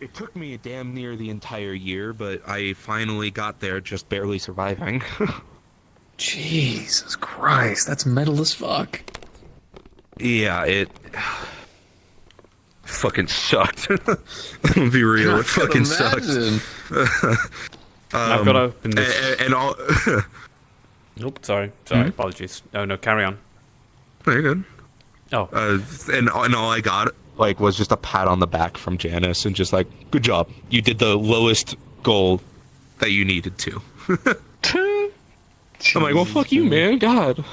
It took me damn near the entire year, but I finally got there, just barely surviving. Jesus Christ, that's metal as fuck. Yeah, it fucking sucked. I'm gonna be real, it fucking sucked. I've got to open this. And all. Nope, sorry, apologies. No, carry on. Very good. Oh. And all I got was just a pat on the back from Janice and just good job. You did the lowest goal that you needed to. I'm like, well, fuck you, man. God.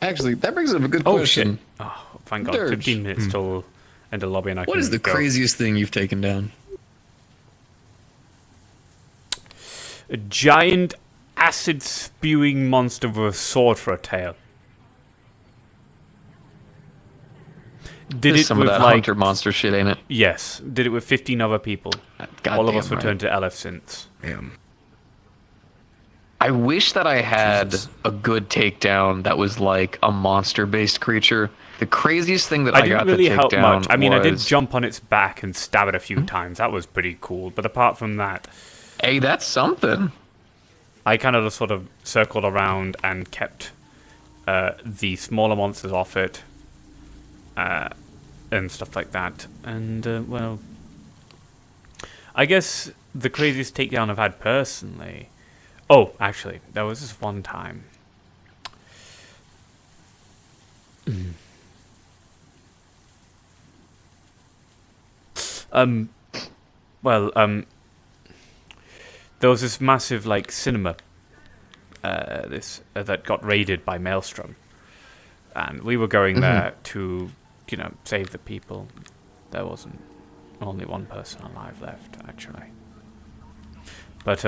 Actually, that brings up a good question. Shit. Oh, thank God. Dirge. 15 minutes till end of lobby and I can What is the go. craziest thing you've taken down? A giant acid spewing monster with a sword for a tail. Did There's it some with of that hunter monster shit, ain't it? Yes, did it with 15 other people. All of us returned to LF since. Damn. I wish that I had a good takedown that was like a monster-based creature. The craziest thing that I didn't got really to take help down much. I mean, I did was- jump on its back and stab it a few times. That was pretty cool. But apart from that, hey, that's something. I kind of just sort of circled around and kept the smaller monsters off it, and stuff like that. And well, I guess the craziest takedown I've had personally. Oh, actually, there was this one time. There was this massive cinema that got raided by Maelstrom, and we were going there to save the people. There wasn't only one person alive left, actually. But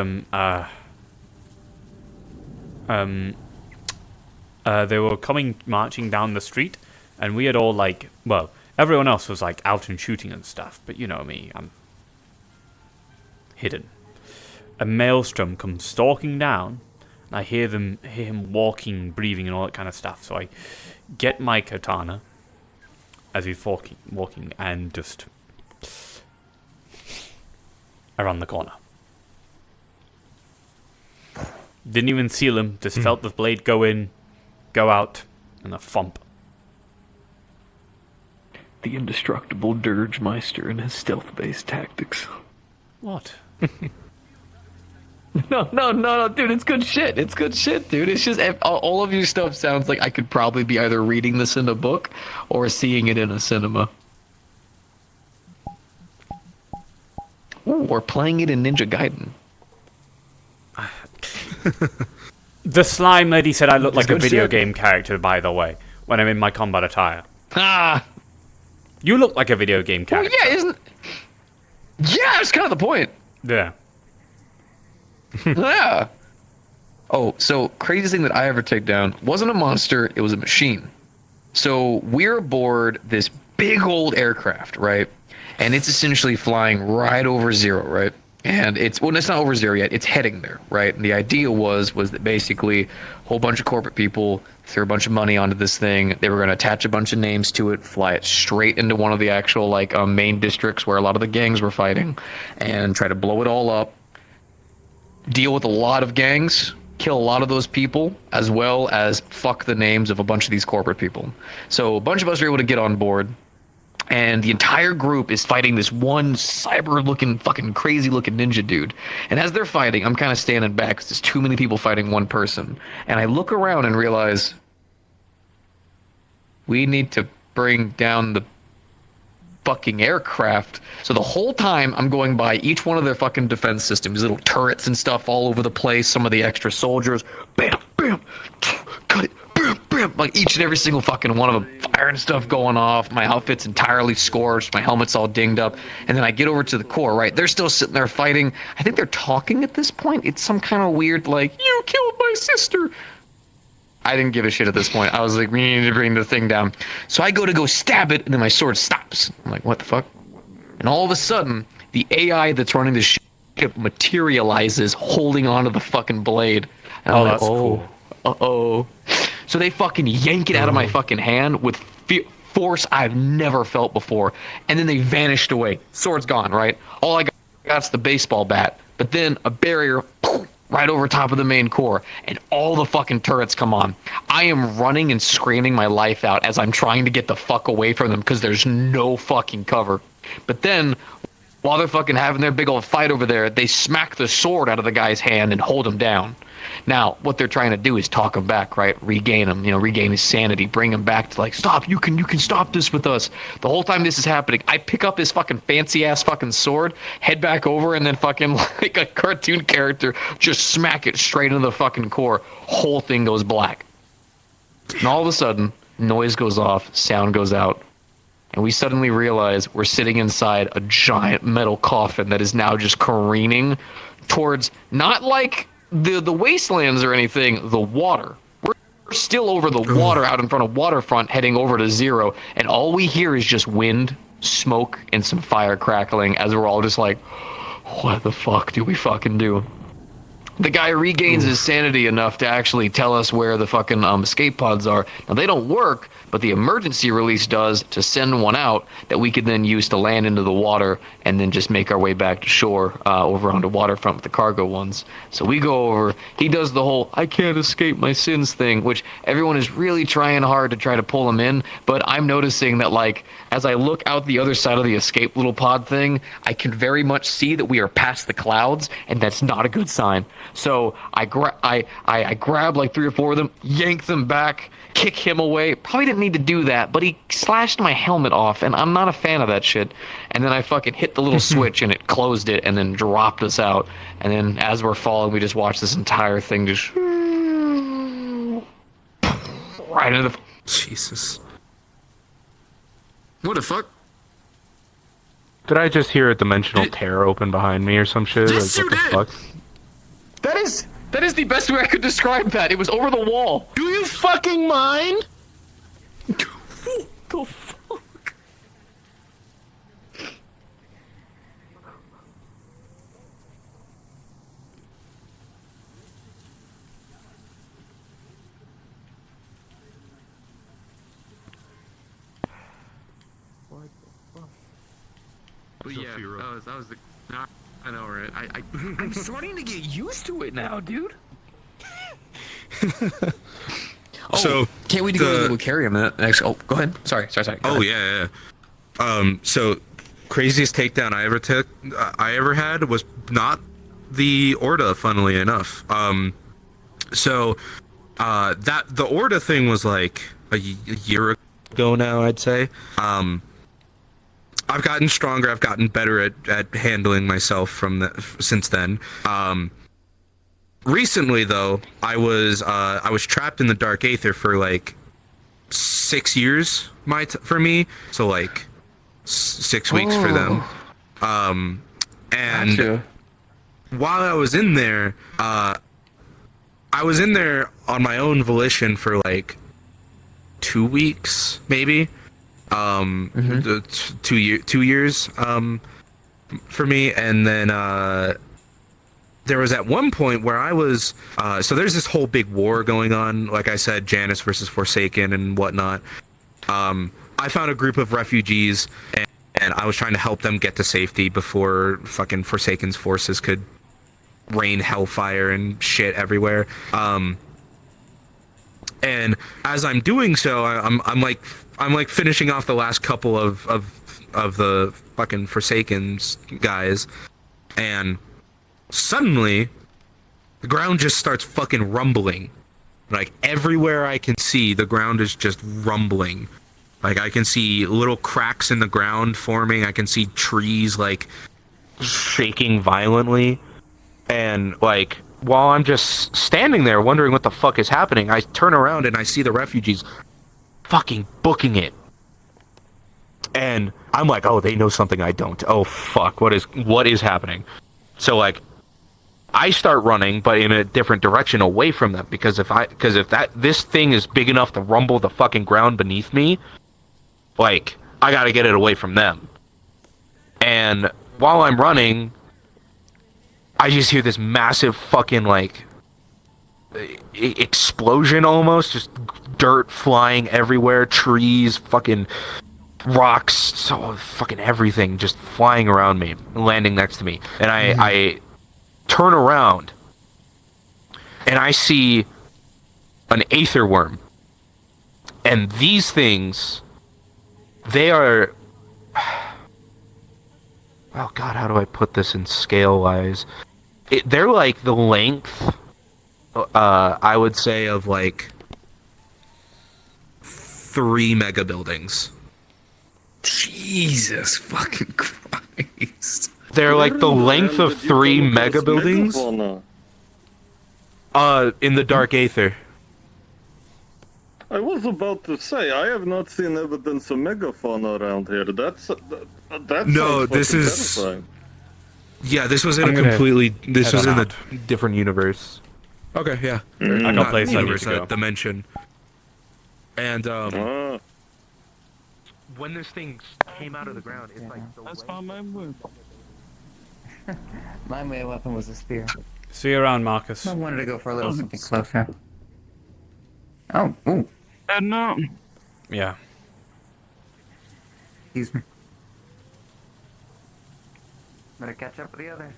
they were marching down the street, And we had all, like, well, everyone else was, like, out and shooting and stuff. But you know me, I'm hidden. A maelstrom comes stalking down. And I hear him walking, breathing, and all that kind of stuff. So I get my katana as he's walking, and just around the corner. Didn't even seal him, just felt the blade go in, go out, and a thump. The indestructible Dirge Meister and his stealth-based tactics. What? No, dude, it's good shit. It's good shit, dude. It's just, all of your stuff sounds like I could probably be either reading this in a book or seeing it in a cinema. Ooh, or playing it in Ninja Gaiden. The slime lady said I look like a good video shit. game character, by the way, when I'm in my combat attire. Ah! You look like a video game character. Well, yeah, isn't... Yeah, that's kind of the point. Yeah. Yeah. Oh, so craziest thing that I ever take down wasn't a monster, it was a machine. So we're aboard this big old aircraft, right? And it's essentially flying right over zero, right? And it's not over zero yet, it's heading there, right? And the idea was that basically a whole bunch of corporate people threw a bunch of money onto this thing. They were going to attach a bunch of names to it, fly it straight into one of the actual main districts where a lot of the gangs were fighting, and try to blow it all up, deal with a lot of gangs, kill a lot of those people, as well as fuck the names of a bunch of these corporate people. So a bunch of us were able to get on board, and the entire group is fighting this one cyber-looking, fucking crazy-looking ninja dude. And as they're fighting, I'm kind of standing back because there's too many people fighting one person. And I look around and realize we need to bring down the fucking aircraft. So the whole time I'm going by each one of their fucking defense systems, little turrets and stuff all over the place, some of the extra soldiers, bam, bam, cut it, bam, bam, like each and every single fucking one of them, firing stuff going off, my outfit's entirely scorched, my helmet's all dinged up, and then I get over to the core, right, they're still sitting there fighting, I think they're talking at this point, it's some kind of weird, like, you killed my sister. I didn't give a shit at this point. I was like, we need to bring the thing down. So I go stab it, and then my sword stops. I'm like, what the fuck? And all of a sudden, the AI that's running the ship materializes, holding onto the fucking blade. And I'm like, that's cool. Uh-oh. So they fucking yank it out of my fucking hand with force I've never felt before. And then they vanished away. Sword's gone, right? All I got's the baseball bat. But then a barrier... right over top of the main core, and all the fucking turrets come on. I am running and screaming my life out as I'm trying to get the fuck away from them because there's no fucking cover. But then, while they're fucking having their big old fight over there, they smack the sword out of the guy's hand and hold him down. Now, what they're trying to do is talk him back, right? Regain him, regain his sanity, bring him back to like, stop, you can stop this with us. The whole time this is happening, I pick up his fucking fancy ass fucking sword, head back over, and then fucking like a cartoon character, just smack it straight into the fucking core. Whole thing goes black. And all of a sudden, noise goes off, sound goes out. And we suddenly realize we're sitting inside a giant metal coffin that is now just careening towards, not like the wastelands or anything, the water. We're still over the water out in front of waterfront heading over to zero, and all we hear is just wind, smoke, and some fire crackling as we're all just like, what the fuck do we fucking do? The guy regains his sanity enough to actually tell us where the fucking escape pods are. Now, they don't work, but the emergency release does to send one out that we could then use to land into the water and then just make our way back to shore over onto waterfront with the cargo ones. So we go over, he does the whole I can't escape my sins thing, which everyone is really trying hard to try to pull him in, but I'm noticing that, like, as I look out the other side of the escape little pod thing, I can very much see that we are past the clouds, and that's not a good sign. So I grab like 3 or 4 of them, yank them back, kick him away. Probably didn't need to do that, but he slashed my helmet off, and I'm not a fan of that shit. And then I fucking hit the little switch, and it closed it, and then dropped us out. And then as we're falling, we just watch this entire thing just right into the... Jesus. What the fuck? Did I just hear a dimensional tear open behind me or some shit? Yes, like, what the fuck? That is the best way I could describe that. It was over the wall. Do you fucking mind? the fuck? But yeah, that was the. I know, right? I'm starting to get used to it now, dude. So can't wait to go to the Lucarium next. Oh, go ahead. Sorry. Go Oh ahead. yeah. So craziest takedown I ever had was not the Orda, funnily enough. That the Orda thing was like a year ago now, I'd say. I've gotten stronger. I've gotten better at handling myself since then. Recently, though, I was trapped in the Dark Aether for like 6 years. For me, so like 6 weeks for them. And Gotcha. while I was in there, I was in there on my own volition for like 2 weeks, maybe. 2 years for me, and then there was at one point where I was so there's this whole big war going on, like I said, Janus versus Forsaken and whatnot. I found a group of refugees, and I was trying to help them get to safety before fucking Forsaken's forces could rain hellfire and shit everywhere. And as I'm doing so, I'm like finishing off the last couple of the fucking Forsaken's guys, and suddenly the ground just starts fucking rumbling. Like everywhere I can see, the ground is just rumbling. Like I can see little cracks in the ground forming. I can see trees like shaking violently, and like while I'm just standing there wondering what the fuck is happening, I turn around and I see the refugees fucking booking it. And I'm like, oh, they know something I don't. Oh fuck, what is happening? So like I start running, but in a different direction away from them, because if this thing is big enough to rumble the fucking ground beneath me, like I gotta get it away from them. And while I'm running, I just hear this massive fucking like explosion, almost just dirt flying everywhere, trees, fucking rocks, so fucking everything just flying around me, landing next to me. And I turn around and I see an aether worm. And these things, they are, oh god, how do I put this in scale wise? They're like the length, I would say, of like 3 mega buildings. Jesus fucking Christ. They're like the length of 3 mega buildings. In the Dark Aether. I was about to say, I have not seen evidence of megafauna around here. That No, this is. terrifying. Yeah, this was in I'm a gonna completely. This head was on in out. a different universe. Okay, yeah. I got Not places I need universe, to go. dimension. And when this thing came out of the ground, it's like. That's not my move. My melee weapon was a spear. See you around, Marcus. I wanted to go for a little something closer. Oh, ooh. No. Yeah. Excuse me. Better catch up with the others.